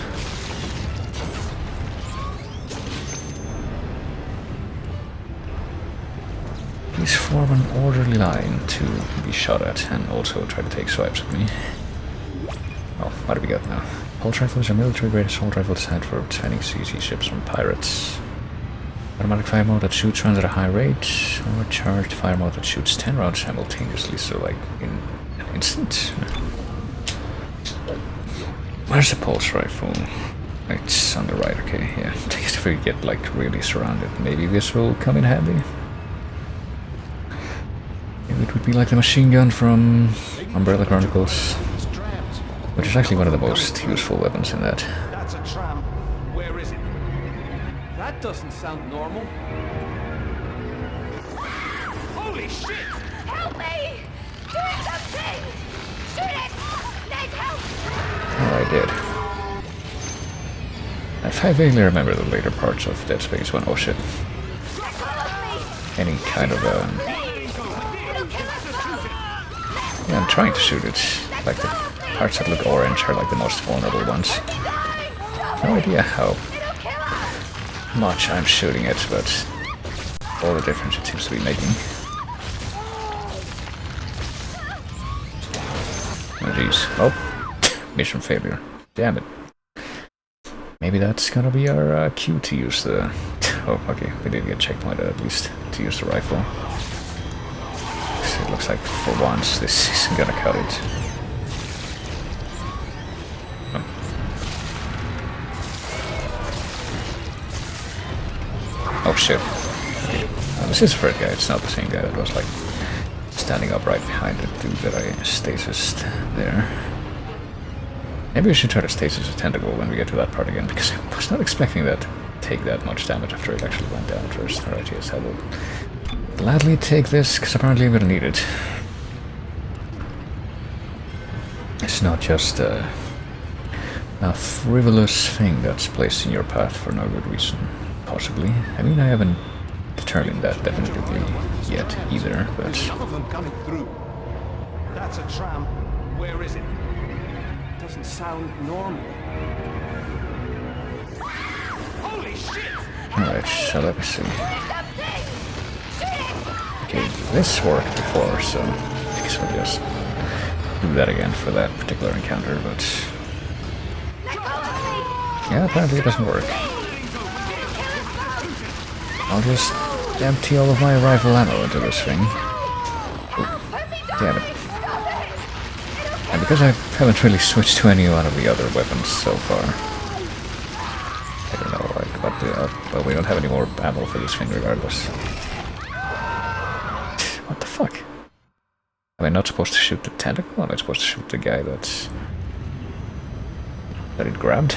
Please form an orderly line to be shot at and also try to take swipes at me. Oh, what do we got now? Pulse rifles are military-grade assault rifle designed for defending CC ships from pirates. Automatic fire mode that shoots rounds at a high rate, or charged fire mode that shoots 10 rounds simultaneously, so like in an instant. Where's the pulse rifle? It's on the right, okay, yeah. I guess if we get like really surrounded, maybe this will come in handy. It would be like the machine gun from Umbrella Chronicles, which is actually one of the most useful weapons in that. That's a tram. Where is it? That doesn't sound normal. Holy shit! Help me! Doing something! Shoot it! Need help! Oh, I did. I vaguely remember the later parts of Dead Space when, oh shit, any kind of yeah, I'm trying to shoot it. Like the parts that look orange are like the most vulnerable ones. No idea how much I'm shooting it, but all the difference it seems to be making. Oh jeez. Oh, mission failure. Damn it. Maybe that's gonna be our cue to use the... Oh, okay, we did get checkpointed at least to use the rifle. So it looks like for once this isn't gonna cut it. Oh. Oh shit. Okay. Oh, this is a third guy, it's not the same guy that was like standing up right behind the dude that I stasised there. Maybe we should try to stasis a tentacle when we get to that part again, because I was not expecting that to take that much damage after it actually went down first. Alright, yes, I will gladly take this, because apparently I'm gonna need it. It's not just a frivolous thing that's placed in your path for no good reason, possibly. I mean, I haven't determined that definitively yet either, but... Some of them coming through. That's a tram. Where is it? Doesn't sound normal. Holy shit! Alright, so let me see. Okay, this worked before, so I guess I'll just do that again for that particular encounter, but... Yeah, apparently it doesn't work. I'll just empty all of my rifle ammo into this thing. Ooh, damn it. And because I haven't really switched to any one of the other weapons so far, I don't know, like, what the... well, we don't have any more ammo for this thing regardless. What the fuck? Am I not supposed to shoot the tentacle? Am I supposed to shoot the guy that it grabbed?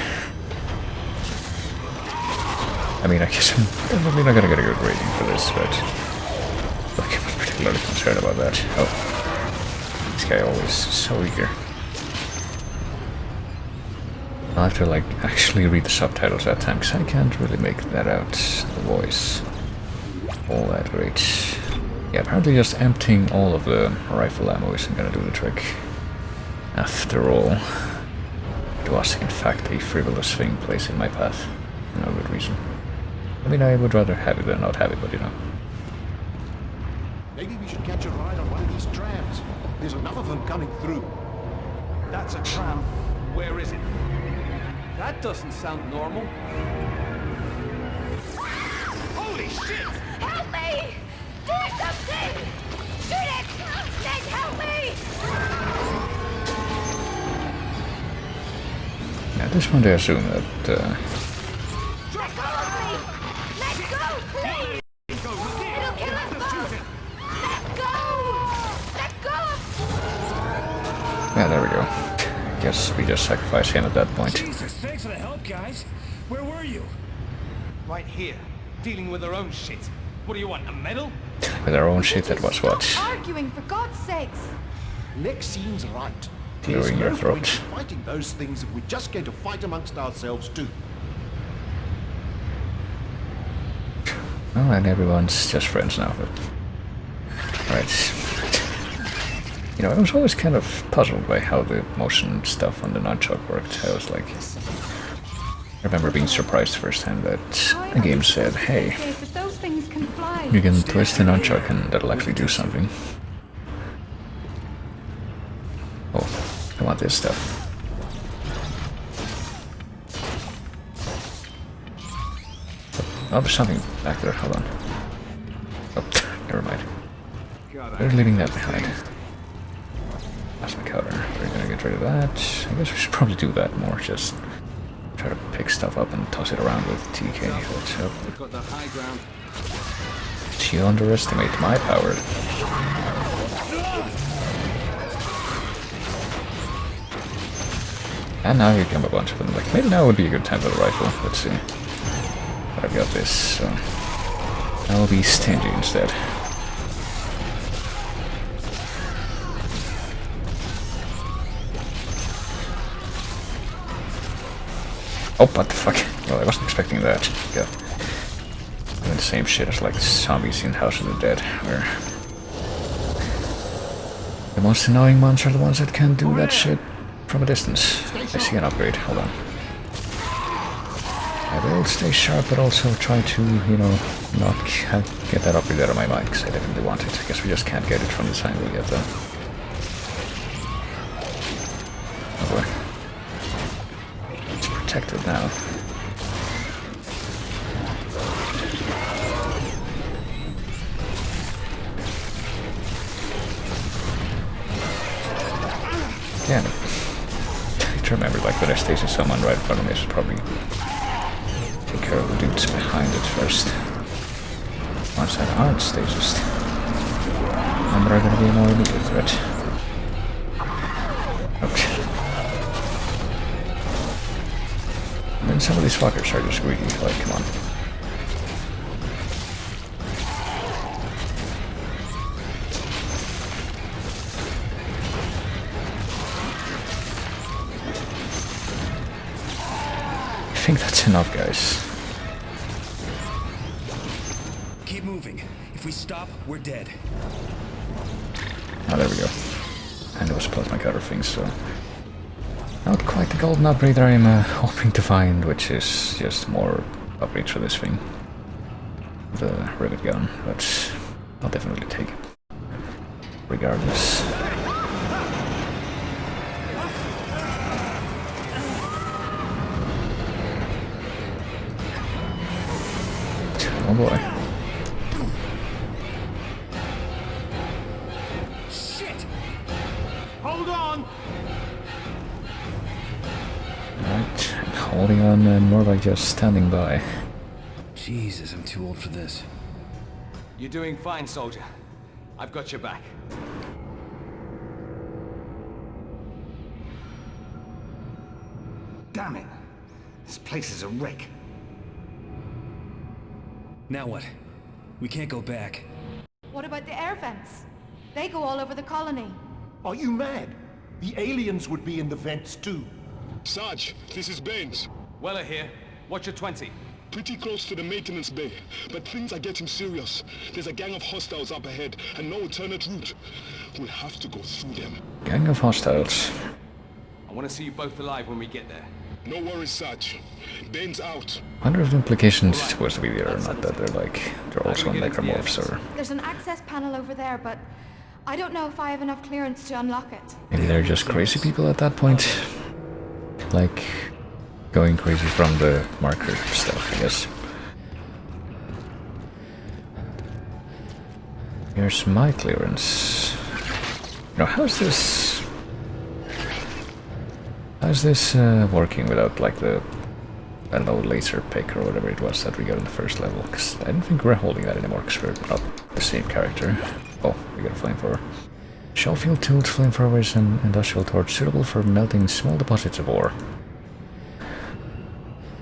I mean, I guess I'm definitely not gonna get a good rating for this, but... like, I'm not particularly concerned about that. Oh. This guy always so eager. I'll have to, like, actually read the subtitles that time, because I can't really make that out, the voice. All that great. Yeah, apparently just emptying all of the rifle ammo isn't gonna do the trick. After all, it was, in fact, a frivolous thing placed in my path. For no good reason. I mean, I would rather have it than not have it, but you know. Maybe we should catch a ride on one of these trams. There's enough of them coming through. That's a tram. Where is it? That doesn't sound normal. Holy shit! Help me! Do something! Shoot it! Ned, help me! At this point I assume that, Let go of me! Let go, please! It'll kill us both! Let go! Let go! yeah, there we go. Guess we just sacrifice him at that point. Jesus, thanks for the help, guys. Where were you? Right here, dealing with our own shit. What do you want, a medal? With our own shit, that was what? Arguing, for God's sakes! Lexine's right. Clearing your no throat. point in fighting those things if we're just going to fight amongst ourselves too. Oh, and everyone's just friends now, but... Right. You know, I was always kind of puzzled by how the motion stuff on the nunchuck worked. I was like... I remember being surprised the first time that a game said, hey, you can twist the nunchuck and that'll actually do something. Oh, I want this stuff. Oh, there's something back there, hold on. Oh, never mind. We're leaving that behind. That's my counter. We're gonna get rid of that. I guess we should probably do that more, just try to pick stuff up and toss it around with TK. Let's hope. We've got the high ground. You underestimate my power. And now here come a bunch of them. Like, maybe now would be a good time for the rifle. Let's see. But I've got this, so I'll be stingy instead. Oh, what the fuck? Well, I wasn't expecting that. Yeah. Doing the same shit as like zombies in House of the Dead, where the most annoying ones are the ones that can do that shit from a distance. I see an upgrade, hold on. I will stay sharp, but also try to, you know, not get that upgrade out of my mind, because I definitely want it. I guess we just can't get it from this angle yet, though. Oh boy. It's protected now. Damn it. I have to remember, like, when I stasis someone right in front of me, I should probably take care of the dudes behind it first. Once that aren't stasis, then they're gonna be a more immediate threat. Okay. And then some of these fuckers are just greedy, like, come on. I think that's enough, guys. Keep moving. If we stop, we're dead. Oh, there we go. And it was plasma cutter things, so... Not quite the golden upgrade I'm hoping to find, which is just more upgrades for this thing. The rivet gun, but I'll definitely take it. Regardless. Oh boy. Shit! Hold on! Alright, holding on and more like just standing by. Jesus, I'm too old for this. You're doing fine, soldier. I've got your back. Damn it! This place is a wreck. Now what? We can't go back. What about the air vents? They go all over the colony. Are you mad? The aliens would be in the vents too. Sarge, this is Baines. Weller here. Watch your 20. Pretty close to the maintenance bay, but things are getting serious. There's a gang of hostiles up ahead, and no alternate route. We'll have to go through them. Gang of hostiles. I want to see you both alive when we get there. No worries, Sarge. Baines out. I wonder if the implication is supposed to be there or not, that they're also necromorphs, or... There's an access panel over there, but I don't know if I have enough clearance to unlock it. Maybe they're just crazy people at that point. Like, going crazy from the marker stuff, I guess. Here's my clearance. Now, how's this working without, like, the, I don't know, laser pick or whatever it was that we got in the first level? Because I don't think we're holding that anymore, because we're not the same character. Oh, we got a flamethrower. Shellfield tools, flamethrowers, and industrial torch suitable for melting small deposits of ore.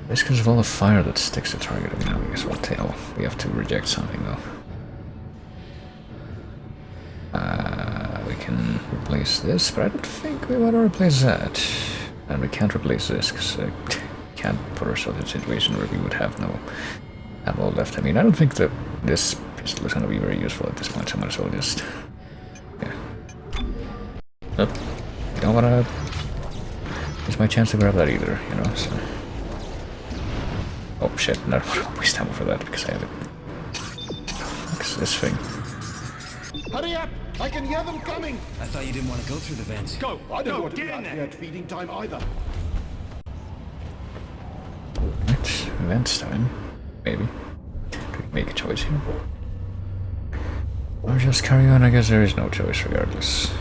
This because of all the fire that sticks to target. I mean, I guess we'll tell. We have to reject something, though. We can replace this, but I don't think we want to replace that. And we can't replace this, because we can't put ourselves in a situation where we would have no ammo left. I mean, I don't think that this pistol is going to be very useful at this point, so I might as well just... Yeah. Nope. I don't want to... It's my chance to grab that either, you know, so... Oh shit, no, I don't want to waste ammo for that, because I have it. What's this thing? Hurry up! I can hear them coming! I thought you didn't want to go through the vents. Go! I don't want to be out here at feeding time either. Right, vents time. Maybe. Do we make a choice here? Or just carry on? I guess there is no choice regardless.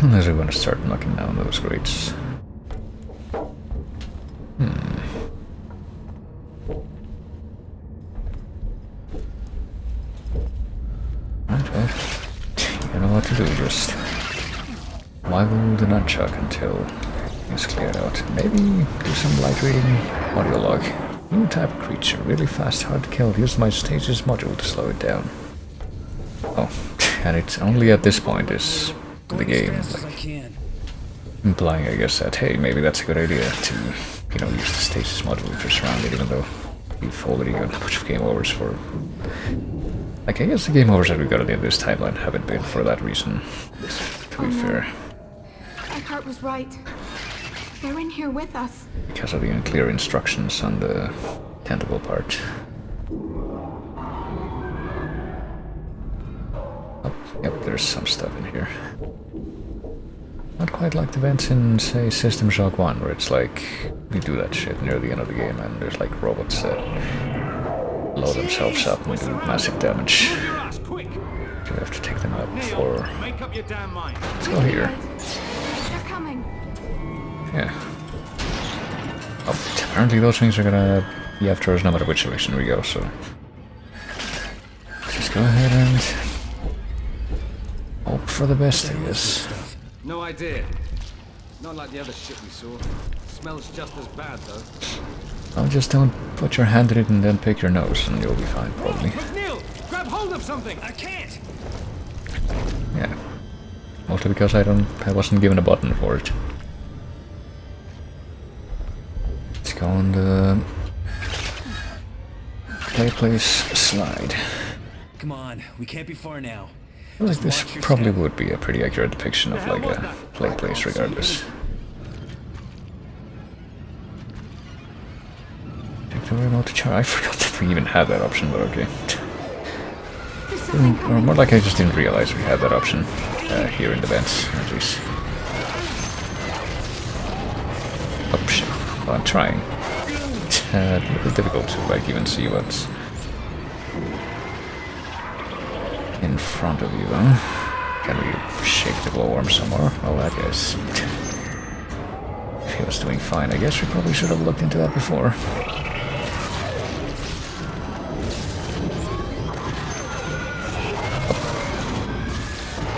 Unless we want to start knocking down those grates. Right, well, you know what to do, just waggle the nunchuck until it's cleared out. Maybe do some light reading. Audio log. New type of creature, really fast, hard to kill. Use my stasis module to slow it down. Oh, and it's only at this point is the game like, implying, I guess, that hey, maybe that's a good idea to, you know, use the stasis module if you're surrounded, even though you've already got a bunch of game overs for. Like, I guess the game overs that we've got at the end of this timeline haven't been for that reason, to be fair. Eckhart was right. They're in here with us. Because of the unclear instructions on the tentacle part. Oh, yep, there's some stuff in here. Not quite like the vents in, say, System Shock 1, where it's like, you do that shit near the end of the game and there's like robots that blow themselves up and do massive damage. You have to take them out before... Let's go here. They're coming. Yeah. Oh, apparently those things are gonna be after us no matter which direction we go, so... Let's just go ahead and... hope for the best, I guess. No idea. Not like the other shit we saw. Smells just as bad, though. Oh, just don't put your hand in it and then pick your nose, and you'll be fine, probably. McNeil, grab hold of something! I can't! Yeah. Mostly because I wasn't given a button for it. Let's go on the... place slide. Come on, we can't be far now. I feel like this probably would be a pretty accurate depiction of like a place regardless. Take the remote to charge. I forgot that we even had that option, but okay. Or more like I just didn't realize we had that option here in the vents, at least. Oh shit. Well, I'm trying. It's a little difficult to like even see what's in front of you, huh? Can we shake the glowworm some more? Oh, that guy's... If he was doing fine, I guess we probably should have looked into that before.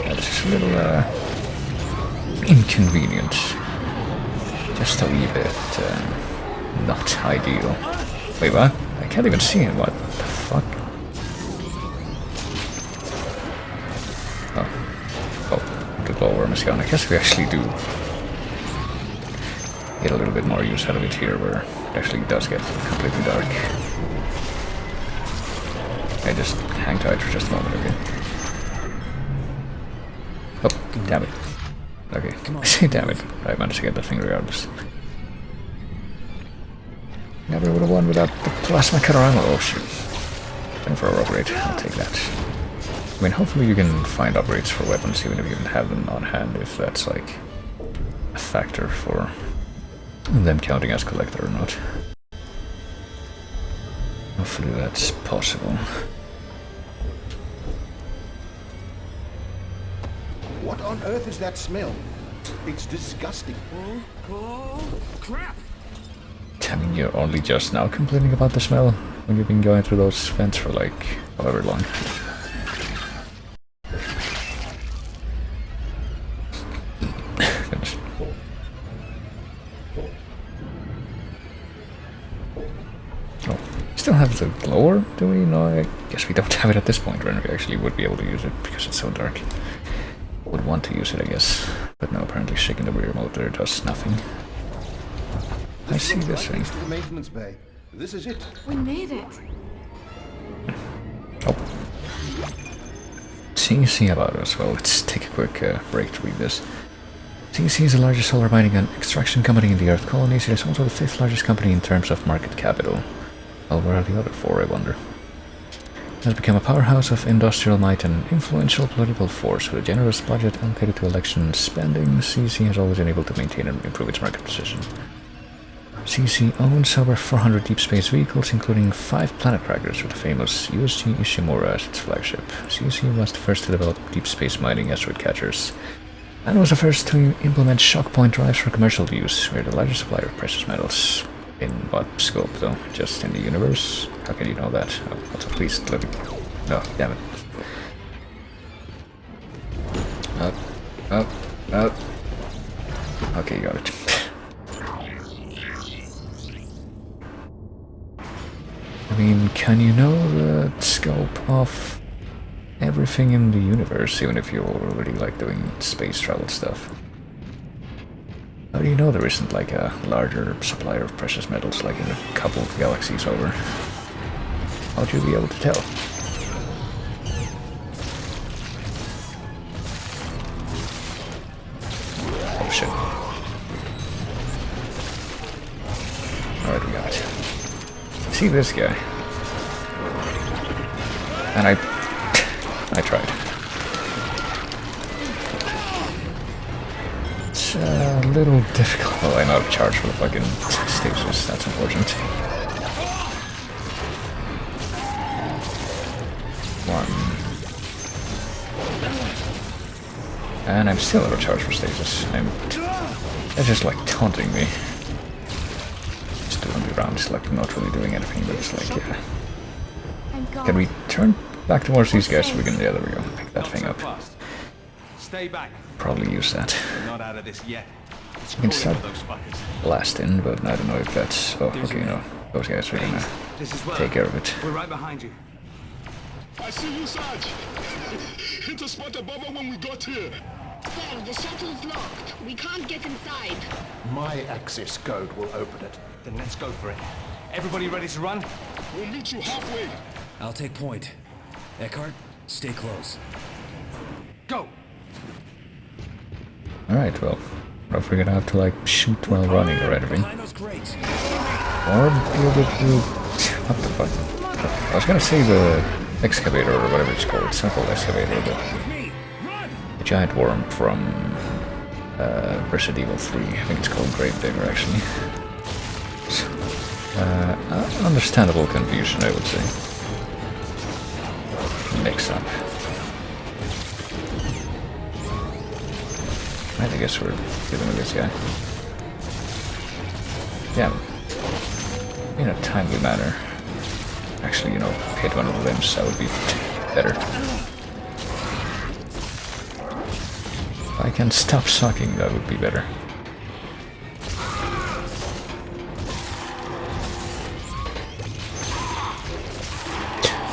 That's just a little, inconvenient. Just a wee bit, not ideal. Wait, what? I can't even see him, what the fuck? The glowworm is gone. I guess we actually do get a little bit more use out of it here, where it actually does get completely dark. I just hang tight for just a moment, okay? Oh, damn it. Okay, see, damn it. I managed to get that thing regardless. Never would have won without the plasma cutter ammo. Oh shit. Time for a upgrade. I'll take that. I mean, hopefully you can find upgrades for weapons even if you don't have them on hand, if that's like a factor for them counting as collector or not. Hopefully that's possible. What on earth is that smell? It's disgusting. Oh, crap! I mean, you're only just now complaining about the smell when you've been going through those vents for like however long. Oh, still have the glower, do we? No, I guess we don't have it at this point, when we actually would be able to use it because it's so dark. Would want to use it, I guess. But no, apparently shaking the remote there does nothing. I see this thing. Next to the maintenance bay. This is it. We made it. Oh. CC about us. Well, let's take a quick break to read this. CC is the largest solar mining and extraction company in the Earth colonies. It is also the 5th largest company in terms of market capital. Well, where are the other 4, I wonder? It has become a powerhouse of industrial might and influential political force. With a generous budget allocated to election spending, CC has always been able to maintain and improve its market position. CC owns over 400 deep space vehicles, including 5 planet crackers with the famous USG Ishimura as its flagship. CC was the first to develop deep space mining asteroid catchers, and was the first to implement shock point drives for commercial use. We are the largest supplier of precious metals. In what scope, though? Just in the universe? How can you know that? Oh, also, please let me... No, damn it. Up, up, up. Okay, got it. I mean, can you know the scope of everything in the universe, even if you already like doing space travel stuff? How do you know there isn't like a larger supplier of precious metals like in a couple of galaxies over? How'd you be able to tell? Oh shit. see this guy. And I tried. It's a little difficult. Oh, I'm out of charge for the fucking stages. That's unfortunate. One. And I'm still out of charge for stages. They're just like taunting me. Just doing the round, it's like not really doing anything, but it's like, yeah. Can we turn back towards these guys so we can, yeah, there we go, pick that thing up. Stay back. Probably use that. We're not out of this yet. You can start blasting, but I don't know if that's... Oh, okay, no. Those guys are gonna take care of it. We're right behind you. I see you, Sarge. Hit a spot above her when we got here. Sir, the shuttle's locked. We can't get inside. My access code will open it. Then let's go for it. Everybody ready to run? We'll meet you halfway. I'll take point. Eckhart, stay close. Go! Alright, well, if we're gonna have to like shoot while running or anything. Or be able to... What the fuck? I was gonna say the excavator or whatever it's called. It's not called excavator, but the giant worm from Resident Evil 3. I think it's called Gravedigger actually. So, understandable confusion, I would say. Mix up. Right, I guess we're dealing with this guy. Yeah. In a timely manner. Actually, you know, hit one of the limbs, that would be better. If I can stop sucking, that would be better.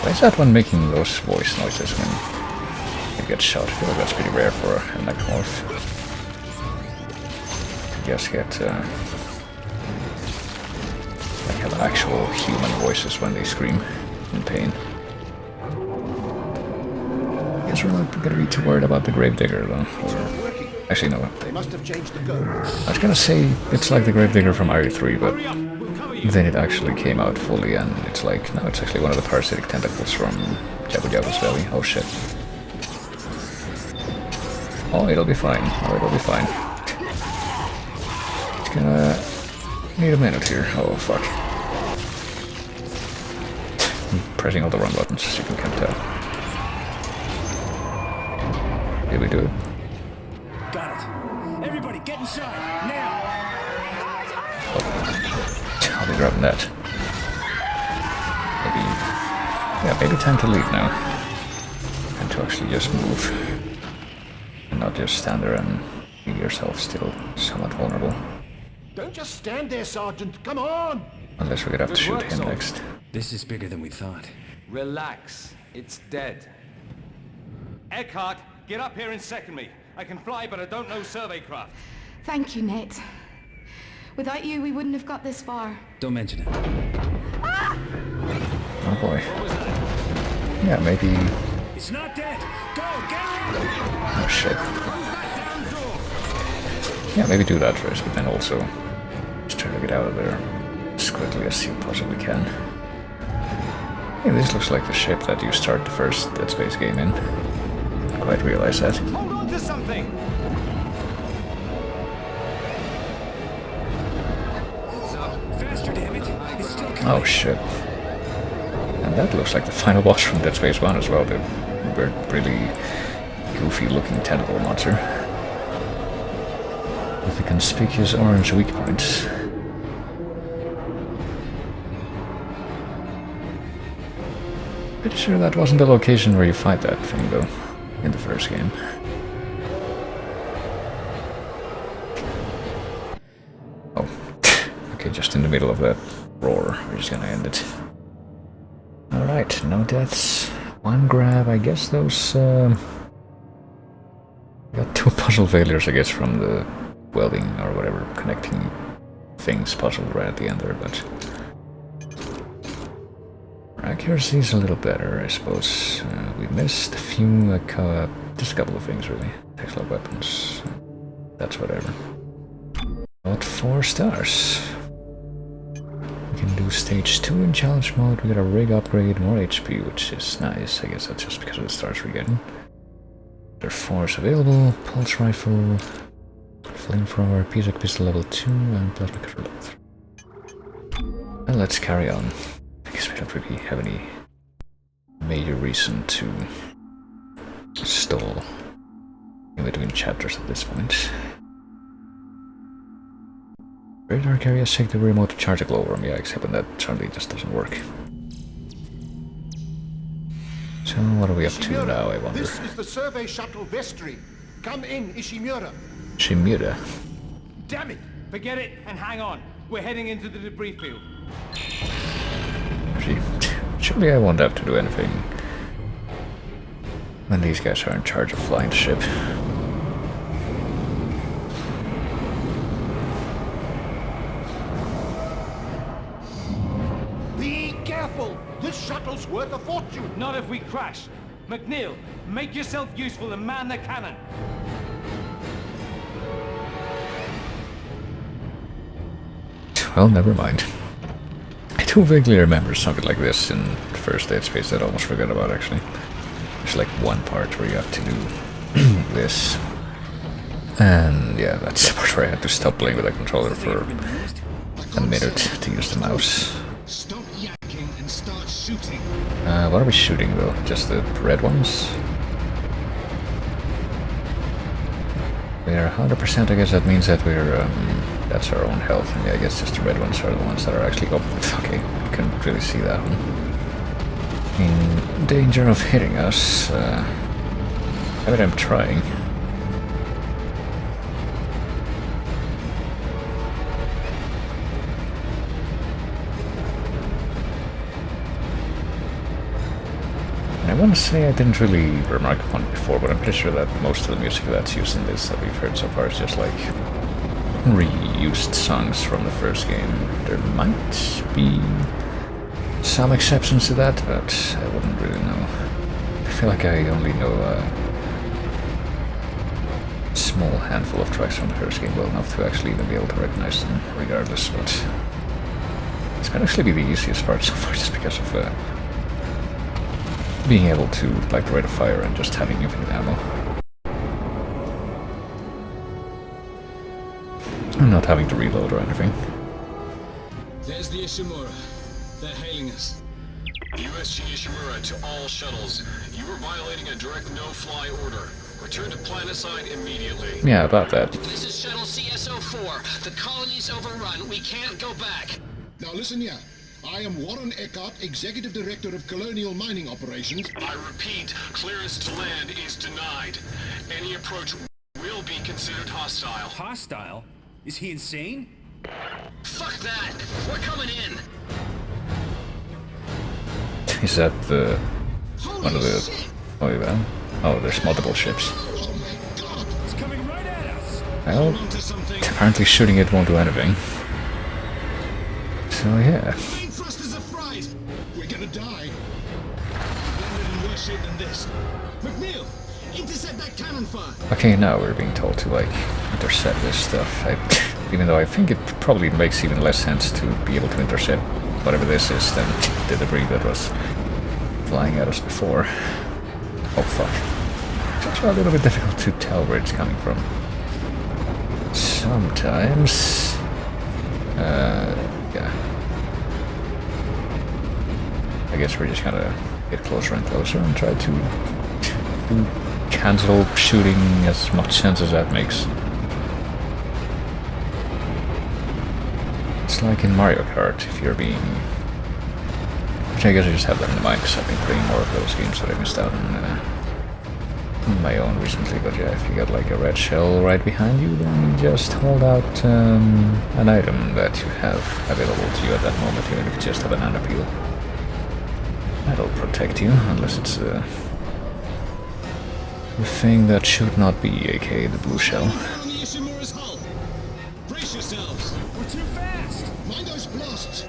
Why is that one making those voice noises when it gets shot? I feel like that's pretty rare for a necromorph. To just get like have actual human voices when they scream in pain. Guess we're not gonna be too worried about the Gravedigger though. Actually, no. They must have changed the code. I was gonna say it's like the Gravedigger from RE3, but then it actually came out fully, and it's like, no, it's actually one of the parasitic tentacles from Jabu Jabu's belly. Oh shit. Oh, it'll be fine. Oh, it'll be fine. It's gonna need a minute here. Oh, fuck. I'm pressing all the wrong buttons, as you can tell. Did we do it? Got it. Everybody, get inside, now! I'll be grabbing that. Maybe time to leave now. And to actually just move. And not just stand there and leave yourself still somewhat vulnerable. Don't just stand there, Sergeant. Come on! Unless we're gonna have to shoot him next. This is bigger than we thought. Relax. It's dead. Eckhart, get up here and second me. I can fly, but I don't know survey craft. Thank you, Nate. Without you, we wouldn't have got this far. Don't mention it. Ah! Oh boy. Yeah, maybe... It's not dead! Go, get it! Oh shit. Yeah, maybe do that first, but then also just try to get out of there as quickly as you possibly can. Hey, this looks like the ship that you start the first Dead Space game in. Didn't quite realize that. Hold on to something! Faster, damn it! It's still coming. Oh shit. And that looks like the final boss from Dead Space 1 as well, the weird, really goofy looking tentacle monster. With the conspicuous orange weak points. Pretty sure that wasn't the location where you fight that thing though, in the first game. Oh, okay, just in the middle of that roar, we're just gonna end it. Alright, no deaths, one grab, I guess those, got two puzzle failures, I guess, from the welding or whatever, connecting things puzzle right at the end there, but accuracy is a little better, I suppose. We missed a few, just a couple of things really. Textile weapons, that's whatever. But 4 stars. We can do stage 2 in challenge mode. We got a rig upgrade, more HP, which is nice. I guess that's just because of the stars we're getting. There are 4 available. Pulse rifle, flamethrower, Pizak pistol level 2, and plasma cutter level 3. And let's carry on. I guess we don't really have any major reason to stall in between chapters at this point. Radar carrier sector remote to charge a glowworm, yeah, except when that certainly just doesn't work. So what are we up to now, I wonder? This is the survey shuttle vestry. Come in, Ishimura. Ishimura? Damn it! Forget it and hang on. We're heading into the debris field. Actually, surely I won't have to do anything when these guys are in charge of flying the ship. Be careful! This shuttle's worth a fortune! Not if we crash. McNeil, make yourself useful and man the cannon. Well, never mind. I do vaguely remember something like this in the first Dead Space that I almost forgot about, actually. There's like one part where you have to do this. And yeah, that's the part where I had to stop playing with the controller for a minute to use the mouse. Stop yakking and start shooting. What are we shooting though? Just the red ones? We're 100%, I guess that means that we're, that's our own health. And yeah, I guess just the red ones are the ones that are actually, oh, okay, you couldn't really see that one. In danger of hitting us. I mean, I'm trying. I want to say I didn't really remark upon it before, but I'm pretty sure that most of the music that's used in this that we've heard so far is just like reused songs from the first game. There might be some exceptions to that, but I wouldn't really know. I feel like I only know a small handful of tracks from the first game well enough to actually even be able to recognize them regardless, but it's might actually be the easiest part so far just because of being able to light the rate of fire and just having infinite ammo. And not having to reload or anything. There's the Ishimura. They're hailing us. USG Ishimura to all shuttles. You were violating a direct no-fly order. Return to planetside immediately. Yeah, about that. This is Shuttle CSO-4. The colony's overrun. We can't go back. Now listen here. I am Warren Eckhart, Executive Director of Colonial Mining Operations. I repeat, clearance to land is denied. Any approach will be considered hostile. Hostile? Is he insane? Fuck that! We're coming in! Is that the... one of the... oh yeah. Oh, there's multiple ships. It's coming right at us. Well, apparently shooting it won't do anything. So yeah. Main thrusters are fried. We're gonna die. Landed in worse shape than this. McNeil, intercept that cannon fire. Okay, now we're being told to like intercept this stuff. Even though I think it probably makes even less sense to be able to intercept whatever this is than the debris that was flying at us before. Oh fuck. It's actually a little bit difficult to tell where it's coming from. Sometimes. Yeah. I guess we're just gonna get closer and closer and try to cancel shooting as much sense as that makes. It's like in Mario Kart, if you're being... which I guess I just have that in mind because I've been playing more of those games that I missed out on my own recently, but yeah, if you got like a red shell right behind you, then just hold out an item that you have available to you at that moment, even if it's just a banana peel. That'll protect you, unless it's the thing that should not be, aka the blue shell. Brace yourselves. We're too fast. Mind those blasts.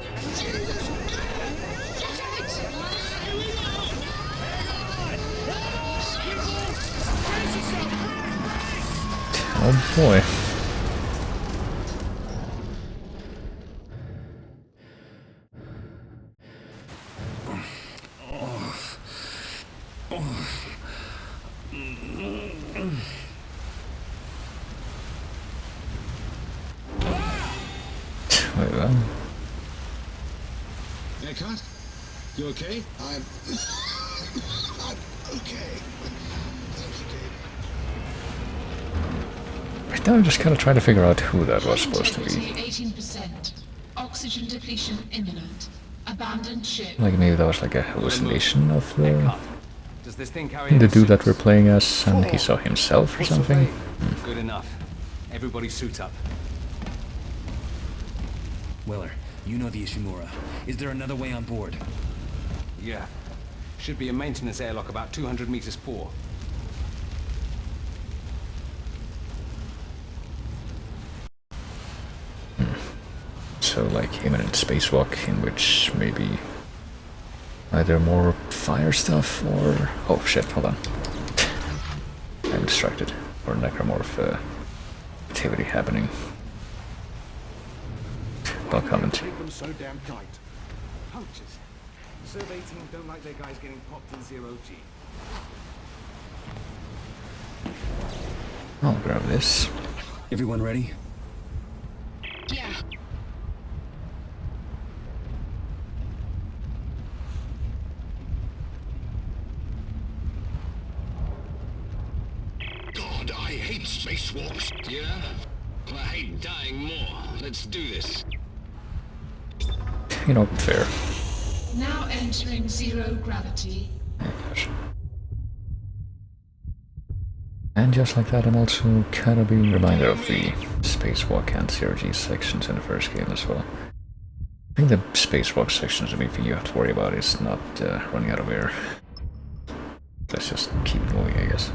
Oh boy. Wait, well. Eckhart? You okay? I'm okay. Right now I'm just kind of trying to figure out who that was supposed to be. 18%. Oxygen depletion imminent. Abandoned ship. Like maybe that was like a hallucination of the Does this thing carry dude that we're playing as, and he saw himself or something. Good enough. Everybody suit up. Weller, you know the Ishimura. Is there another way on board? Yeah. Should be a maintenance airlock about 200 meters forward. So like imminent spacewalk, in which maybe either more fire stuff or... oh shit, hold on. I'm distracted. Or necromorph activity happening. No comment. Take them so damn tight. Punctures. Survey team don't like their guys getting popped in 0G. I'll grab this. Everyone ready? Yeah. God, I hate spacewalks. Yeah? Well, I hate dying more. Let's do this. You know, fair. Now entering zero gravity. Oh, gosh. And just like that, I'm also kind of being reminded of the spacewalk and CRG sections in the first game as well. I think the spacewalk sections, the main thing you have to worry about is not running out of air. Let's just keep moving, I guess.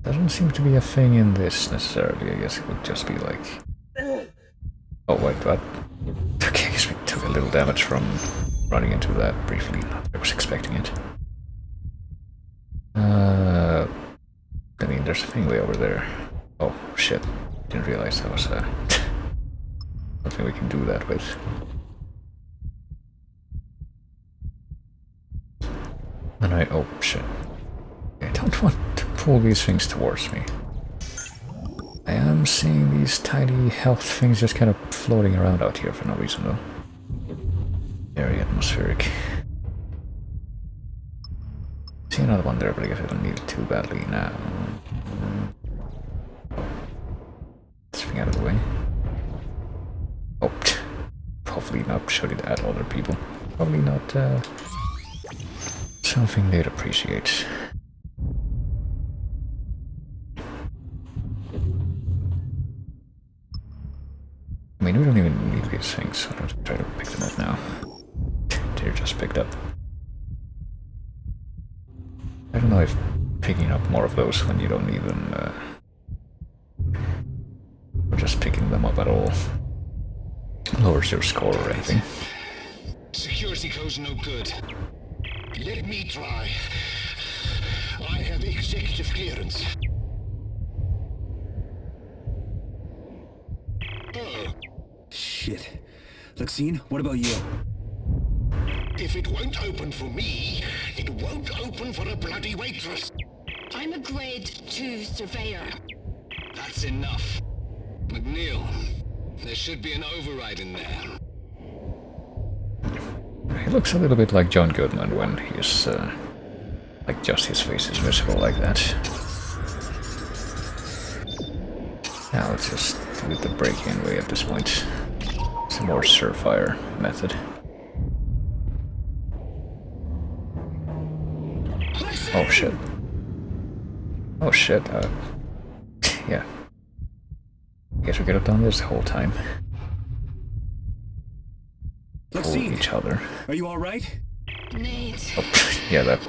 Doesn't seem to be a thing in this necessarily. I guess it would just be like... oh wait, what? Okay, I guess we took a little damage from running into that briefly. I was expecting it. I mean, there's a thing way over there. Oh shit, didn't realize that was something we can do that with. And oh shit. I don't want to pull these things towards me. I am seeing these tiny health things just kind of floating around out here for no reason though. Very atmospheric. See another one there, but I guess I don't need it too badly now. Oh. This thing out of the way. Oh, hopefully not shooting at other people. Probably not something they'd appreciate. I mean, we don't even need these things, so I don't have to try to pick them up now. They're just picked up. I don't know if picking up more of those when you don't need them, or just picking them up at all, lowers your score or anything. Security code's no good. Let me try. I have executive clearance. Oh. Shit. Luxine, what about you? If it won't open for me, it won't open for a bloody waitress. I'm a grade 2 surveyor. That's enough. McNeil, there should be an override in there. He looks a little bit like John Goodman when he's, like just his face is visible like that. Now let's just do the break-in way at this point. It's a more surefire method. Oh shit. Oh shit, yeah. I guess we could have done this the whole time. Pull each other. Are you alright? Nate. Oh, yeah, that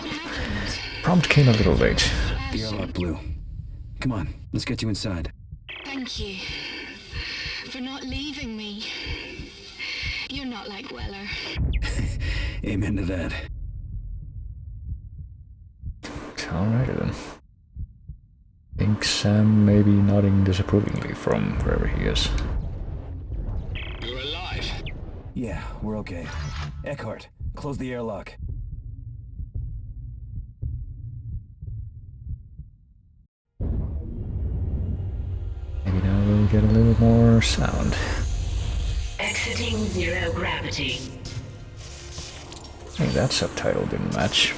prompt came a little late. The airlock blew. Come on, let's get you inside. Thank you for not leaving me. You're not like Weller. Amen to that. Alrighty then. Think Sam may be nodding disapprovingly from wherever he is. You're alive. Yeah, we're okay. Eckhart, close the airlock. we get a little more sound. Exiting zero gravity. Hey, that subtitle didn't match.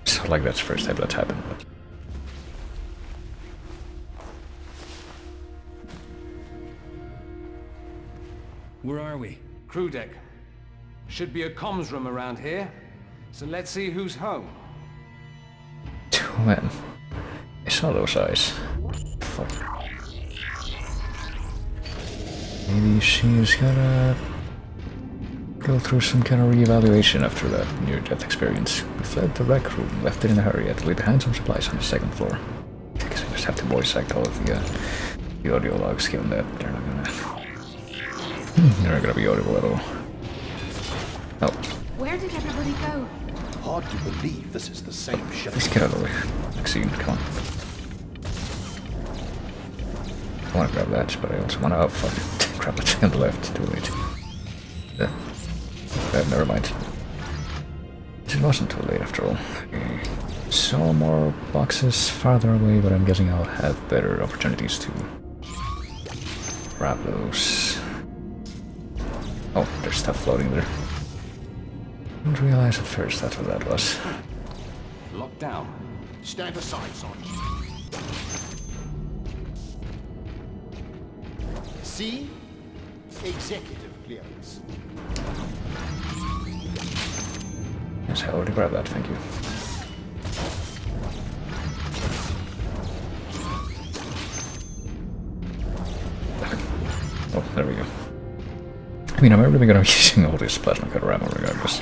So like that's the first time that's happened. But... Where are we? Crew deck. Should be a comms room around here. So let's see who's home. Oh man, I saw those eyes. Fuck. Maybe she's gonna go through some kind of re-evaluation after that near-death experience. We fled the rec room, left it in a hurry, had to leave behind some supplies on the second floor. I guess I just have to voice act all of the audio logs, given that they're not gonna be audible at all. Oh. Where did everybody go? Hard to believe this is the same ship. Let's get out of the way. Maxine, come on. I want to grab that, but I also want to... Oh, fuck. Grab the thing on the left. Too late. Never mind. It wasn't too late after all. Okay. Saw more boxes farther away, but I'm guessing I'll have better opportunities to grab those. Oh, there's stuff floating there. Didn't realize at first that's what that was. Locked down. Stand aside, Sergeant. See? Executive clearance. Yes, I already grabbed that, thank you. Oh, there we go. I mean, I'm really gonna be using all this plasma cutter ammo regardless.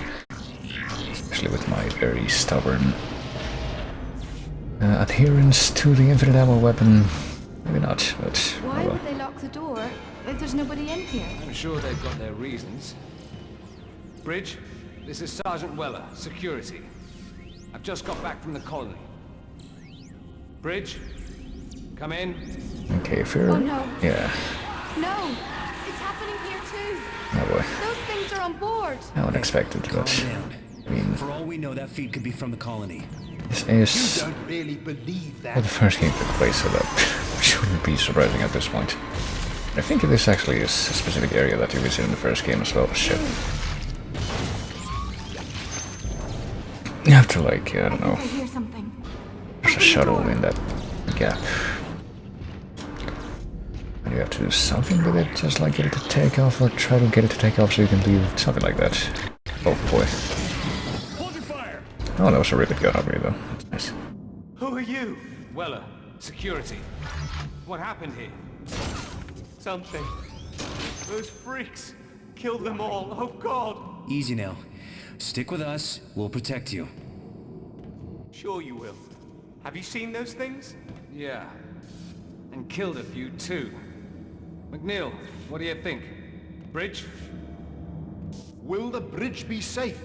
Especially with my very stubborn adherence to the infinite ammo weapon. Maybe not, but... Why would they lock the door if there's nobody in here? I'm sure they've got their reasons. Bridge, this is Sergeant Weller, security. I've just got back from the colony. Bridge, come in. Okay, fair. Oh no. Yeah. No! It's happening here too! Oh boy. Those things are on board! I would expect it, but... I mean... For all we know, that feed could be from the colony. This is... You don't really believe that. Well, the first game took place, so that shouldn't be surprising at this point. I think this actually is a specific area that you visit in the first game as well. Shit. You have to, like, I don't know. I hear something. There's a shuttle in that gap. And you have to do something with it, just like get it to take off, or try to get it to take off so you can leave, something like that. Oh boy. Oh, that was a rivet gun upgrade though. That's nice. Who are you? Weller, security. What happened here? Something. Those freaks. Killed them all. Oh God. Easy now. Stick with us. We'll protect you. Sure you will. Have you seen those things? Yeah. And killed a few too. McNeil, what do you think? Bridge? Will the bridge be safe?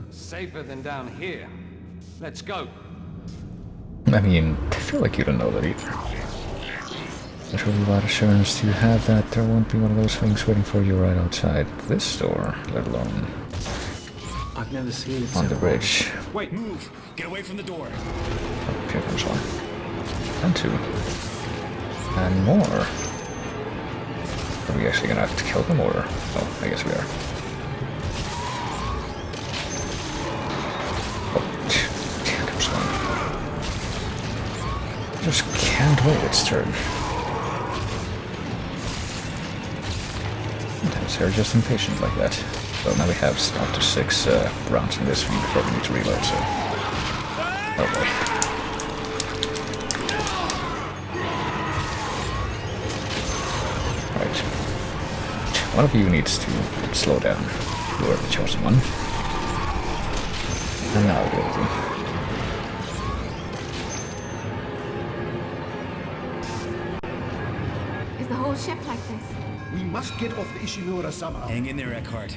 Safer than down here. Let's go. I mean, I feel like you don't know that either. There's really a lot of assurance to have that there won't be one of those things waiting for you right outside this door, let alone I've never seen it on the bridge. Wait, move! Get away from the door! Oh, here comes one. And two. And more. Are we actually gonna have to kill them, or... Oh, I guess we are. Oh, here comes one. Just can't wait its turn. Sometimes they're just impatient like that. Well, now we have up to 6 rounds in this thing before we need to reload, so... Oh boy. Right. One of you needs to slow down. You are the chosen one. And now the other one. Is the whole ship like this? We must get off the Ishimura somehow. Hang in there, Eckhart.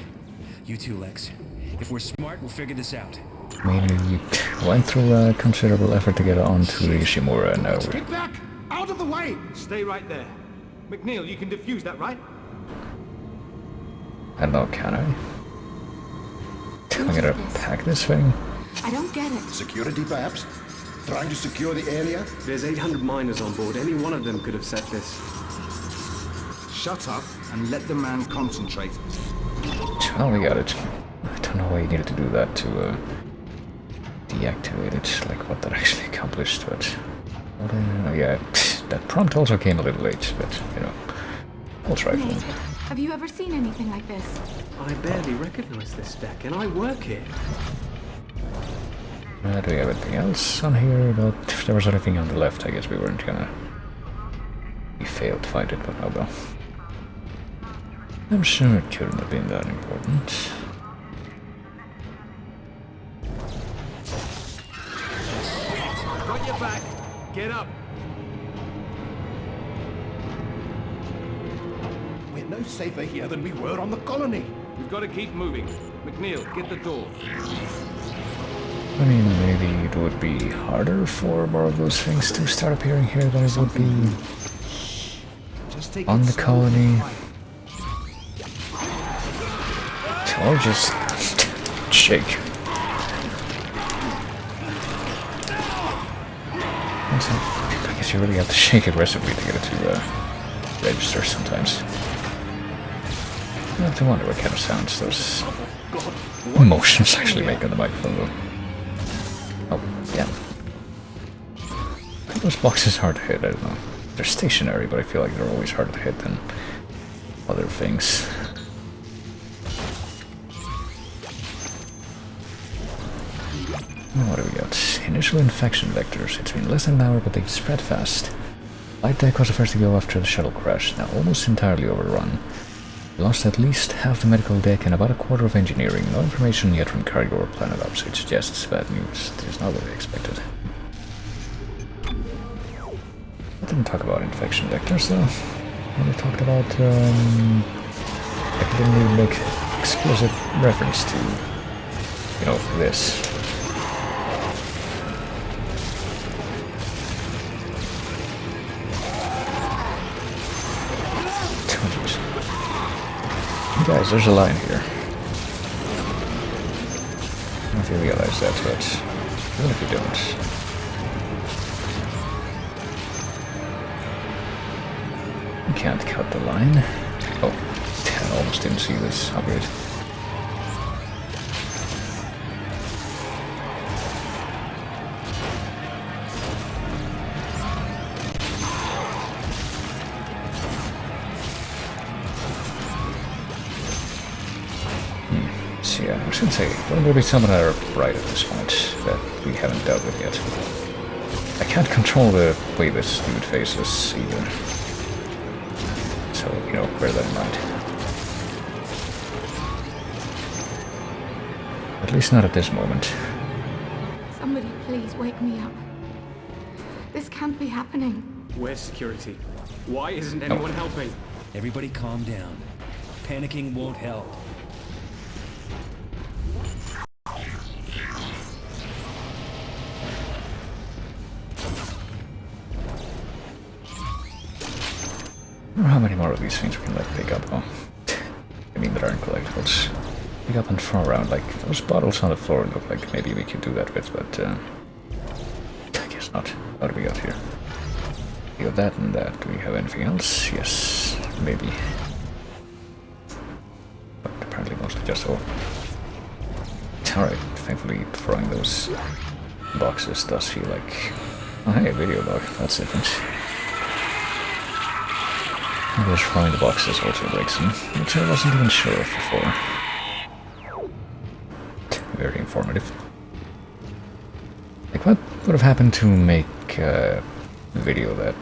You too, Lex. If we're smart, we'll figure this out. Mainly, you went through a considerable effort to get onto the Ishimura, and now Get back! Out of the way! Stay right there. McNeil, you can defuse that, right? I don't know, can I? I'm gonna pack this thing. I don't get it. Security, perhaps? Trying to secure the area? There's 800 miners on board. Any one of them could have set this. Shut up and let the man concentrate. Well, we got it. I don't know why you needed to do that to deactivate it, like what that actually accomplished, but... yeah, that prompt also came a little late, but, you know, we'll try for Nate, it. have you ever seen anything like this? I barely recognize this deck, and I work here. Do we have anything else on here? Well, if there was anything on the left, I guess we weren't gonna... We failed to find it, but oh well. I'm sure it couldn't have been that important. Got your back. Get up. We're no safer here than we were on the colony. We've got to keep moving. McNeil, get the door. I mean, maybe it would be harder for more of those things to start appearing here than it would be on the colony. Or just shake. I guess you really have to shake aggressively to get it to register sometimes. I have to wonder what kind of sounds those motions actually make on the microphone though. Oh, yeah. Those boxes hard to hit, I don't know. They're stationary, but I feel like they're always harder to hit than other things. What do we got? Initial infection vectors. It's been less than an hour, but they spread fast. Light deck was the first to go after the shuttle crash, now almost entirely overrun. We lost at least half the medical deck and about a quarter of engineering. No information yet from cargo or planet ops, which suggests bad news. This is not what we expected. I didn't talk about infection vectors though. We talked about, I didn't really make explicit reference to, you know, this. Guys, there's a line here. I don't know if you realize that, but even if you don't. You can't cut the line. Oh, I almost didn't see this upgrade. Yeah, I should say, don't there be some that are right at this point that we haven't dealt with yet. I can't control the way this dude faces either. So, you know, bear that in mind. At least not at this moment. Somebody please wake me up. This can't be happening. Where's security? Why isn't anyone helping? Everybody calm down. Panicking won't help. I don't know how many more of these things we can like pick up. Oh, I mean, there aren't collectibles. Pick up and throw around. Like those bottles on the floor look like maybe we could do that with, but I guess not. What do we got here? We got that and that. Do we have anything else? Yes, maybe. But apparently mostly just all. Alright, thankfully throwing those boxes does feel like... Oh hey, video log. That's different. I guess throwing the boxes also breaks them, which I wasn't even sure of before. Very informative. Like, what would have happened to make a video that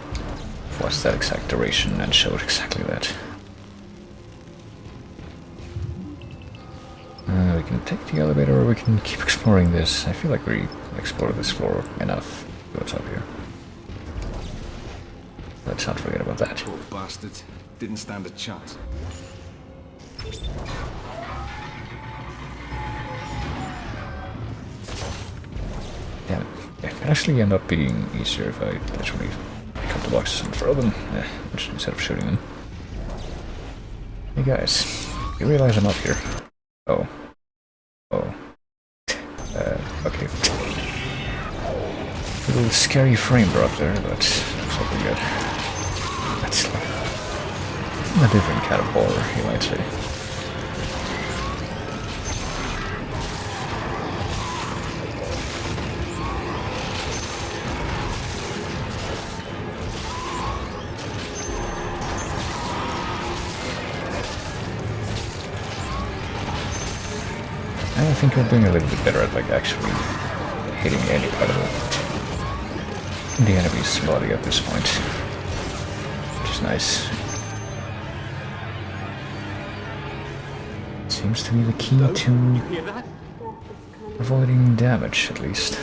was that exact duration and showed exactly that? We can take the elevator or we can keep exploring this. I feel like we explored this floor enough. What's up here? Let's not forget about that. Poor bastard. Didn't stand a chance. Damn it. Yeah, it could actually end up being easier if I literally pick up the boxes and throw them, instead of shooting them. Hey guys, you realize I'm up here? Oh. Oh. Okay. A little scary frame drop there, but that's looking good. That's like a different kind of horror, you might say. I think we're doing a little bit better at like actually hitting any part of the enemy's body at this point, which is nice. Seems to be the key to avoiding damage, at least.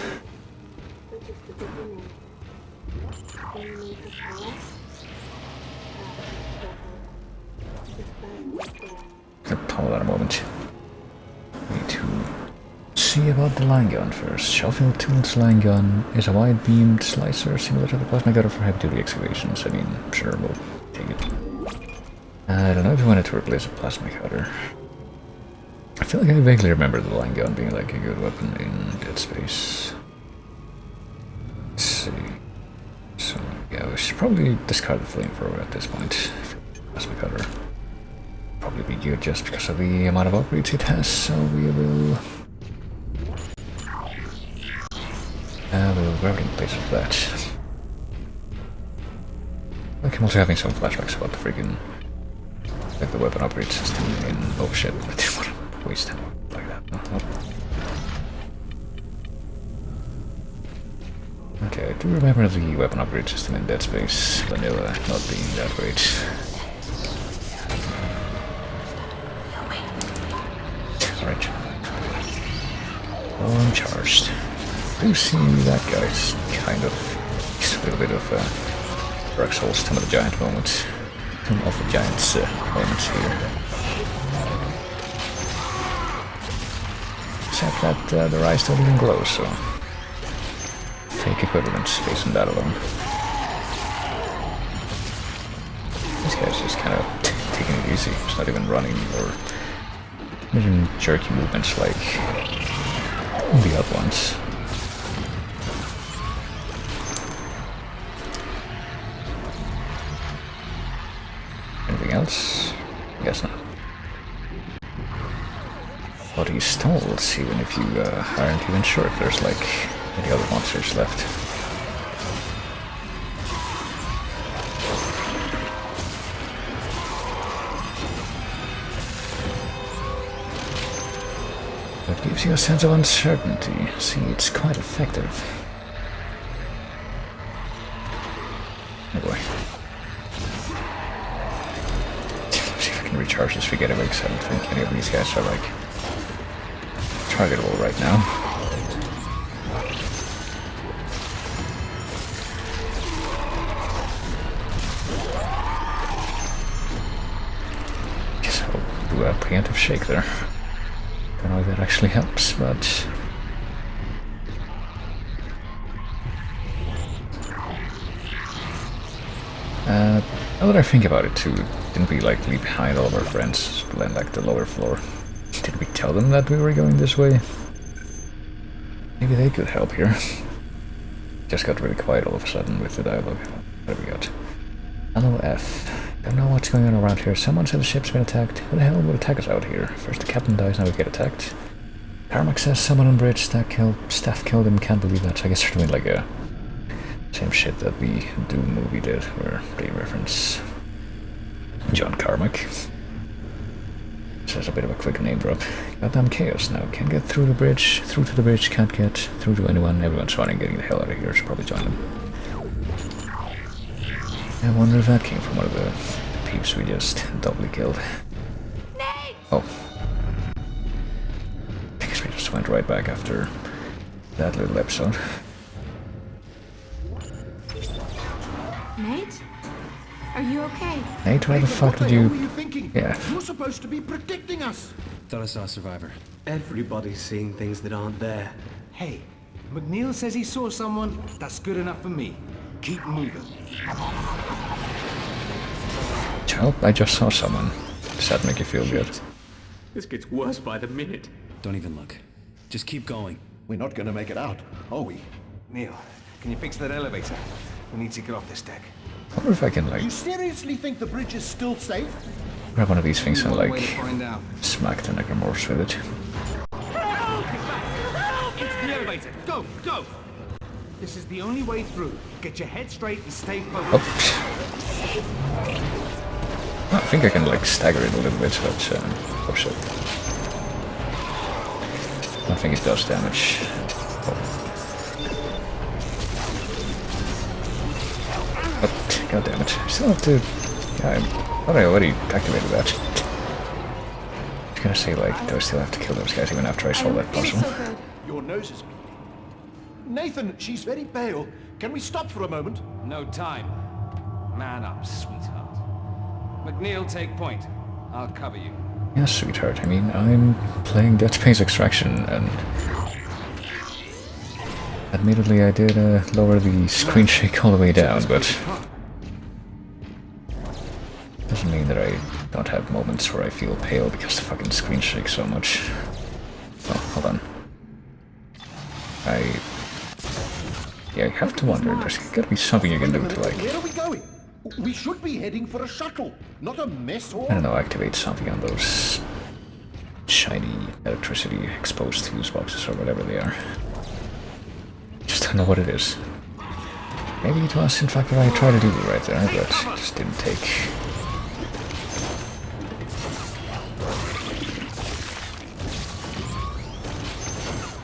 Hold on a moment. Need to see about the line gun first. Shawfield Tools line gun is a wide-beamed slicer similar to the plasma cutter for heavy-duty excavations. I mean, sure, we'll take it. I don't know if you wanted to replace a plasma cutter. I feel like I vaguely remember the line gun being like a good weapon in Dead Space. Let's see. So, yeah, we should probably discard the flamethrower at this point. Plasma cutter. Probably be good just because of the amount of upgrades it has, so we will grab it in place of that. Like, I'm also having some flashbacks about the freaking, like, the weapon upgrade system in, oh shit, I didn't want to waste time like that. Okay, I do remember the weapon upgrade system in Dead Space Vanilla not being that great. Alright. Oh, I'm charged. Do see that guy's kind of a little bit of Dark Souls Tomb of the Giant moment. Tomb of the Giant's moments here. Except that their eyes don't even glow, so fake equivalent based on that alone. This guy's just kind of taking it easy. He's not even running or even jerky movements like the other ones. Anything else? Guess not. Body stalls, even if you aren't even sure if there's like any other monsters left. It gives you a sense of uncertainty. See, it's quite effective. Oh boy. Let's see if I can recharge this spaghetti because I don't think any of these guys are like targetable right now. Guess I'll do a preemptive shake there. Don't know if that actually helps, but now that I think about it too, didn't we like leave behind all of our friends, land like the lower floor? Did we tell them that we were going this way? Maybe they could help here. Just got really quiet all of a sudden with the dialogue. What have we got? LOF. Don't know what's going on around here. Someone said the ship's been attacked. Who the hell would attack us out here? First the captain dies, now we get attacked. Carmack says someone on bridge, staff killed him, can't believe that. So I guess they're doing like a same shit that the Doom movie did, where they reference John Carmack. So there's a bit of a quick name drop. Goddamn chaos now. Can't get through the bridge, through to the bridge, can't get through to anyone. Everyone's running, getting the hell out of here. Should probably join them. I wonder if that came from one of the peeps we just doubly killed. Nate! Oh. I guess we just went right back after that little episode. Nate? Are you okay? Nate, why the fuck did you... What were you thinking? Yeah. You're supposed to be protecting us. Thought I saw a survivor. Everybody's seeing things that aren't there. Hey, McNeil says he saw someone. That's good enough for me. Keep moving. Well, I just saw someone. Does that make you feel good? This gets worse by the minute. Don't even look. Just keep going. We're not going to make it out, are we? Neil, Can you fix that elevator? We need to get off this deck. I wonder if I can, like, You seriously think the bridge is still safe? grab one of these things and, One like, way to find out. smack the necromorphs with it. It's the elevator. Go, go. This is the only way through. Get your head straight and stay focused. I think I can, like, stagger it a little bit, but, oh shit. I don't think it does damage. Oh. Oh, god damn it. I still have to... Yeah, I thought I already activated that. I was gonna say, like, do I still have to kill those guys even after I solve that puzzle? Your nose is bleeding. Nathan, she's very pale. Can we stop for a moment? No time. Man up, sweetheart. McNeil, take point. I'll cover you. Yeah, sweetheart. I mean, I'm playing Dead Space Extraction, and admittedly I did lower the screen shake all the way down, but doesn't mean that I don't have moments where I feel pale because the fucking screen shakes so much. Oh, hold on. Yeah, I have to wonder, there's gotta be something you can do to, like, Where are we going? We should be heading for a shuttle, not a mess hall. I don't know, activate something on those shiny electricity exposed fuse boxes or whatever they are. Just don't know what it is. Maybe it was in fact what I tried to do right there, but it just didn't take.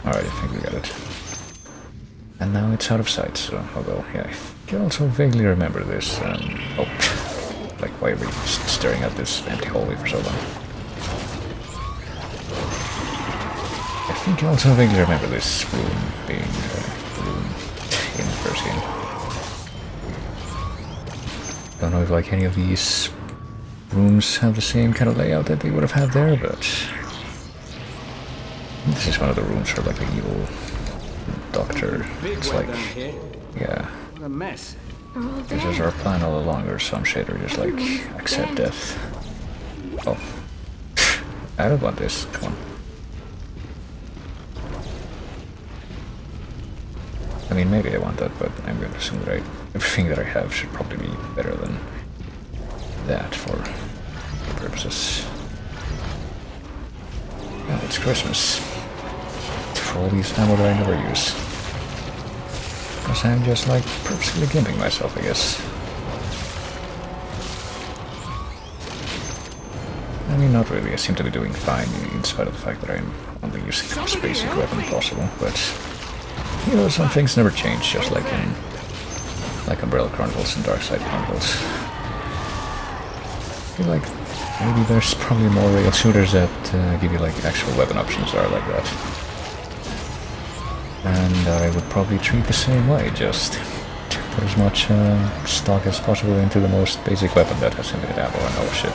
Alright, I think we got it. And now it's out of sight, so although, yeah, I can also vaguely remember this. Oh, like, why are we just staring at this empty hallway for so long? I think I also vaguely remember this room being the room in the first game. Don't know if, like, any of these rooms have the same kind of layout that they would have had there, but this is one of the rooms for, like, the evil doctor. It's like, yeah. What a mess. This is our plan all along, or some shit, or just like accept death. Oh, I don't want this. Come on. I mean, maybe I want that, but I'm going to assume that everything that I have should probably be better than that for purposes. Now it's Christmas. For all these ammo that I never use. Because I'm just, like, purposefully gimping myself, I guess. I mean, not really. I seem to be doing fine, in spite of the fact that I'm only using the most basic weapon possible, but you know, some things never change, just like in Umbrella Chronicles and Dark Side Chronicles. I feel like maybe there's probably more rail shooters that give you, like, actual weapon options are like that. And I would probably treat the same way, just put as much stock as possible into the most basic weapon that has infinite ammo and oh shit.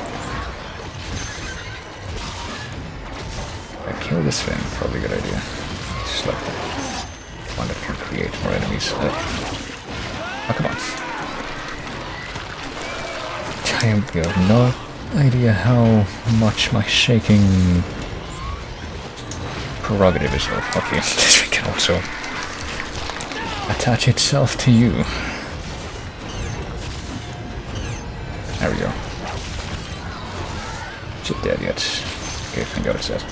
I kill this thing, probably a good idea. Just like one that can create more enemies. Oh, come on. I have no idea how much my shaking prerogative is. Oh, okay, this can also attach itself to you. There we go. Is it dead yet? Okay, thank God it's dead.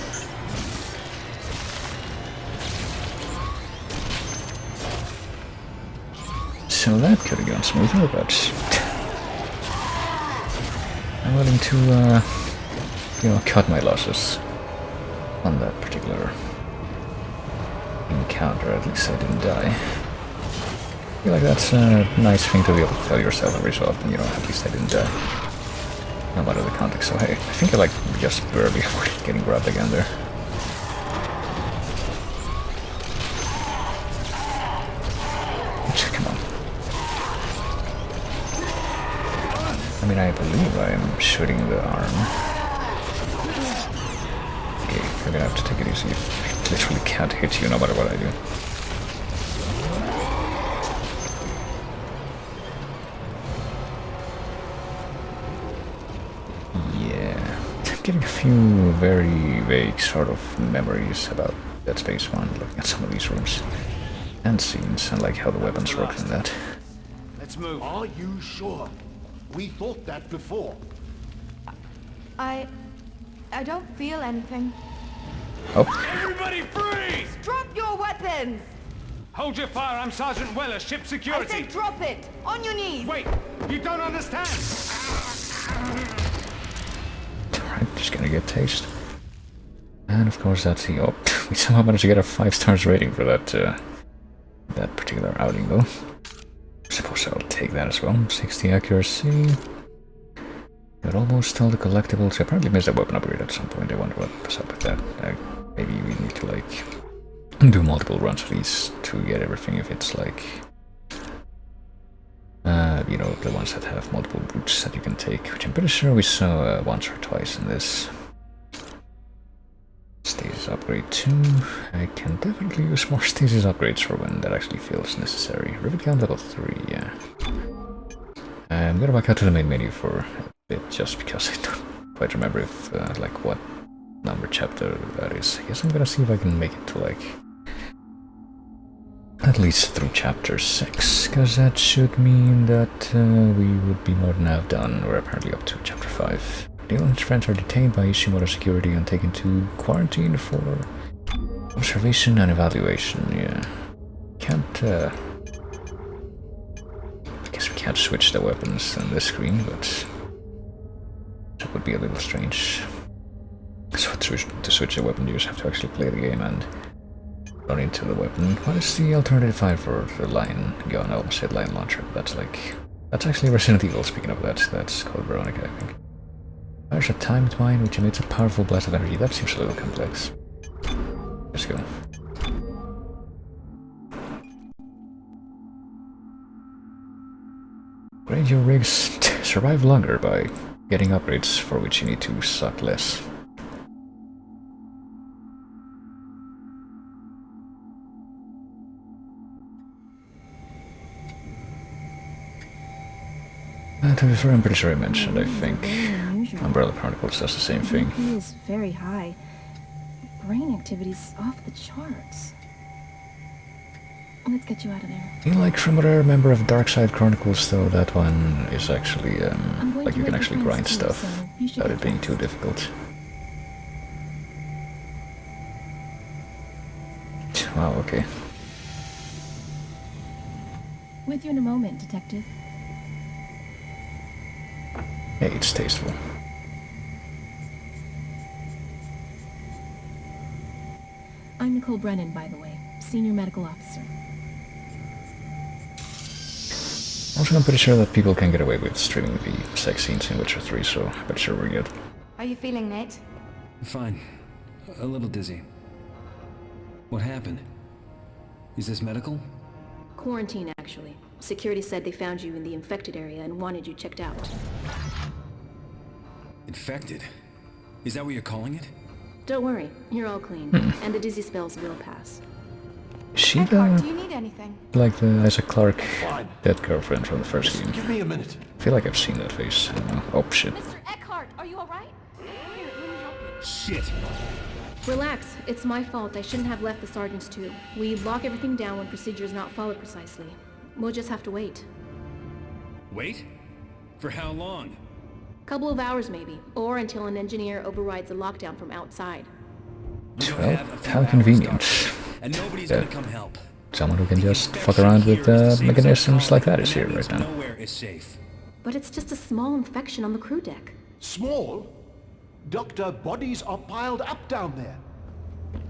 So that could have gone smoother, but I'm willing to, you know, cut my losses on that particular encounter. At least I didn't die. I feel like that's a nice thing to be able to tell yourself every so often, you know, at least I didn't die. No matter the context, so hey, I think I, like, just barely avoided getting grabbed again there. Come on. I mean, I believe I'm shooting the arm. Okay, I'm gonna have to take it easy. I literally can't hit you no matter what I do. Yeah, I'm getting a few very vague sort of memories about Dead Space 1, looking at some of these rooms. end scenes and like how the weapons work and that. Let's move. Are you sure? We thought that before. I don't feel anything. Oh. Everybody freeze! Drop your weapons! Hold your fire, I'm Sergeant Weller, ship security. I said drop it! On your knees! Wait, you don't understand! Alright, just gonna get taste. And of course that's the... Oh, we somehow managed to get a 5 stars rating for that, that particular outing though. I suppose I'll take that as well. 60 accuracy. Got almost all the collectibles. I apparently missed a weapon upgrade at some point. I wonder what's up with that. Maybe we need to like do multiple runs of these to get everything if it's like you know, the ones that have multiple routes that you can take, which I'm pretty sure we saw once or twice in this. Stasis upgrade 2. I can definitely use more stasis upgrades for when that actually feels necessary. Rivet count level 3, yeah. I'm gonna back out to the main menu for a bit just because I don't quite remember if like what number chapter that is. I guess I'm gonna see if I can make it to like at least through chapter 6, because that should mean that we would be more than half done. We're apparently up to chapter 5. Neil and his friends are detained by Ishimura security and taken to quarantine for observation and evaluation. Yeah, can't. I guess we can't switch the weapons on this screen, but that would be a little strange. So to switch the weapon, you just have to actually play the game and run into the weapon. What is the alternative file for the line gun? I almost said line launcher, but that's actually Resident Evil. Speaking of that, that's called Veronica, I think. There's a timed mine which emits a powerful blast of energy. That seems a little complex. Let's go. Upgrade your rigs to survive longer by getting upgrades for which you need to suck less. To be fair, I'm pretty sure I mentioned, I think, Umbrella Chronicles does the same thing. He is very high. Brain activity's off the charts. Let's get you out of there. Like from what I remember of Darkside Chronicles, though, that one is actually, like you can actually grind stuff without it being too difficult. Wow, okay. With you in a moment, Detective. Hey, it's tasteful. I'm Nicole Brennan, by the way, Senior Medical Officer. Also, I'm pretty sure that people can get away with streaming the sex scenes in Witcher 3, so I'm pretty sure we're good. How are you feeling, Nate? Fine. A little dizzy. What happened? Is this medical? Quarantine, actually. Security said they found you in the infected area and wanted you checked out. Infected? Is that what you're calling it? Don't worry, you're all clean, and the dizzy spells will pass. She do you need anything? Like the Isaac Clarke dead girlfriend from the first game. Give me a minute. I feel like I've seen that face. I don't know. Oh shit. Mr. Eckhart, are you alright? Here, let me help you. Shit! Relax, it's my fault. I shouldn't have left the sergeants too. We lock everything down when procedure is not followed precisely. We'll just have to wait. Wait? For how long? Couple of hours maybe, or until an engineer overrides the lockdown from outside. Well, how convenient. And nobody's gonna come help. Someone who can just fuck around with mechanisms like that is here right now. Nowhere is safe. But it's just a small infection on the crew deck. Small? Doctor, bodies are piled up down there.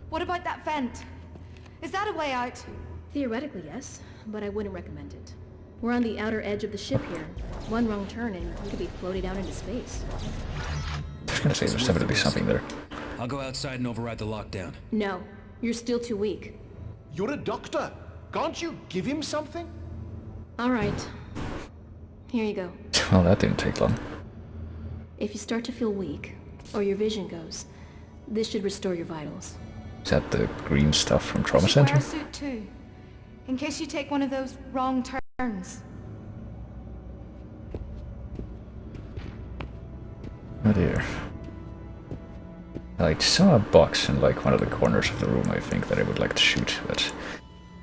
What about that vent? Is that a way out? Theoretically, yes, but I wouldn't recommend it. We're on the outer edge of the ship here. One wrong turn and we could be floated out into space. I was gonna say there's definitely something there. I'll go outside and override the lockdown. No, you're still too weak. You're a doctor. Can't you give him something? All right. Here you go. Well, that didn't take long. If you start to feel weak, or your vision goes, this should restore your vitals. Is that the green stuff from Trauma You should Center? wear a suit too, in case you take one of those wrong turns. Oh dear. I saw a box in like one of the corners of the room, I think, that I would like to shoot, but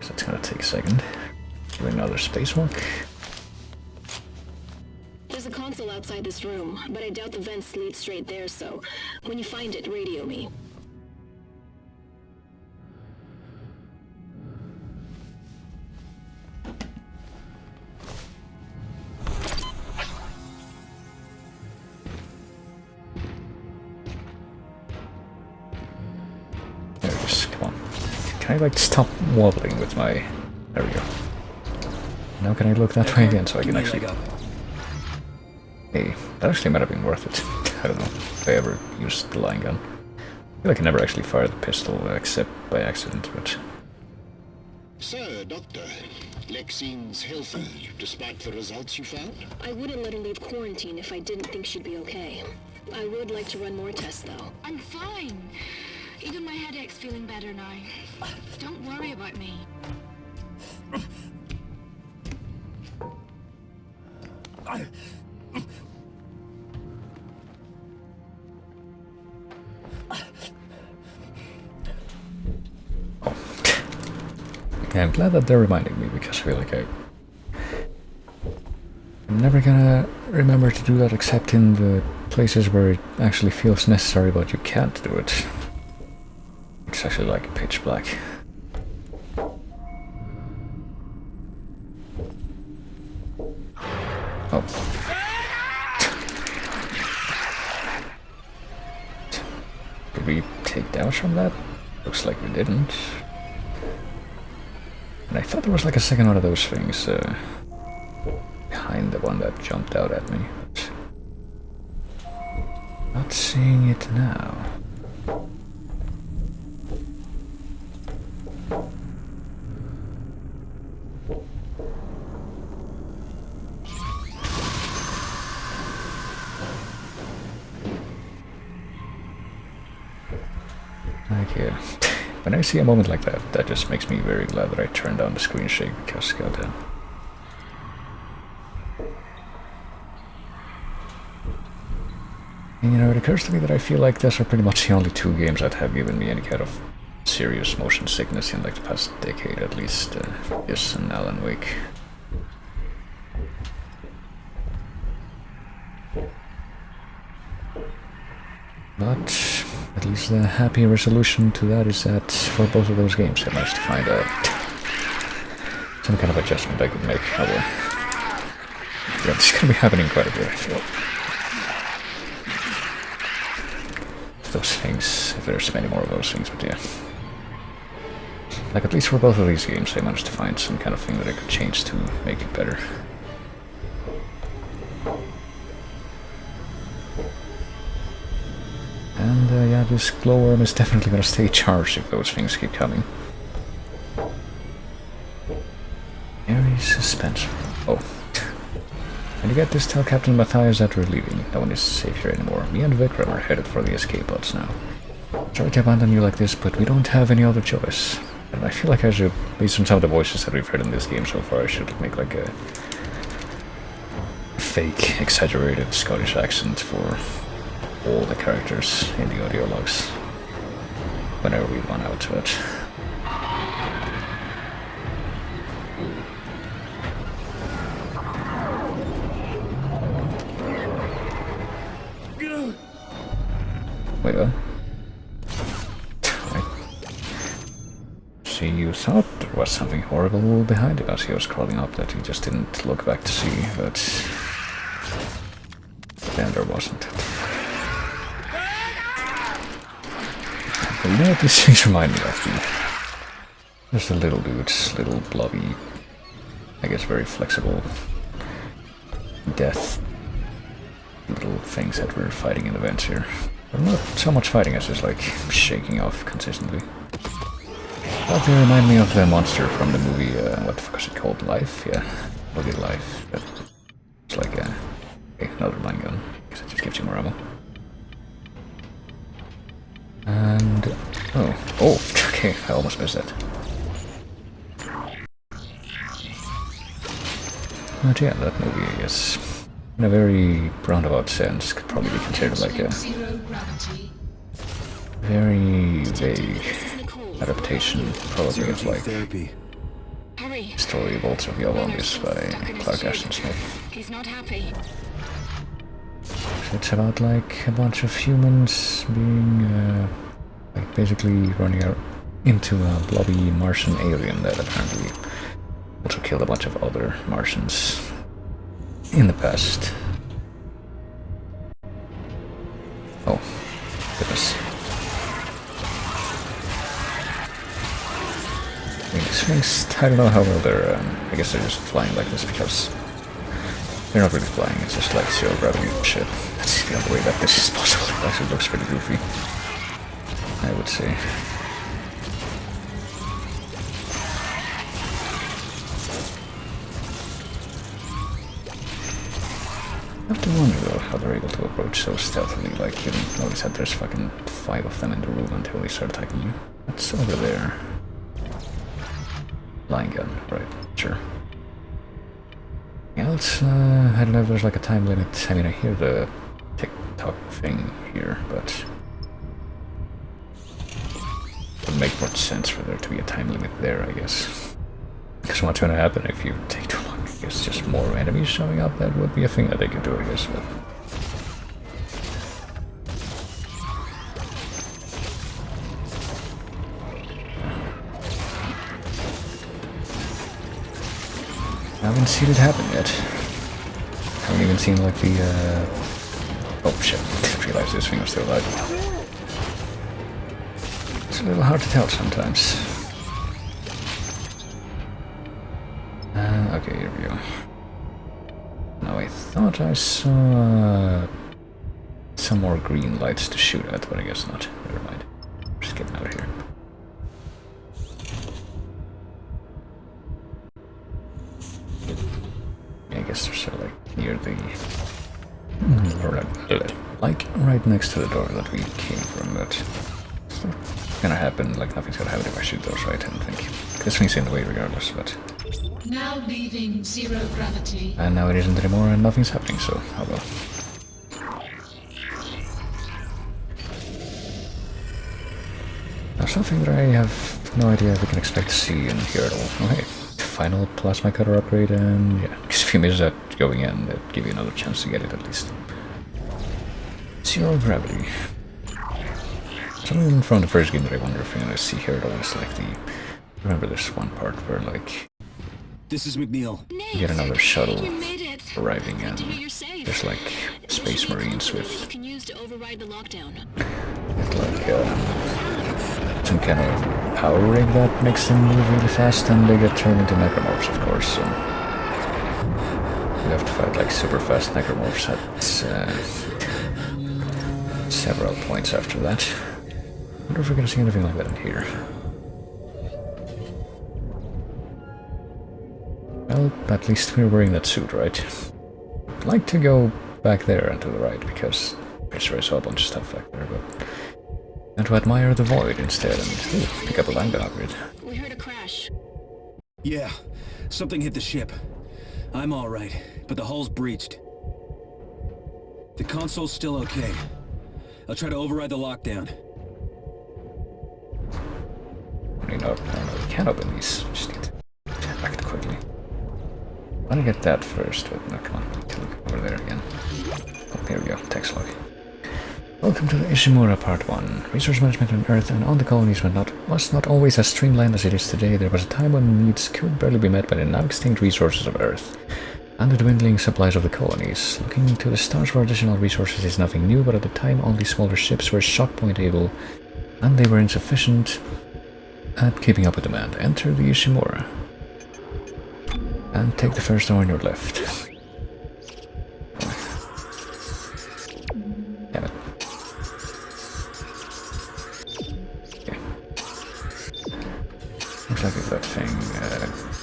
So it's gonna take a second. Do another spacewalk. There's a console outside this room, but I doubt the vents lead straight there, so when you find it, radio me. There it is, come on. Can I like stop wobbling with my... There we go. Now can I look that way again so I can actually... Hey, that actually might have been worth it. I don't know if I ever used the line gun. I feel like I never actually fired the pistol except by accident, but... So, Doctor, Lexine's healthy, despite the results you found? I wouldn't let her leave quarantine if I didn't think she'd be okay. I would like to run more tests, though. I'm fine. Even my headache's feeling better now. Don't worry about me. Yeah, I'm glad that they're reminding me, because I feel like I'm never gonna remember to do that except in the places where it actually feels necessary, but you can't do it. It's actually like pitch black. Oh. Did we take damage from that? Looks like we didn't. And I thought there was like a second one of those things behind the one that jumped out at me. Not seeing it now. Okay. When I see a moment like that, that just makes me very glad that I turned down the screen shake, because goddamn. And you know, it occurs to me that I feel like those are pretty much the only two games that have given me any kind of serious motion sickness in like the past decade at least. This and Alan Wake. But at least the happy resolution to that is that for both of those games I managed to find some kind of adjustment I could make. Yeah, this is gonna be happening quite a bit, I feel. Those things, if there's many more of those things, but yeah. Like at least for both of these games I managed to find some kind of thing that I could change to make it better. And yeah, this glowworm is definitely gonna stay charged if those things keep coming. Very suspenseful. Oh. And you get this, tell Captain Matthias that we're leaving. No one is safe here anymore. Me and Vikram are headed for the escape pods now. Sorry to abandon you like this, but we don't have any other choice. And I feel like I should, based on some of the voices that we've heard in this game so far, I should make like a fake, exaggerated Scottish accent for all the characters in the audio logs whenever we run out to it. Wait, what? See, you thought there was something horrible behind us. He was crawling up that you just didn't look back to see, but then there wasn't. But you know what these things remind me of? Just the little dudes, little blobby, I guess very flexible death little things that we're fighting in the vents here. But not so much fighting as just like shaking off consistently. But they remind me of the monster from the movie, what the fuck is it called? Life? Yeah, movie Life. But it's like okay, another line gun, because it just gives you more ammo. And oh, okay, I almost missed that. But yeah, that movie, I guess, in a very roundabout sense, could probably be considered like a very vague adaptation, probably of like story Bolts of Yolandis by Clark Ashton Smith. He's not happy. It's about like a bunch of humans being like basically running out into a blobby Martian alien that apparently also killed a bunch of other Martians in the past. Oh, goodness. These things, I don't know how well they're, I guess they're just flying like this because they're not really flying, it's just like zero gravity shit. That's the only way that this is possible. It actually looks pretty goofy, I would say. I have to wonder though how they're able to approach so stealthily, like you didn't notice that there's fucking 5 of them in the room until they start attacking you. What's over there? Line gun, right, sure. Yeah, let's, I don't know if there's like a time limit. I mean, I hear the tick-tock thing here, but it would make more sense for there to be a time limit there, I guess. Because what's gonna happen if you take too long? I guess just more enemies showing up, that would be a thing that they could do, I guess, but... I haven't seen it happen yet. Haven't even seen like the oh shit, didn't realize this thing was still alive. It's a little hard to tell sometimes. Okay, here we go. Now I thought I saw some more green lights to shoot at, but I guess not. Never mind. Just getting out of here. I guess they're sort of like near the... like right next to the door that we came from, but it's not gonna happen, like nothing's gonna happen if I shoot those, right? I don't think. This thing's in the way regardless, but... Now leaving zero gravity. And now it isn't anymore and nothing's happening, so oh well. Now something that I have no idea if we can expect to see in here at all. Oh hey. Final plasma cutter upgrade, and yeah, because if you miss that going in, it'll give you another chance to get it at least. Zero gravity. Something from the first game that I wonder if you're gonna see here at all is like the... Remember this one part where like... This is McNeil. You get another shuttle arriving and there's like space marines with... some kind of power rig that makes them move really fast, and they get turned into necromorphs, of course, so you have to fight like super fast necromorphs at several points after that. I wonder if we're gonna see anything like that in here. Well, at least we're wearing that suit, right? I'd like to go back there and to the right, because I'm pretty sure I saw a bunch of stuff back there, but... And to admire the void instead and pick up a line gun upgrade. We heard a crash. Yeah, something hit the ship. I'm alright, but the hull's breached. The console's still okay. I'll try to override the lockdown. I mean, no, we can't open these. Just need to act quickly. I want to get that first, but no, come on. Look over there again. Oh, here we go. Text log. Welcome to the Ishimura Part 1. Resource management on Earth and on the colonies was not always as streamlined as it is today. There was a time when needs could barely be met by the now extinct resources of Earth and the dwindling supplies of the colonies. Looking to the stars for additional resources is nothing new, but at the time only smaller ships were shock point able and they were insufficient at keeping up with demand. Enter the Ishimura and take the first door on your left. Damn it. Looks like if that thing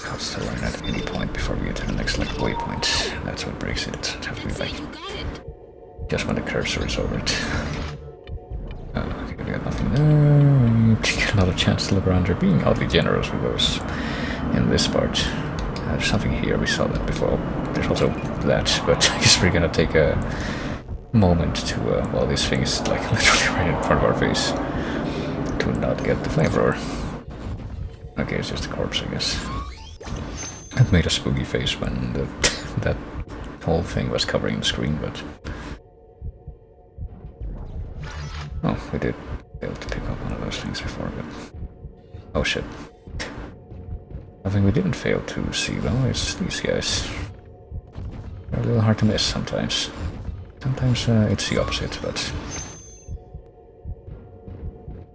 cuts the line at any point before we get to the next like waypoint, that's what breaks it. It has to be like just when the cursor is over it. Okay, we got nothing there. We get another chance to look around. You're being oddly generous with those in this part. There's something here. We saw that before. There's also that, but I guess we're gonna take a moment to well, this thing is like literally right in front of our face, to not get the flamethrower. Okay, it's just a corpse, I guess. It made a spooky face when that whole thing was covering the screen, but... Oh, we did fail to pick up one of those things before, but... Oh shit. I think we didn't fail to see though, is these guys. They're a little hard to miss sometimes. Sometimes it's the opposite, but...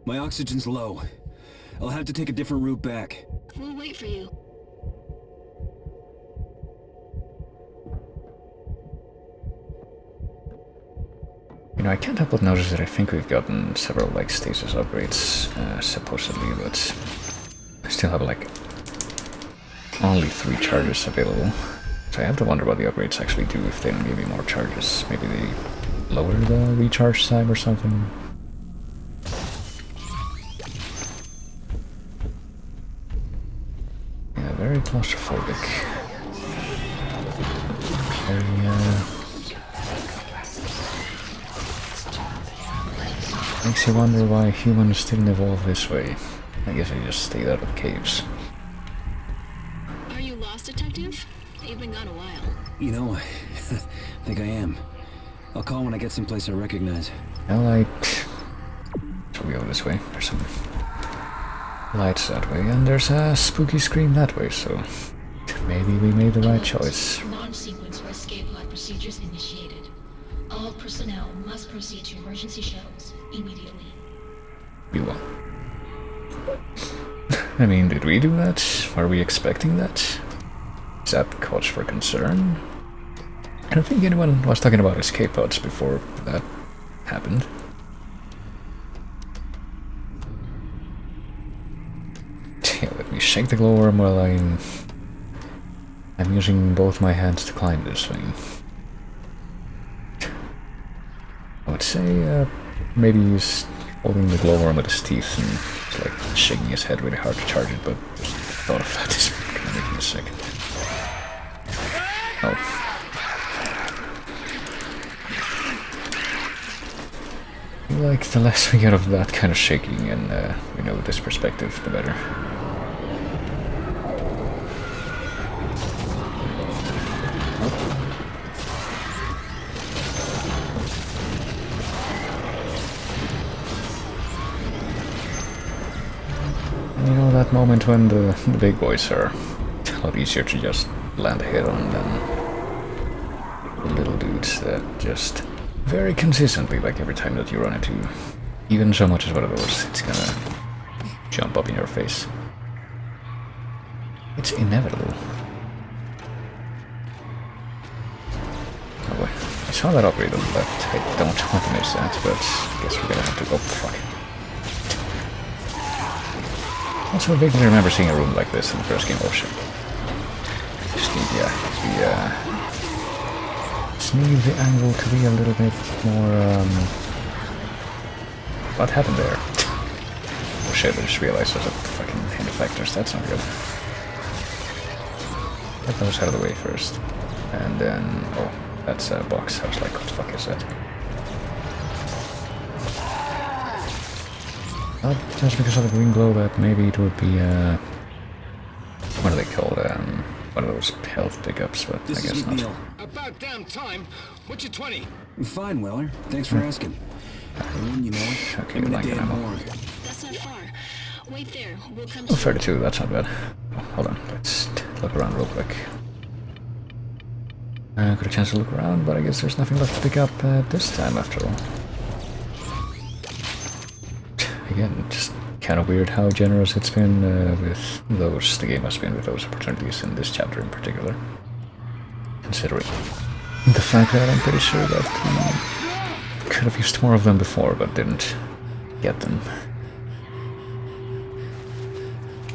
My oxygen's low. I'll have to take a different route back. We'll wait for you. You know, I can't help but notice that I think we've gotten several, like, stasis upgrades, supposedly, but... I still have, like, only 3 charges available. So I have to wonder what the upgrades actually do if they don't give me more charges. Maybe they lower the recharge time or something. Yeah, very claustrophobic. Very, makes you wonder why humans didn't evolve this way. I guess they just stayed out of caves. Are you lost, Detective? You've been gone a while. You know, I think I am. I'll call when I get someplace I recognize. Well, so we go this way. There's some lights that way, and there's a spooky scream that way, so maybe we made the right choice. Non-sequence for escape pod procedures initiated. All personnel must proceed to emergency shuttles immediately. We won. I mean, did we do that? Were we expecting that? Is that cause for concern? I don't think anyone was talking about escape pods before that happened. Yeah, let me shake the glowworm while I'm using both my hands to climb this thing. I would say maybe he's holding the glowworm with his teeth and just, like, shaking his head really hard to charge it, but just the thought of that is gonna make me sick. Oh. I feel like the less we get of that kind of shaking and, you know, this perspective, the better. You know, that moment when the big boys are a lot easier to just land a hit on than the little dudes that just very consistently, like every time that you run into even so much as one of those, it's gonna jump up in your face. It's inevitable. Oh boy, I saw that upgrade on the left. I don't want to miss that, but I guess we're gonna have to go. Fuck. Also, I vaguely remember seeing a room like this in the first game. Oh shit. Just need, just need the angle to be a little bit more, What happened there? Oh shit, I just realized there's a fucking hint of factors. That's not good. Get those out of the way first. And then, oh, that's a box. I was like, what the fuck is that? Not just because of the green glow, but maybe it would be, what are they called? One of those health pickups, but I guess not. About damn time. What's your 20? I'm fine, Weller. Thanks for asking. You know, okay, I'm in a like damn ammo. morgue. That's not far. Wait there. We'll come Oh, to 32, that's not bad. Oh, hold on, let's look around real quick. Got a chance to look around, but I guess there's nothing left to pick up this time after all. Again, just kind of weird how generous it's been with those, the game has been with those opportunities in this chapter in particular. Considering the fact that I'm pretty sure that we could have used more of them before, but didn't get them.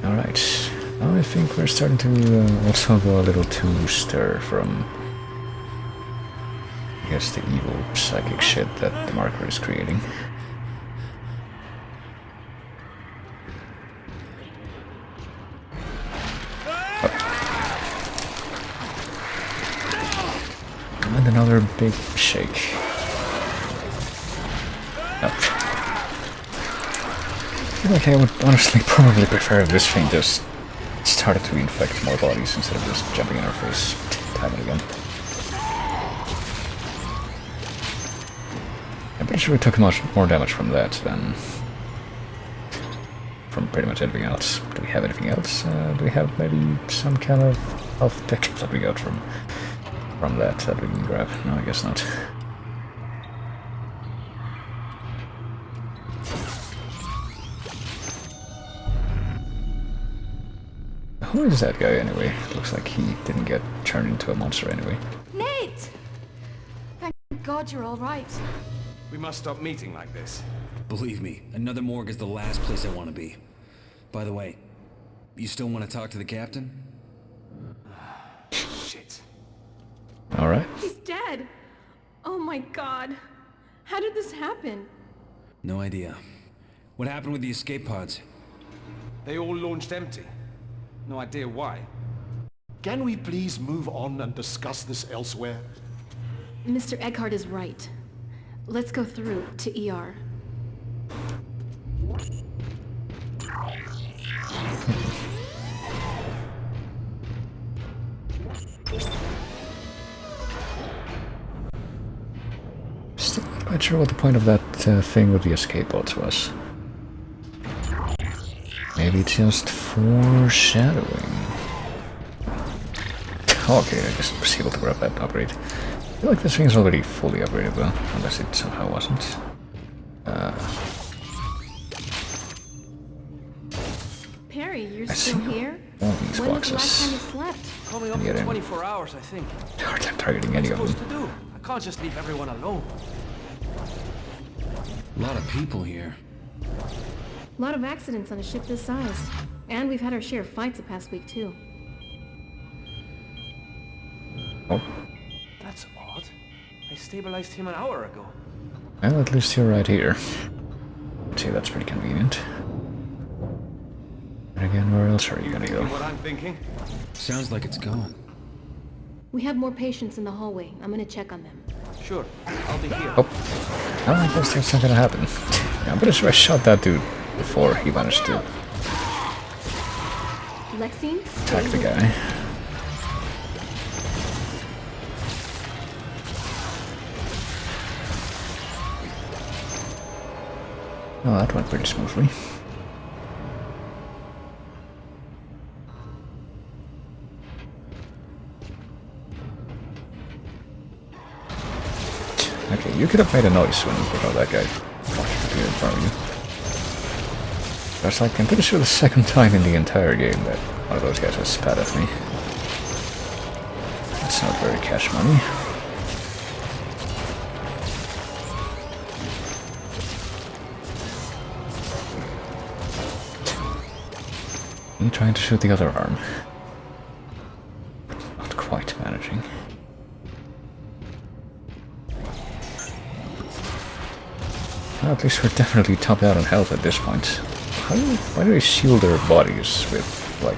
Alright, now I think we're starting to also go a little too stir from, I guess, the evil psychic shit that the marker is creating. And another big shake. I feel like I would honestly probably prefer if this thing just started to infect more bodies instead of just jumping in our face time and again. I'm pretty sure we took much more damage from that than from pretty much anything else. Do we have anything else? Do we have maybe some kind of health pickup that we got from that we can grab? No, I guess not. Who is that guy anyway? Looks like he didn't get turned into a monster anyway. Nate! Thank God you're all right. We must stop meeting like this. Believe me, another morgue is the last place I want to be. By the way, you still want to talk to the captain? Shit. Alright. He's dead! Oh my god. How did this happen? No idea. What happened with the escape pods? They all launched empty. No idea why. Can we please move on and discuss this elsewhere? Mr. Eckhart is right. Let's go through to ER. Still not quite sure what the point of that thing with the escape pods was. Maybe just foreshadowing. Okay, I just was able to grab that upgrade. I feel like this thing is already fully upgraded though, unless it somehow wasn't. Perry, you're still here? All these When was boxes. the last time you slept? Coming up to 24 hours, I think. Hard time targeting any of them. What am I supposed to do? I can't just leave everyone alone. A lot of people here. A lot of accidents on a ship this size. And we've had our share of fights the past week, too. Oh. That's odd. I stabilized him an hour ago. Well, at least you're right here. I'd say that's pretty convenient. And again, where else are you gonna go? What I'm thinking? Sounds like it's gone. We have more patients in the hallway. I'm gonna check on them. Sure, I'll be here. Oh. No, I guess that's not gonna happen. Yeah, I'm pretty sure I shot that dude before he managed to Lexine? attack the guy. Oh, that went pretty smoothly. Okay, you could have made a noise when you put out that guy fucking appeared in front of you. That's like, I'm pretty sure the second time in the entire game that one of those guys has spat at me. That's not very cash money. You trying to shoot the other arm. Not quite managing. Well, at least we're definitely topped out on health at this point. Why do they shield their bodies with, like,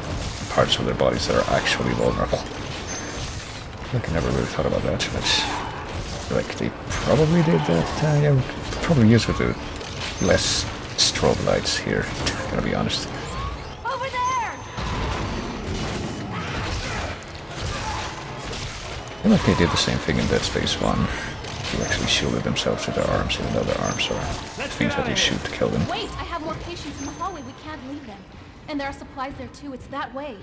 parts of their bodies that are actually vulnerable? I never really thought about that, but like they probably did that. Yeah, probably use with the less strobe lights here. Gotta be honest. Over there! I feel like they did the same thing in Dead Space 1. They actually shielded themselves with their arms, even though their arms are things that they shoot to kill them. Wait, I have more patients in the hallway. We can't leave them. And there are supplies there too. It's that way.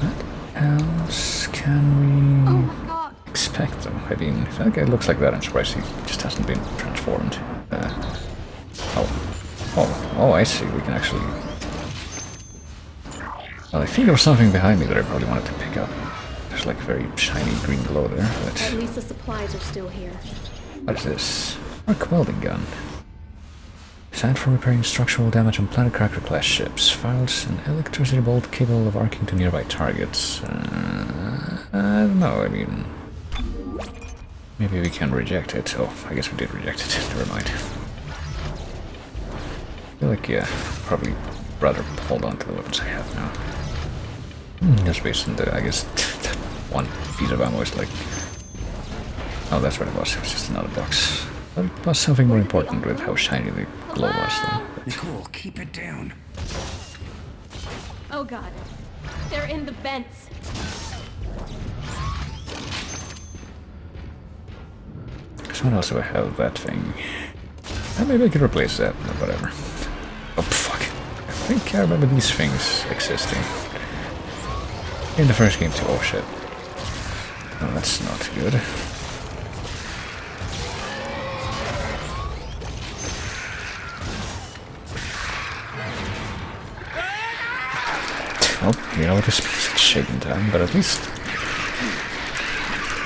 What else can we expect though? I mean, if that guy looks like that, I'm surprised he just hasn't been transformed. Oh, I see. We can actually... Well, I think there was something behind me that I probably wanted to pick up. There's like a very shiny green glow there, but... At least the supplies are still here. What is this? Arc welding gun. Designed for repairing structural damage on Planet Cracker class ships. Files an electricity bolt capable of arcing to nearby targets. I don't know, I mean... Maybe we can reject it. Oh, I guess we did reject it. Never mind. I feel like, yeah, probably rather hold on to the weapons I have now. Just based on the, I guess, that one piece of ammo is like Oh, that's what it was. It was just another box. But it was something more important with how shiny the glow was, though. Nicole, keep it down. Oh god. They're in the vents. So what else do I have? That thing. Maybe I could replace that, but whatever. Oh, fuck. I think I remember these things existing. In the first game too. Oh, shit. No, that's not good. Oh, you know, this is shaking time, but at least...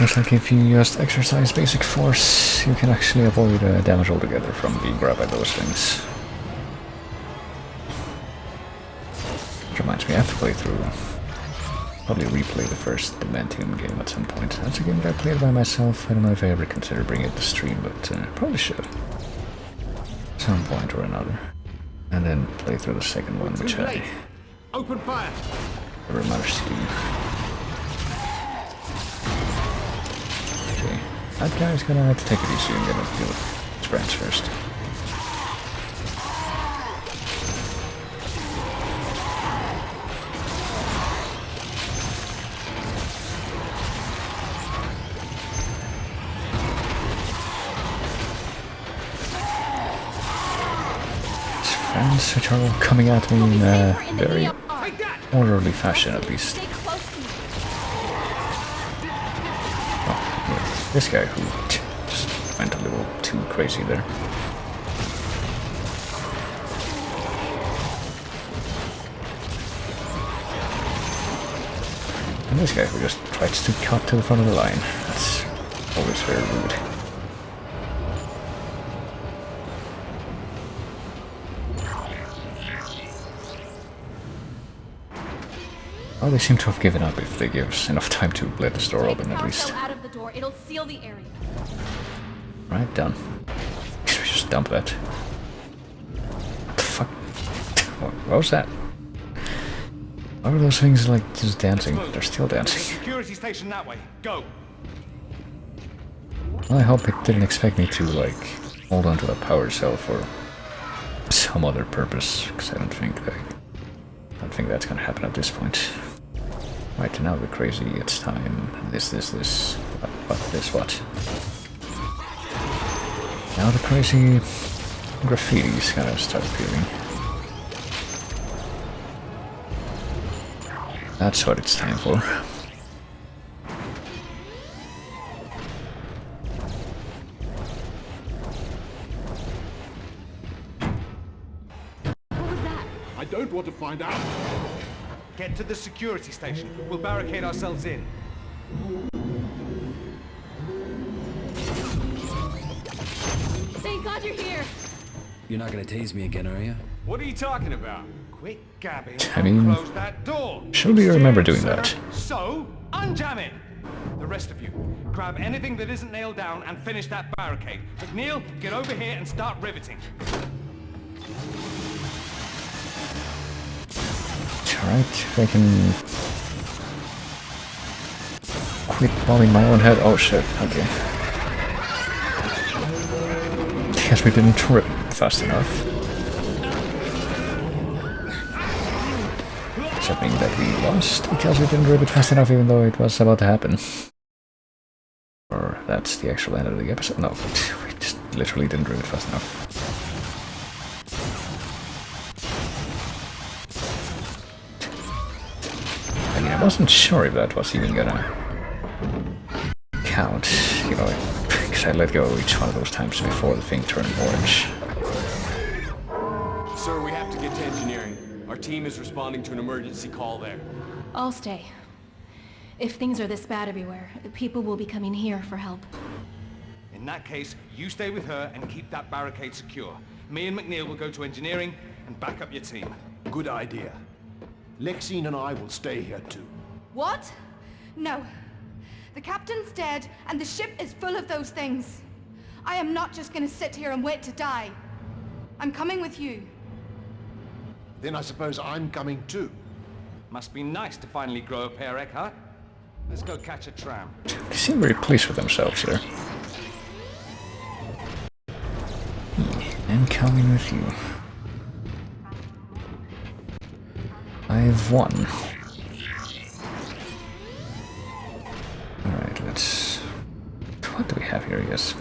Looks like if you just exercise basic force, you can actually avoid damage altogether from being grabbed by those things. Which reminds me, I have to play through. Probably replay the first Dementium game at some point. That's a game that I played by myself. I don't know if I ever considered bringing it to stream, but probably should. At some point or another. And then play through the second one, which I Open fire! never managed to do. Okay, that guy's gonna have to take it easy and get a deal with his friends first. Friends which are all coming at me in a very orderly fashion, at least. Oh, yeah, this guy who just went a little too crazy there. And this guy who just tries to cut to the front of the line. That's always very rude. Oh, they seem to have given up if they give us enough time to let this door open, at least. Out of the door. It'll seal the area. Right, done. Should we just dump that? What the fuck? What was that? Why were those things like just dancing? They're still dancing. Security station that way. Go. Well, I hope it didn't expect me to, like, hold on to a power cell for some other purpose, because I don't think that's gonna happen at this point. Right, now we're crazy, it's time. This. What? Now the crazy graffiti's gonna start appearing. That's what it's time for. I don't want to find out. Get to the security station. We'll barricade ourselves in. Thank God you're here. You're not gonna tase me again, are you? What are you talking about? Quit gabbing. I mean, Close that door. surely you remember doing that. So, unjam it. The rest of you, grab anything that isn't nailed down and finish that barricade. McNeil, get over here and start riveting. Alright, if I can quit bombing my own head. Oh shit, okay. Guess we didn't rip fast enough. Does that mean that we lost because we didn't rip it fast enough even though it was about to happen? Or that's the actual end of the episode? No, we just literally didn't rip it fast enough. I mean, I wasn't sure if that was even gonna count, you know, because I let go each one of those times before the thing turned orange. Sir, we have to get to engineering. Our team is responding to an emergency call there. I'll stay. If things are this bad everywhere, people will be coming here for help. In that case, you stay with her and keep that barricade secure. Me and McNeil will go to engineering and back up your team. Good idea. Lexine and I will stay here too. What? No. The captain's dead, and the ship is full of those things. I am not just gonna sit here and wait to die. I'm coming with you. Then I suppose I'm coming too. Must be nice to finally grow a pair, huh? Let's go catch a tram. They seem very pleased with themselves here. And coming with you. I've won. Alright, let's... What do we have here, yes?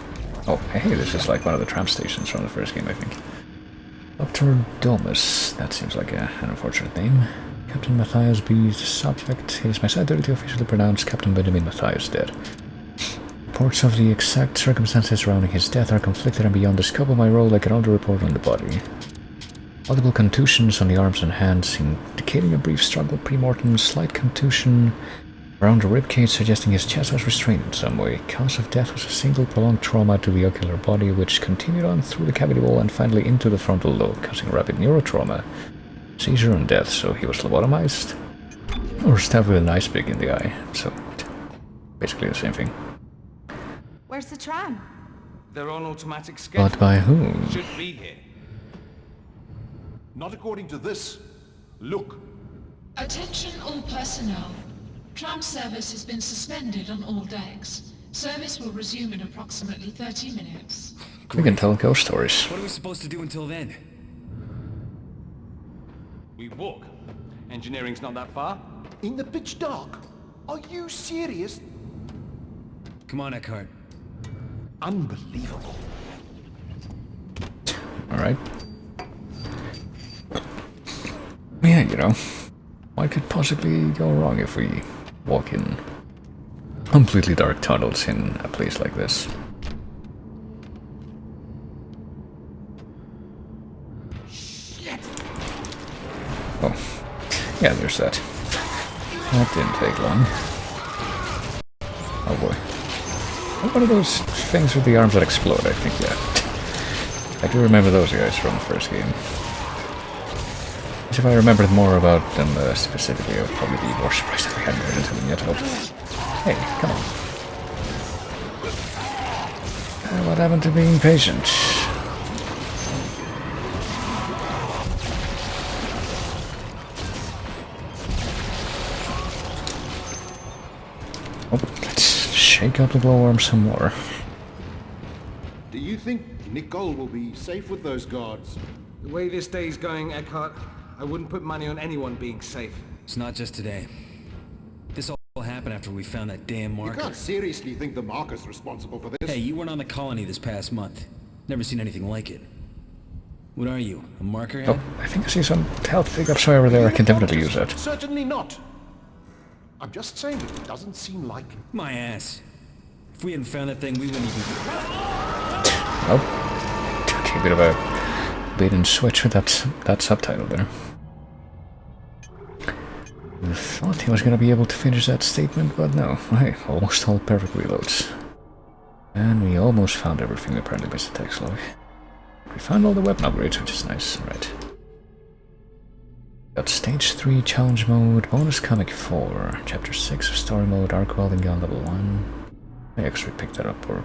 Oh, hey, this is like one of the tram stations from the first game, I think. Dr. Domus, that seems like an unfortunate name. Captain Matthias B. is the subject. It is my sad duty to officially pronounce Captain Benjamin Matthias dead. Reports of the exact circumstances surrounding his death are conflicted and beyond the scope of my role. I can only report on the body. Multiple contusions on the arms and hands, indicating a brief struggle pre-mortem, slight contusion around the ribcage, suggesting his chest was restrained in some way. Cause of death was a single prolonged trauma to the ocular body, which continued on through the cavity wall and finally into the frontal lobe, causing rapid neurotrauma, seizure and death. So he was lobotomized, or stabbed with an ice pick in the eye. So basically the same thing. Where's the tram? They're on automatic schedule. But by whom? Should be here. Not according to this. Look. Attention all personnel. Tram service has been suspended on all decks. Service will resume in approximately 30 minutes. We can tell ghost stories. What are we supposed to do until then? We walk. Engineering's not that far. In the pitch dark? Are you serious? Come on, Eckhart. Unbelievable. Alright. Yeah, you know, what could possibly go wrong if we walk in completely dark tunnels in a place like this? Oh, yeah, there's that. That didn't take long. Oh boy. One of those things with the arms that explode, I think, yeah. I do remember those guys from the first game. If I remembered more about them specifically, I would probably be more surprised if we hadn't run into them yet. Oh. Hey, come on. What happened to being patient? Oh, let's shake out the glowworm some more. Do you think Nicole will be safe with those guards? The way this day's going, Eckhart, I wouldn't put money on anyone being safe. It's not just today. This all happened after we found that damn marker. You can't seriously think the marker's responsible for this? Hey, you weren't on the colony this past month. Never seen anything like it. What are you, a marker head? Oh, I think I see some health pickups over there. I can definitely use that. Certainly not. I'm just saying it doesn't seem like it. My ass. If we hadn't found that thing, we wouldn't even... Oh. Okay, a bit of a bait and switch with that subtitle there. I thought he was going to be able to finish that statement, but no. Hey, almost all perfect reloads. And we almost found everything, apparently missed the text log. We found all the weapon upgrades, which is nice. Right. Got Stage 3 Challenge Mode, Bonus Comic 4, Chapter 6 of Story Mode, Arc Welding Gun Level 1. I actually picked that up, or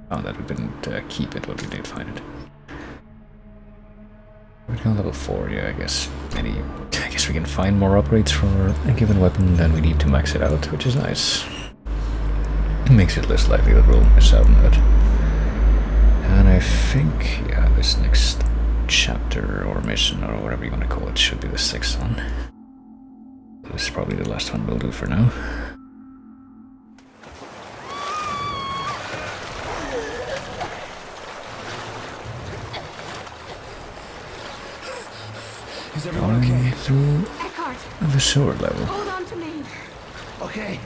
found that we didn't keep it, but we did find it. Gun Level 4, yeah, I guess we can find more upgrades for a given weapon than we need to max it out, which is nice. It makes it less likely that we'll miss out on that. And I think, yeah, this next chapter or mission or whatever you want to call it should be the 6th one. This is probably the last one we'll do for now. Is everyone okay? Through Eckhart, the sewer level. hold on to me. Okay.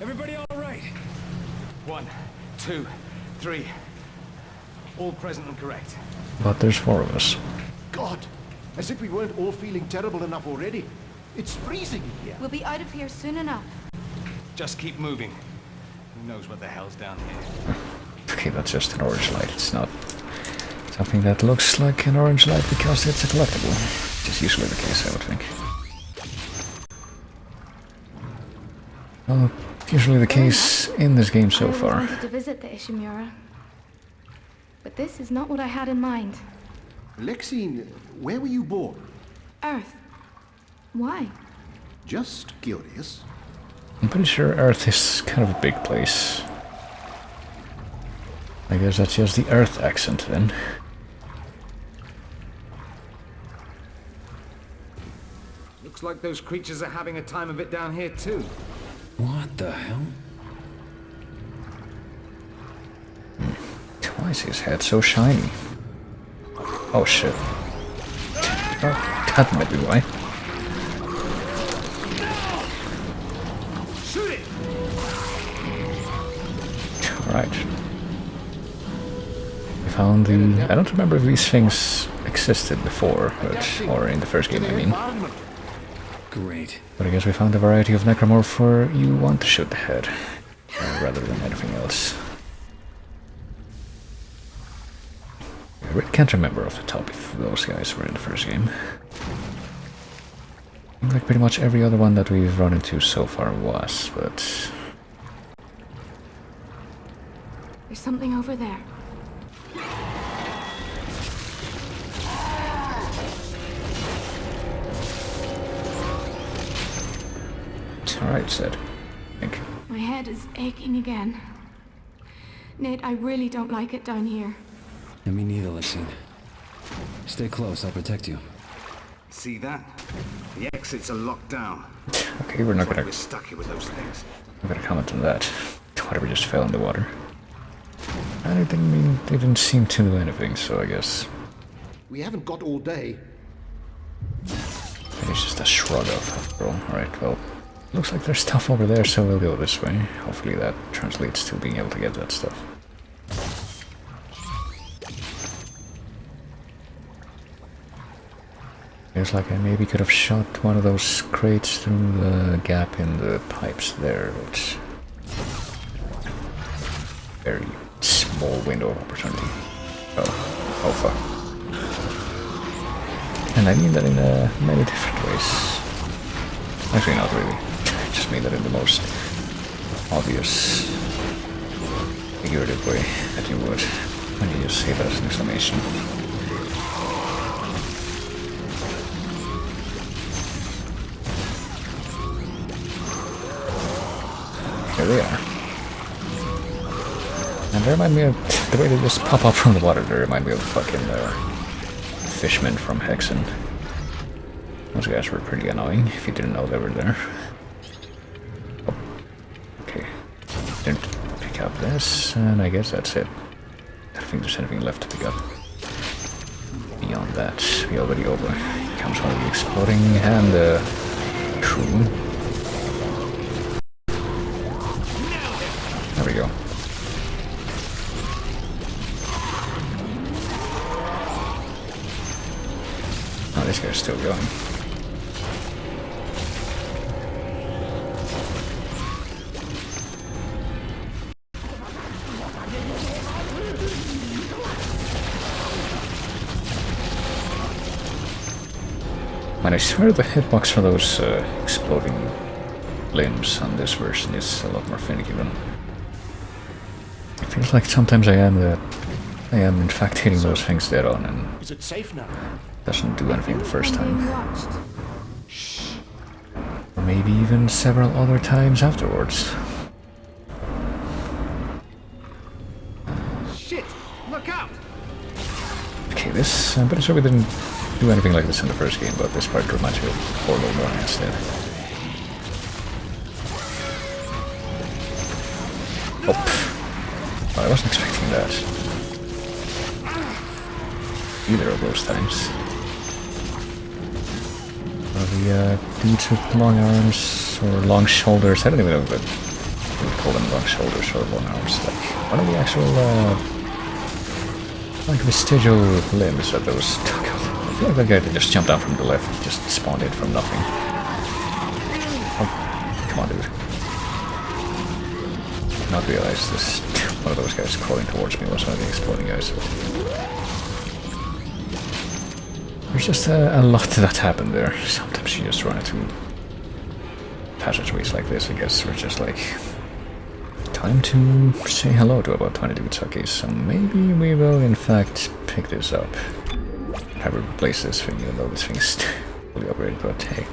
Everybody all right? 1, 2, 3. All present and correct. But there's 4 of us. God, as if we weren't all feeling terrible enough already. It's freezing in here. We'll be out of here soon enough. Just keep moving. Who knows what the hell's down here? Okay, that's just an orange light. It's not something that looks like an orange light because it's a collectible. Which is usually the case, I would think. Well, usually the case in this game so far. I wanted to visit the Ishimura, but this is not what I had in mind. Lexine, where were you born? Earth. Why? Just curious. I'm pretty sure Earth is kind of a big place. I guess that's just the Earth accent then. Looks like those creatures are having a time of it down here too. What the hell? Why is his head so shiny? Oh shit. Oh, that might be why. Shoot it! Alright. We found the... I don't remember if these things existed before, but, or in the first game I mean. Great. But I guess we found a variety of necromorph where you want to shoot the head, rather than anything else. I really can't remember off the top if those guys were in the first game. I think like pretty much every other one that we've run into so far was, but... There's something over there. Alright, Sid. Think. My head is aching again. Nate, I really don't like it down here. Yeah, me neither, Lexine. Stay close, I'll protect you. See that? The exits are locked down. Okay, we're not gonna... We're stuck here with those things. I'm gonna comment on that. Whatever just fell in the water. And it didn't mean they didn't seem to do anything, so I guess... We haven't got all day. It's just a shrug off after all. Alright, well... Looks like there's stuff over there, so we'll go this way. Hopefully that translates to being able to get that stuff. Feels like I maybe could have shot one of those crates through the gap in the pipes there, but... Very small window of opportunity. Oh fuck. And I mean that in many different ways. Actually, not really. I just mean that in the most obvious, figurative way that you would when you just say that as an exclamation. Here they are. And they remind me of the way they just pop up from the water. They remind me of fucking fishmen from Hexen. Those guys were pretty annoying if you didn't know they were there. Oh. Okay. Didn't pick up this, and I guess that's it. I don't think there's anything left to pick up. Beyond that, we already over. Comes one of the exploding and the crew. There we go. Oh, this guy's still going. And I swear the hitbox for those exploding limbs on this version is a lot more finicky than... It feels like sometimes I am in fact hitting those things dead on and Is it safe now? Doesn't do anything the first time. Or maybe even several other times afterwards. Shit! Look out! Okay, this... I'm pretty sure we didn't do anything like this in the first game, but this part reminds me of Portal more instead. Oh, I wasn't expecting that. Either of those times. The dudes with long arms or long shoulders, I don't even know if we would call them long shoulders or long arms. Like one of the actual like vestigial limbs that those took out. I feel like that guy that just jumped down from the left just spawned it from nothing. Oh, come on, dude. Not realize this. One of those guys crawling towards me was one of the exploding guys. There's just a lot that happened there. Sometimes you just run into passageways like this, I guess, we're just like... time to say hello to about 22 Kentucky, so maybe we will in fact pick this up. Probably replace this thing, even though this thing is fully upgraded, but hey.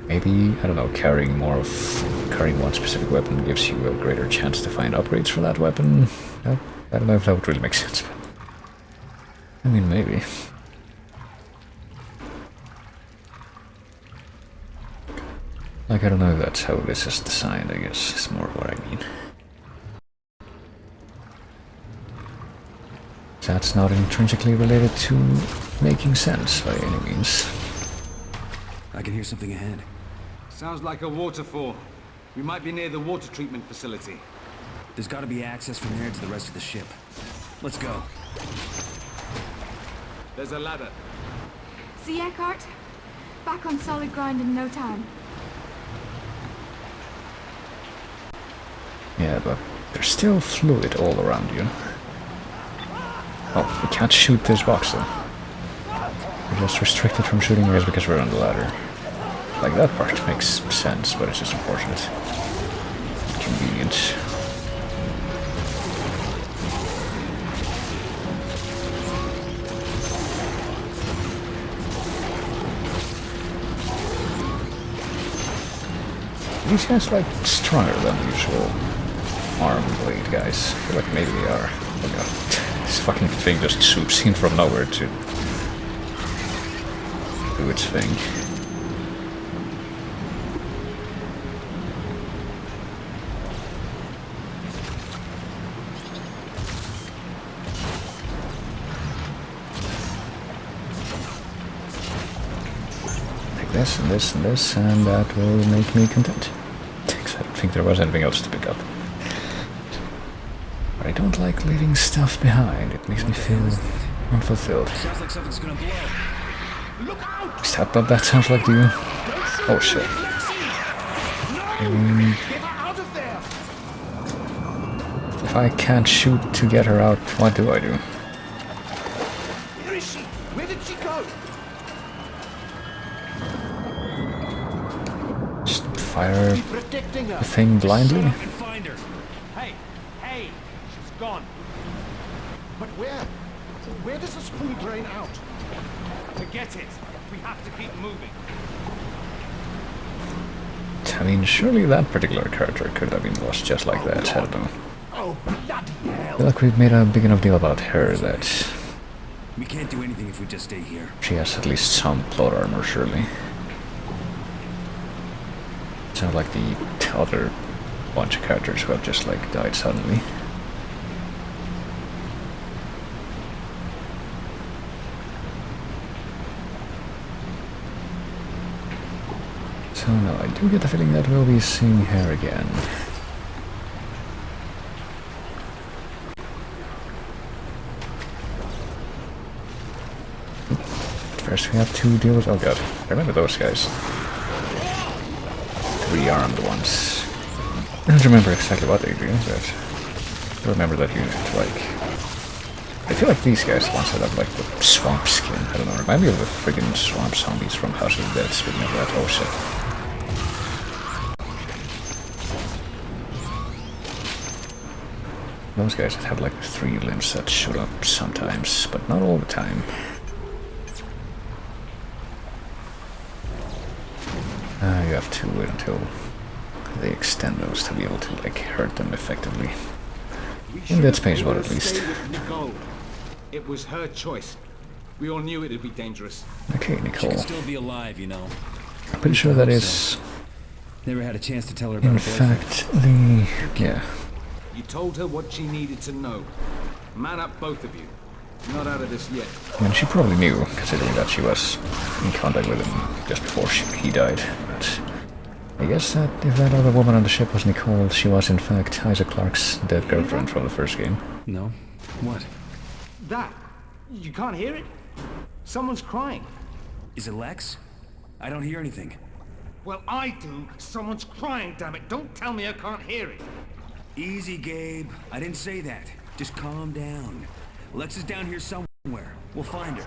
Maybe, I don't know, carrying one specific weapon gives you a greater chance to find upgrades for that weapon. I don't know if that would really make sense, but... I mean, maybe. Like, I don't know if that's how this is designed, I guess, is more what I mean. That's not intrinsically related to making sense by any means. I can hear something ahead. Sounds like a waterfall. We might be near the water treatment facility. There's got to be access from there to the rest of the ship. Let's go. There's a ladder. See, Eckhart? Back on solid ground in no time. Yeah, but there's still fluid all around you. Oh, we can't shoot this box though. We're just restricted from shooting areas because we're on the ladder. Like, that part makes sense, but it's just unfortunate. Inconvenient. These guys like stronger than the usual arm blade guys. I feel like maybe they are. Oh god. This fucking thing just swoops in from nowhere to do its thing. Like this and this and this, and that will make me content. I don't think there was anything else to pick up. But I don't like leaving stuff behind. It makes me feel unfulfilled. Sounds like something's gonna blow. Look out! Is that what that sounds like to you? Oh shit. If I can't shoot to get her out, what do I do? Where is she? Where did she go? Just fire the thing blindly? Hey, hey, she's gone. But where? Where does the spool drain out? Forget it. We have to keep moving. I mean, surely that particular character could have been lost just like that, I don't know. Oh, bloody hell. I feel like we've made a big enough deal about her that We can't do anything if we just stay here. she has at least some plot armor, surely. It's not like the other bunch of characters who have just like died suddenly. So no, I do get the feeling that we'll be seeing her again. First we have to deal with... oh god, I remember those guys. 3 armed ones. I don't remember exactly what they do, but I remember that you have to like... I feel like these guys, the ones that have like the swamp skin, I don't know, remind me of the friggin' swamp zombies from House of the Dead, speaking of that, oh shit. Those guys that have like 3 limbs that shoot up sometimes, but not all the time. You have to wait until they extend those to be able to like hurt them effectively. In Dead Space mode at least. It was her choice. We all knew it'd be dangerous. Okay, She Nicole. could still be alive, you know. I'm pretty sure that is, Never had a chance to tell her about in her boyfriend. fact, the... yeah. You told her what she needed to know. Man up, both of you. Not out of this yet. I mean, she probably knew, considering that she was in contact with him just before he died. But I guess that if that other woman on the ship was Nicole, she was in fact Isaac Clarke's dead girlfriend from the first game. No? What? That? You can't hear it? Someone's crying. Is it Lex? I don't hear anything. Well, I do. Someone's crying, damn it. Don't tell me I can't hear it. Easy, Gabe. I didn't say that. Just calm down. Lex is down here somewhere. We'll find her.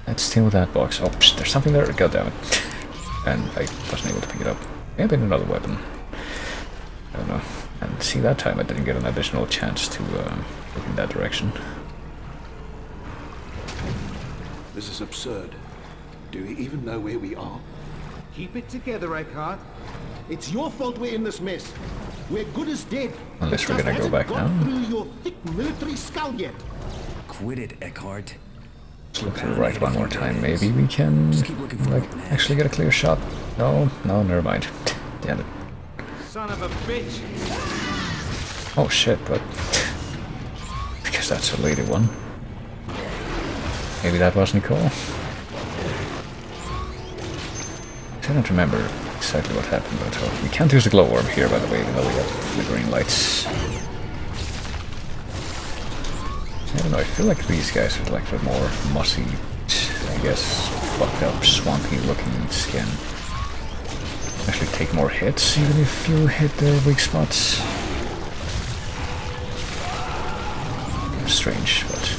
Let's steal that box. Oh, psh, there's something there. God damn it. And I wasn't able to pick it up. Maybe another weapon. I don't know. And see, that time I didn't get an additional chance to look in that direction. This is absurd. Do we even know where we are? Keep it together, Eckhart. It's your fault we're in this mess. We're good as dead. Unless we're gonna go back now. Through your thick military skull yet. Quit it, Eckhart. Let's look to the right one more time. Maybe we can, like, actually get a clear shot. No, no, never mind. Damn it. Son of a bitch! Oh shit, but... because that's a lady one. Maybe that was Nicole? I don't remember exactly what happened, but we can't use the glowworm here, by the way, even though we have flickering lights. I don't know, I feel like these guys are like the more mossy, I guess, fucked up, swampy looking skin. Actually take more hits, even if you hit their weak spots. Strange, but...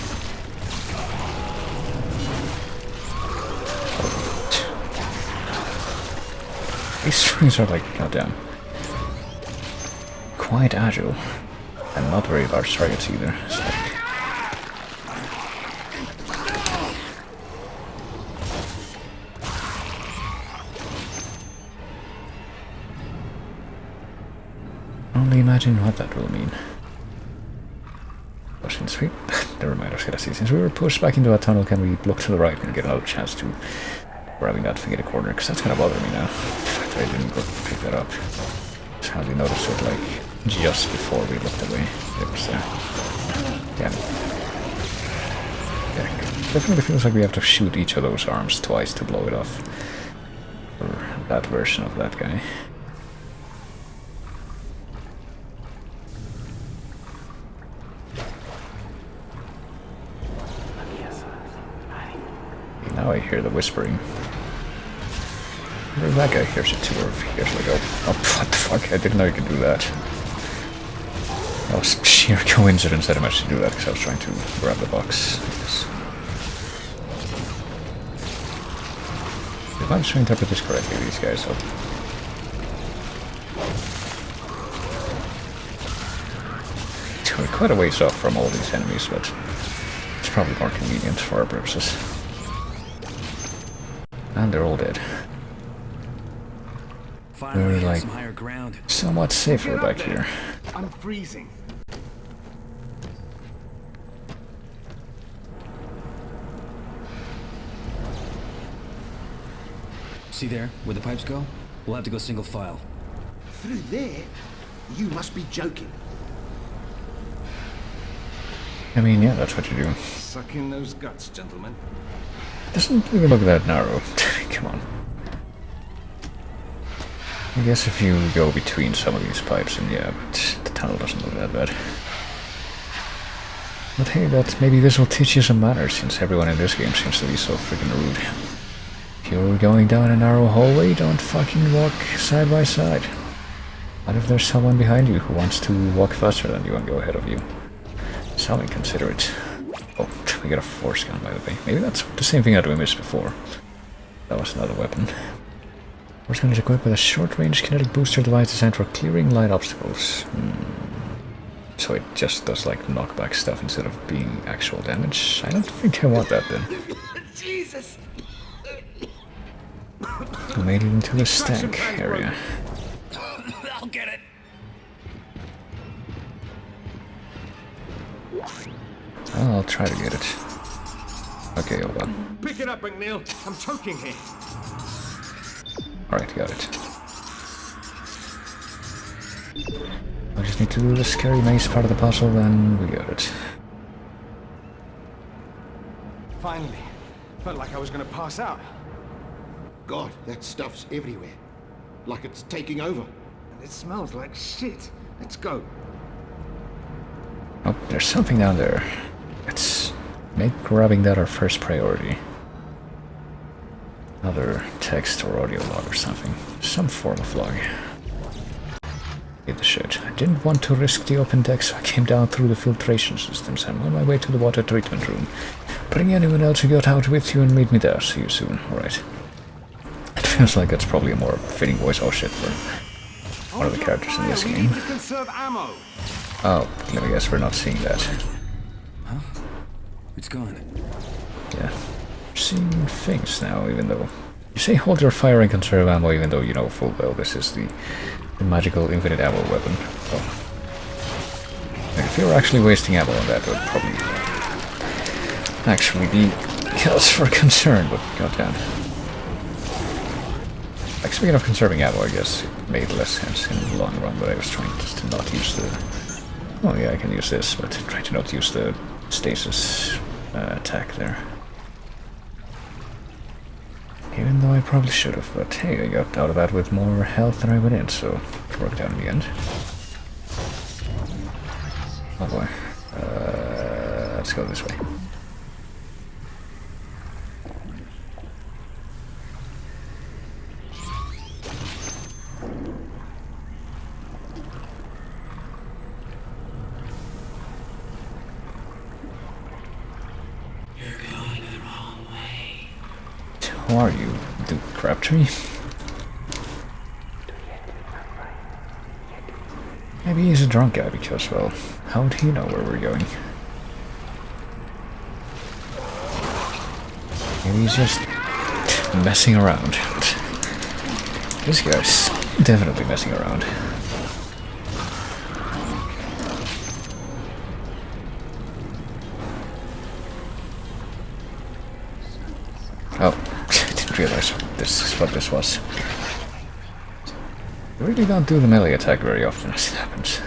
these strings are like, goddamn, quite agile, and not very large targets either. It's like... only imagine what that will mean. But since we... never mind, I was gonna say, since we were pushed back into a tunnel, can we look to the right and get another chance to grabbing that thing in the corner? Because that's gonna bother me now. I didn't go pick that up. Just hardly noticed it, like, just before we looked away. It was there. Yeah. Yeah, definitely feels like we have to shoot each of those arms twice to blow it off. Or that version of that guy. Now I hear the whispering. Where that guy hears it too, or if he hears like, oh, what the fuck, I didn't know you could do that. That was sheer coincidence that I managed to do that, because I was trying to grab the box. If I'm to interpret this correctly, these guys are... we're quite a ways off from all these enemies, but it's probably more convenient for our purposes. And they're all dead. We're like somewhat safer back here. I'm freezing. See there, where the pipes go? We'll have to go single file. Through there? You must be joking. I mean, yeah, that's what you do. Suck in those guts, gentlemen. Doesn't even look that narrow. Come on. I guess if you go between some of these pipes, and yeah, but the tunnel doesn't look that bad. But hey, maybe this will teach you some manners, since everyone in this game seems to be so freaking rude. If you're going down a narrow hallway, don't fucking walk side by side. What if there's someone behind you who wants to walk faster than you and go ahead of you? Something considerate. Oh, we got a force gun, by the way. Maybe that's the same thing that we missed before. That was another weapon. Force gun is equipped with a short-range kinetic booster device designed for clearing light obstacles. So it just does like knockback stuff instead of being actual damage? I don't think I want that then. Jesus! We made it into the stank area. I'll get it. Well, I'll try to get it. Okay, hold on. Pick it up, McNeil. I'm choking here. Alright, got it. I just need to do the scary maze part of the puzzle, then we got it. Finally. Felt like I was gonna pass out. God, that stuff's everywhere. Like it's taking over. And it smells like shit. Let's go. Oh, there's something down there. Let's make grabbing that our first priority. Another text or audio log or something. Some form of log. Hit the shit. I didn't want to risk the open deck, so I came down through the filtration systems. I'm on my way to the water treatment room. Bring anyone else who got out with you and meet me there. See you soon. Alright. It feels like it's probably a more fitting voice. Oh shit, for one of the characters in this game. Oh, I guess we're not seeing that. Huh? It's gone. Yeah. Seeing things now, even though... You say hold your fire and conserve ammo, even though you know full well this is the magical infinite ammo weapon. So, if you were actually wasting ammo on that, it would probably actually be cause for concern, but goddamn. Like, speaking of conserving ammo, I guess it made less sense in the long run, but I was trying just to not use the... Oh yeah, I can use this, but trying to not use the stasis attack there. Even though I probably should have, but hey, I got out of that with more health than I went in, so it worked out in the end. Oh boy. Let's go this way. Who are you, Duke Crabtree? Maybe he's a drunk guy because, well, how would he know where we're going? Maybe he's just messing around. This guy's definitely messing around. Oh. Realize this is what this was. You really don't do the melee attack very often as it happens.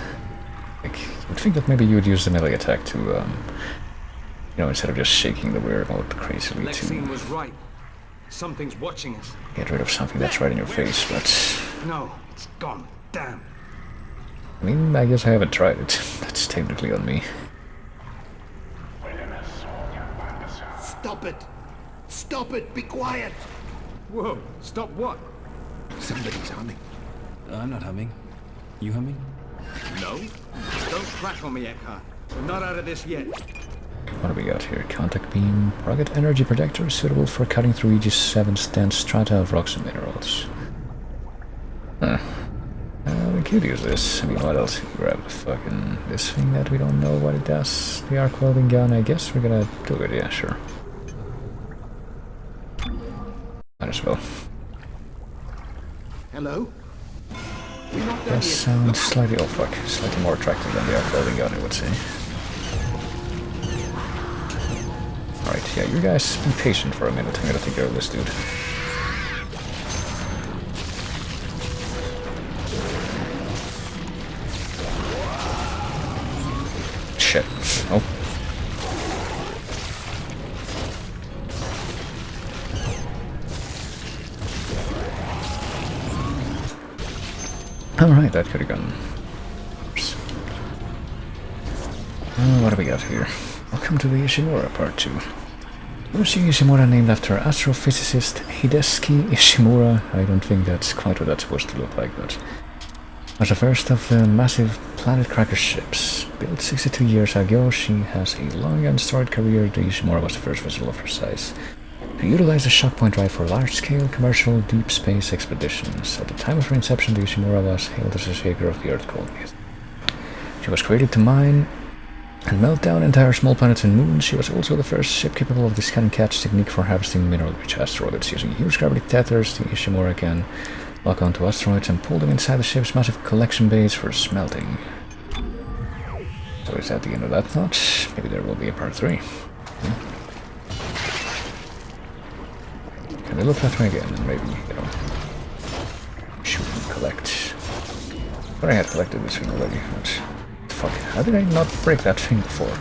Like, you'd think that maybe you would use the melee attack to, you know, instead of just shaking the weird mode crazily Lexine was right. Something's watching us. Get rid of something that's right in your face, but... No, it's gone. Damn. I mean, I guess I haven't tried it. That's technically on me. Stop it! Stop it! Be quiet! Whoa, stop what? Somebody's humming. I'm not humming. You humming? No? Don't crack on me, Eckhart. We're not out of this yet. What do we got here? Contact beam, rugged energy protector suitable for cutting through Aegis 7's dense strata of rocks and minerals. Huh. We could use this. I mean, what else? Grab the fucking... this thing that we don't know what it does. The arc welding gun, I guess we're gonna do it, yeah, sure. Might as well. Hello? That sounds slightly, oh fuck, slightly more attractive than the arc welding gun, I would say. Alright, yeah, you guys be patient for a minute. I'm gonna take care of this dude. Shit. Oh. Alright, that could have gone worse. What do we got here? Welcome to the Ishimura Part 2. Yoshi Ishimura, named after astrophysicist Hideki Ishimura. I don't think that's quite what that's supposed to look like, but... was the first of the massive Planet Cracker ships. Built 62 years ago, she has a long and storied career. The Ishimura was the first vessel of her size to utilize the shock point drive for large-scale commercial deep space expeditions. At the time of her inception, the Ishimura was hailed as a savior of the Earth colonies. She was created to mine and melt down entire small planets and moons. She was also the first ship capable of the scan and catch technique for harvesting mineral-rich asteroids. Using huge gravity tethers, the Ishimura can lock onto asteroids and pull them inside the ship's massive collection bays for smelting. So is that the end of that thought? Maybe there will be a part 3. Can we look that way again and maybe, you know, shoot and collect? But I had collected this thing already, but fuck, how did I not break that thing before?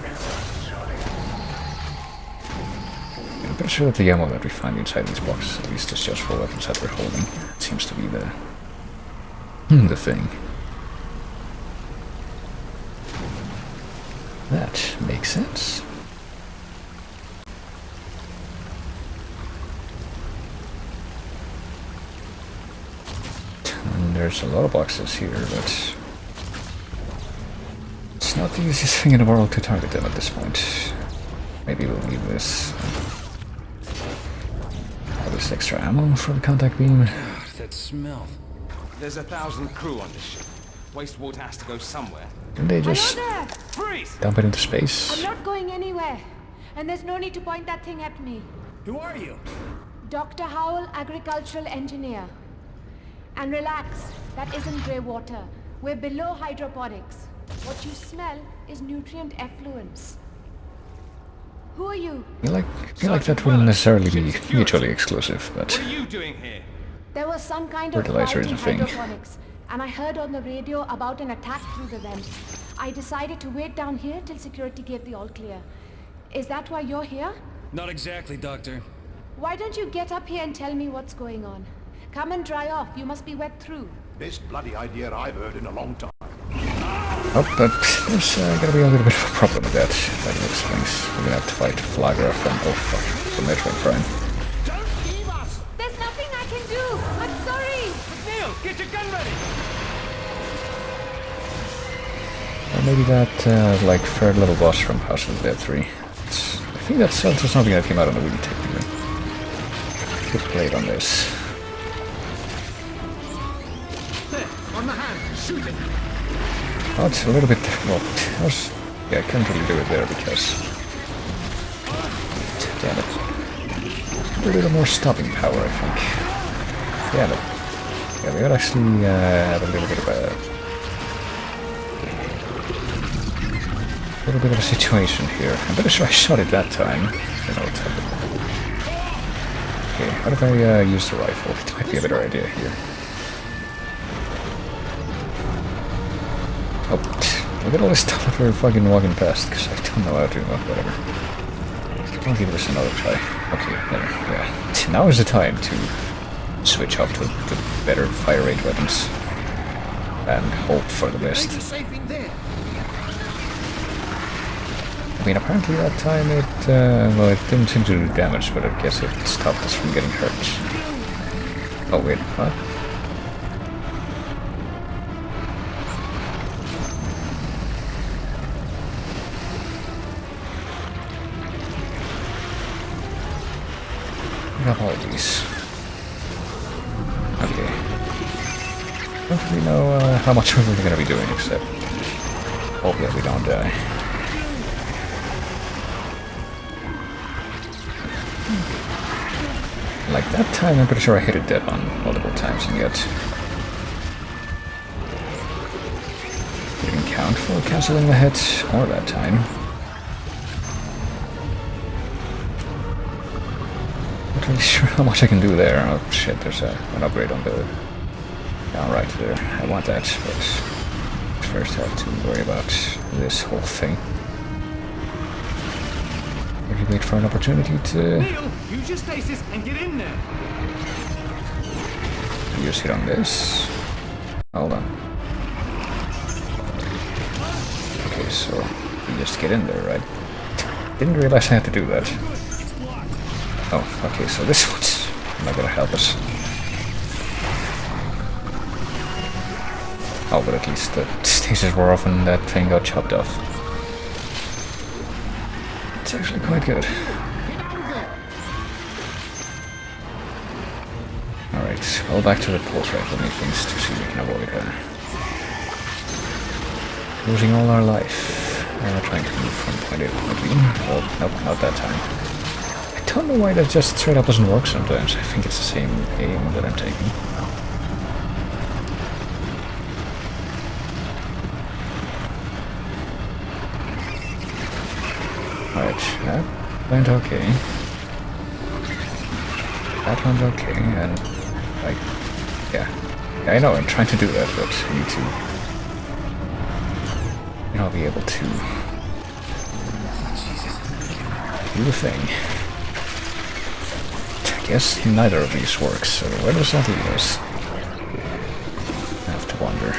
I'm pretty sure that the ammo that we find inside these boxes, at least is just for weapons that we're holding. It seems to be the thing. That makes sense. And there's a lot of boxes here, but not the easiest thing in the world to target them at this point. Maybe we'll leave this. All this extra ammo for the contact beam. That smell. There's 1,000 crew on this ship. Wastewater has to go somewhere. Can they just dump it into space? I'm not going anywhere. And there's no need to point that thing at me. Who are you? Dr. Howell, agricultural engineer. And relax, that isn't grey water. We're below hydroponics. What you smell is nutrient effluence. Who are you? I feel like that wouldn't necessarily be mutually exclusive, but... What are you doing here? There was some kind of fertilizer fight is in a thing. hydroponics, and I heard on the radio about an attack through the vent. I decided to wait down here till security gave the all clear. Is that why you're here? Not exactly, Doctor. Why don't you get up here and tell me what's going on? Come and dry off. You must be wet through. Best bloody idea I've heard in a long time. Oh, but there's gonna be a little bit of a problem with that, by the looks of things. We're gonna have to fight Flagra from, oh fuck, from Metroid Prime. There's nothing I can do! I'm sorry! Neil, get your gun ready! Or maybe that, like, third level boss from House of the Dead 3. I think that's also something that came out on the Wii, technically. Good played on this. There, on the hand, shoot it! Oh, it's a little bit... well, yeah, I can't really do it there because... damn it. A little bit more stopping power, I think. Damn it. Yeah, we gotta actually have a little bit of a situation here. I'm pretty sure I shot it that time. I know what's happened. Okay, what if I use the rifle? It might be a better idea here. Oh, look at all this stuff that we're fucking walking past, because I don't know how to, whatever. I'll give this another try. Okay, there, yeah. Now is the time to switch off to better fire rate weapons. And hope for the best. I mean, apparently that time it, well, it didn't seem to do damage, but I guess it stopped us from getting hurt. Oh wait, what? I got all of these. Okay. Don't really know how much we're really gonna be doing, except hope that we don't die. Like that time, I'm pretty sure I hit it dead on multiple times, and yet didn't count for canceling the hit, or that time. Not really sure how much I can do there. Oh shit, there's an upgrade on the down right there. I want that, but first I have to worry about this whole thing. Maybe wait for an opportunity to... Neil, use your stasis and get in there! Use it on this. Hold on. Okay, so you just get in there, right? Didn't realize I had to do that. Oh, okay, so this one's not gonna help us. Oh, but at least the stasis were off and that thing got chopped off. It's actually quite good. Alright, well, back to the pulse rifle things to see if we can avoid losing all our life. Trying to move from point A to point B. Well, nope, not that time. I don't know why that just straight up doesn't work sometimes. I think it's the same aim that I'm taking. Alright, that went okay. That one's okay, and like, yeah. I know I'm trying to do that, but I need to, you know, be able to do the thing. I guess neither of these works, so where does that leave us? I have to wonder.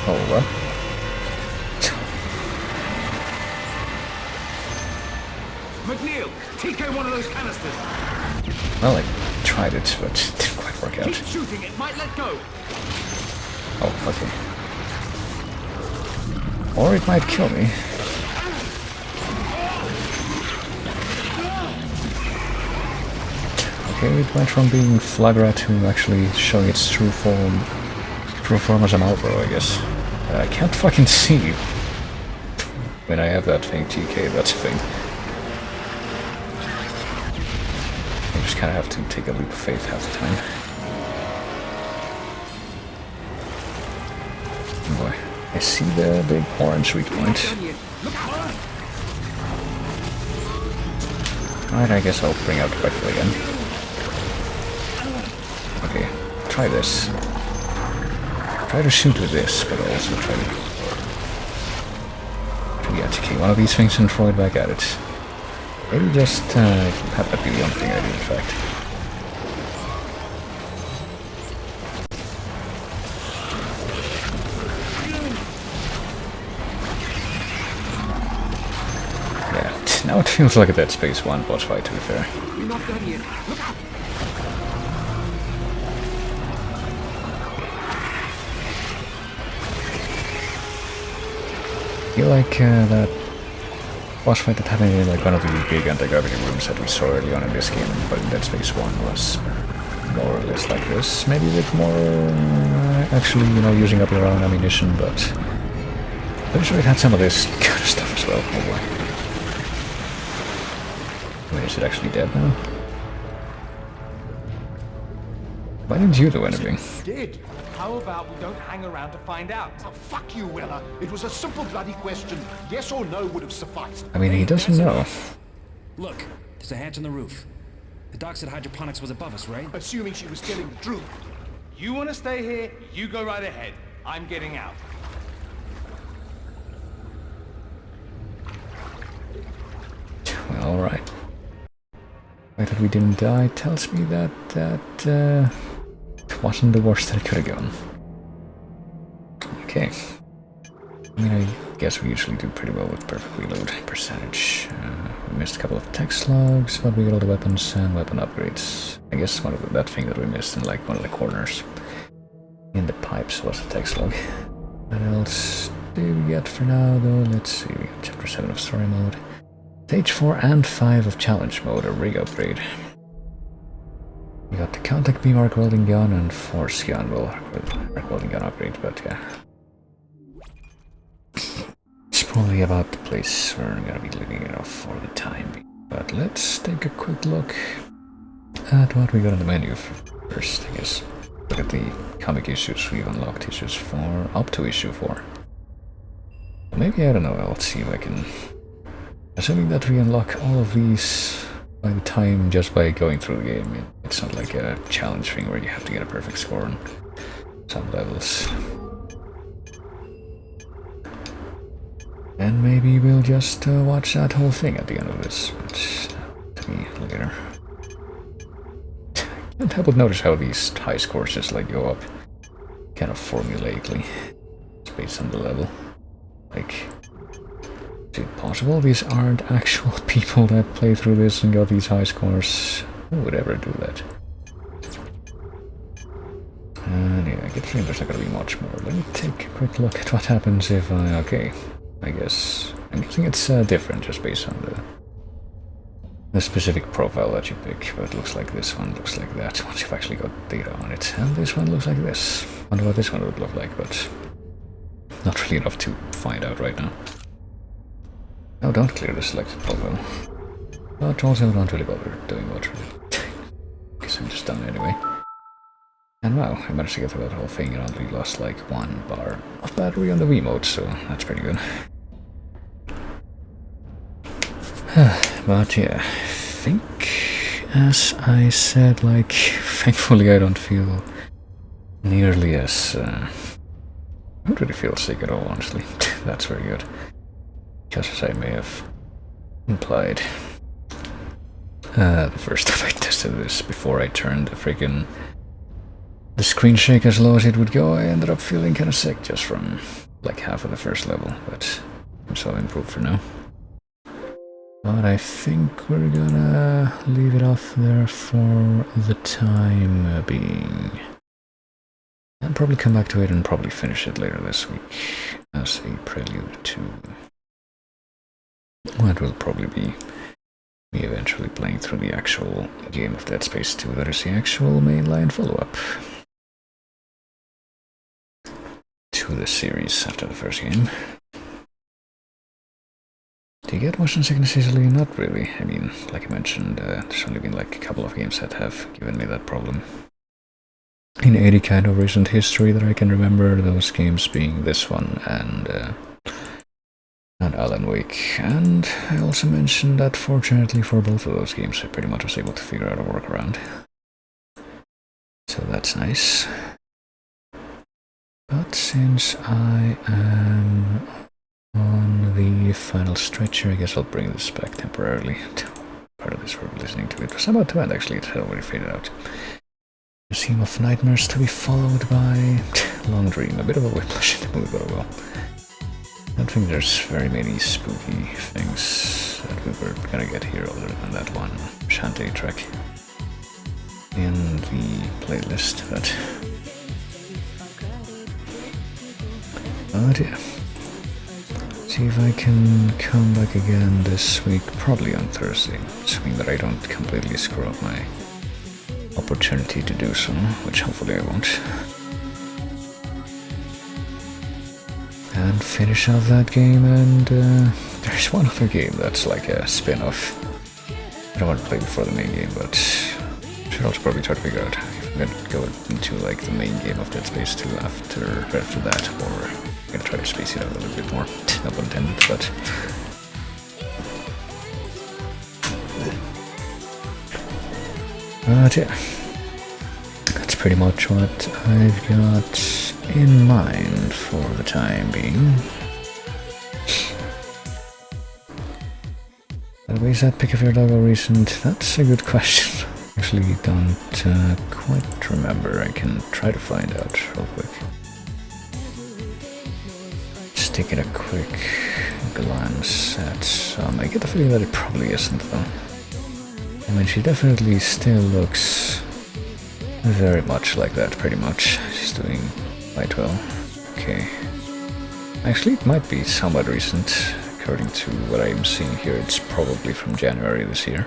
Oh, what? McNeil, TK one of those canisters. Well, I tried it, but it didn't quite work out. Keep shooting, it might let go. Oh, okay. Or it might kill me. Okay, it went from being Flagra to actually showing its true form as a Malboro, I guess. I can't fucking see when I have that thing, TK, that's a thing. I just kinda have to take a leap of faith half the time. Oh boy, I see the big orange weak point. Alright, I guess I'll bring out the rifle again. Okay, try this. Try to shoot with this, but also try to get one of these things and throw it back at it. Maybe just have that be the only thing I do, in fact. Yeah, now it feels like a Dead Space 1 boss fight, to be fair. You're not done yet. Look out! I feel like that boss fight that happened in like one of the big anti-gravity rooms that we saw early on in this game, but in Dead Space 1 was more or less like this. Maybe with more actually, you know, using up your own ammunition, but I'm sure it had some of this kind of stuff as well. Oh boy. Wait, is it actually dead now? Why didn't you do anything? Did. How about we don't hang around to find out? Oh, fuck you, Weller. It was a simple bloody question. Yes or no would have sufficed. I mean, he doesn't know. Look, there's a hatch on the roof. The doc said hydroponics was above us, right? Assuming she was telling the truth. You want to stay here, you go right ahead. I'm getting out. Well, alright. The fact that we didn't die tells me that it wasn't the worst that it could have gone. Okay. I mean, I guess we usually do pretty well with perfect reload percentage. We missed a couple of text logs, but we got all the weapons and weapon upgrades. I guess one of that thing that we missed in like one of the corners in the pipes was a text log. What else do we get for now though? Let's see, we got chapter 7 of story mode. Stage 4 and 5 of challenge mode, a rig upgrade. We got the contact beam arc welding gun and force gun, well, arc welding gun upgrade, but yeah. It's probably about the place we're gonna be looking at for the time being. But let's take a quick look at what we got on the menu first, I guess. Look at the comic issues we've unlocked, issues 4, up to issue 4. Maybe, I don't know, I'll see if I can... Assuming that we unlock all of these by the time just by going through the game, it's not like a challenge thing where you have to get a perfect score on some levels. And maybe we'll just watch that whole thing at the end of this. But let me look at her. Can't help but notice how these high scores just like go up kind of formulaically. It's based on the level. Like, is it possible these aren't actual people that play through this and got these high scores? Who would ever do that? And yeah, I get the feeling there's not gonna be much more. Let me take a quick look at what happens if I... Okay, I guess... I'm guessing it's different just based on the specific profile that you pick, but it looks like this one, looks like that, once you've actually got data on it. And this one looks like this. I wonder what this one would look like, but not really enough to find out right now. No, don't clear the selected profile. But also don't really bother doing much with it. Guess I'm just done anyway. And wow, I managed to get through that whole thing and only lost like 1 bar of battery on the Wiimote, so that's pretty good. But yeah, I think, as I said, like, thankfully I don't feel nearly as... I don't really feel sick at all, honestly. That's very good. Just as I may have implied. The first time I tested this, before I turned the screen shake as low as it would go, I ended up feeling kind of sick just from like half of the first level, but I'm so improved for now. But I think we're gonna leave it off there for the time being. And probably come back to it and probably finish it later this week as a prelude to what will probably be me eventually playing through the actual game of Dead Space 2, that is the actual mainline follow-up to the series after the first game. Do you get motion sickness easily? Not really. I mean, like I mentioned, there's only been like a couple of games that have given me that problem. In any kind of recent history that I can remember, those games being this one and Alan Wake. And I also mentioned that fortunately for both of those games I pretty much was able to figure out a workaround. So that's nice. But since I am on the final stretch here, I guess I'll bring this back temporarily. Part of this we're listening to it was about to end actually, it had already faded out. Museum of Nightmares to be followed by Long Dream. A bit of a whiplash in the mood, but oh well. I don't think there's very many spooky things that we were gonna get here other than that one Shantae track in the playlist, but yeah. See if I can come back again this week, probably on Thursday, assuming that I don't completely screw up my opportunity to do so, which hopefully I won't. And finish off that game, and there's one other game that's like a spin-off. I don't want to play before the main game, but I should also probably try to figure out if I'm gonna go into like the main game of Dead Space 2 after that, or I'm gonna try to space it out a little bit more. No pun intended, but yeah, that's pretty much what I've got in mind for the time being. By is that pick of your dog or recent? That's a good question. Actually don't quite remember. I can try to find out real quick. Just taking a quick glance at some. I get the feeling that it probably isn't though. I mean, she definitely still looks very much like that, pretty much. She's doing quite well. Okay. Actually, it might be somewhat recent. According to what I'm seeing here, it's probably from January this year.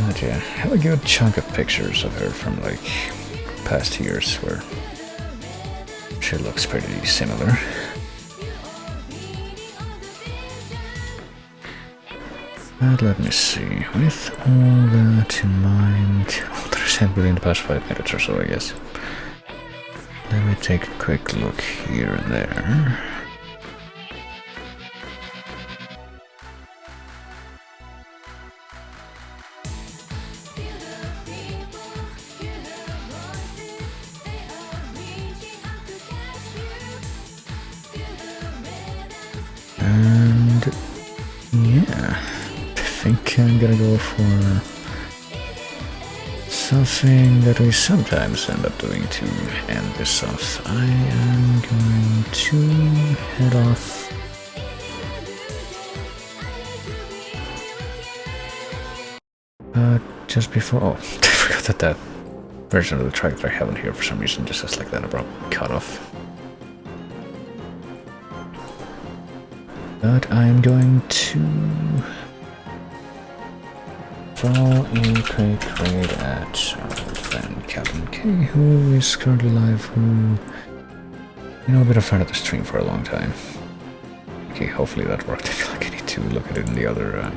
But yeah, I have a good chunk of pictures of her from like past years where she looks pretty similar. But let me see, with all that in mind, there's happened in the past 5 minutes or so, I guess. Let me take a quick look here and there. And yeah, I think I'm gonna go for something that we sometimes end up doing to end this off. I am going to head off just before. Oh, I forgot that version of the track that I have on here for some reason just has like that abrupt cutoff. But I'm going to follow a quick raid at our old friend Captain K, who is currently live, who, you know, been a friend of the stream for a long time. Okay, hopefully that worked. I feel like I need to look at it in the other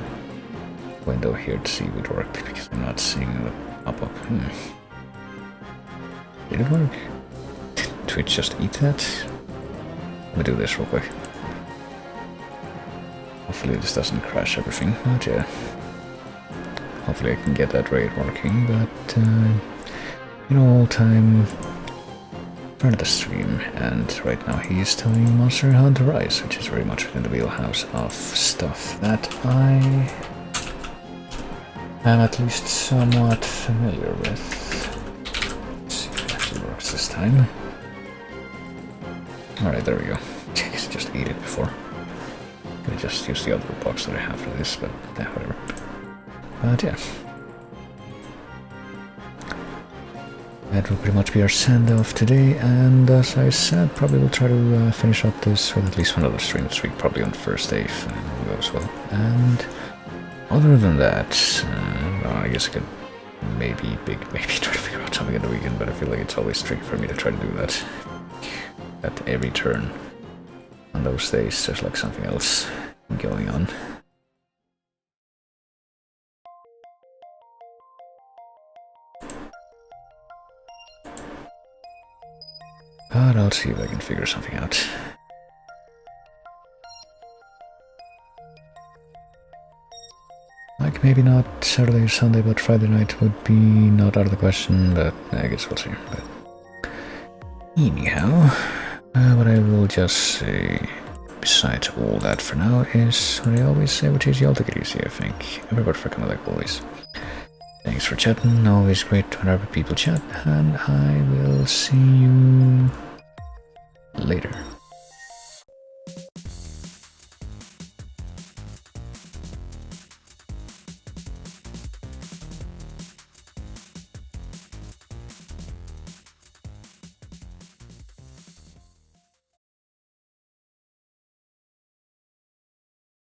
window here to see if it worked, because I'm not seeing the pop-up. Did it work? Did Twitch just eat that? Let me do this real quick. Hopefully this doesn't crash everything, but yeah. Hopefully I can get that raid working, but you know, all-time friend of the stream, and right now he is doing Monster Hunter Rise, which is very much within the wheelhouse of stuff that I am at least somewhat familiar with. Let's see if it actually works this time. Alright, there we go. I guess I just ate it before. I just use the other box that I have for this, but yeah, whatever. But yeah. That will pretty much be our send-off today, and as I said, probably we'll try to finish up this with at least one other stream this week, probably on Thursday if it goes well. And other than that, well, I guess I could maybe try to figure out something in the weekend, but I feel like it's always tricky for me to try to do that at every turn. On those days, there's like something else going on. But I'll see if I can figure something out. Like maybe not Saturday or Sunday, but Friday night would be not out of the question, but I guess we'll see. But anyhow, what I will just say, besides all that for now, is what I always say, which is y'all take it easy, I think. Everybody for coming like always. Thanks for chatting, always great whenever people chat, and I will see you later.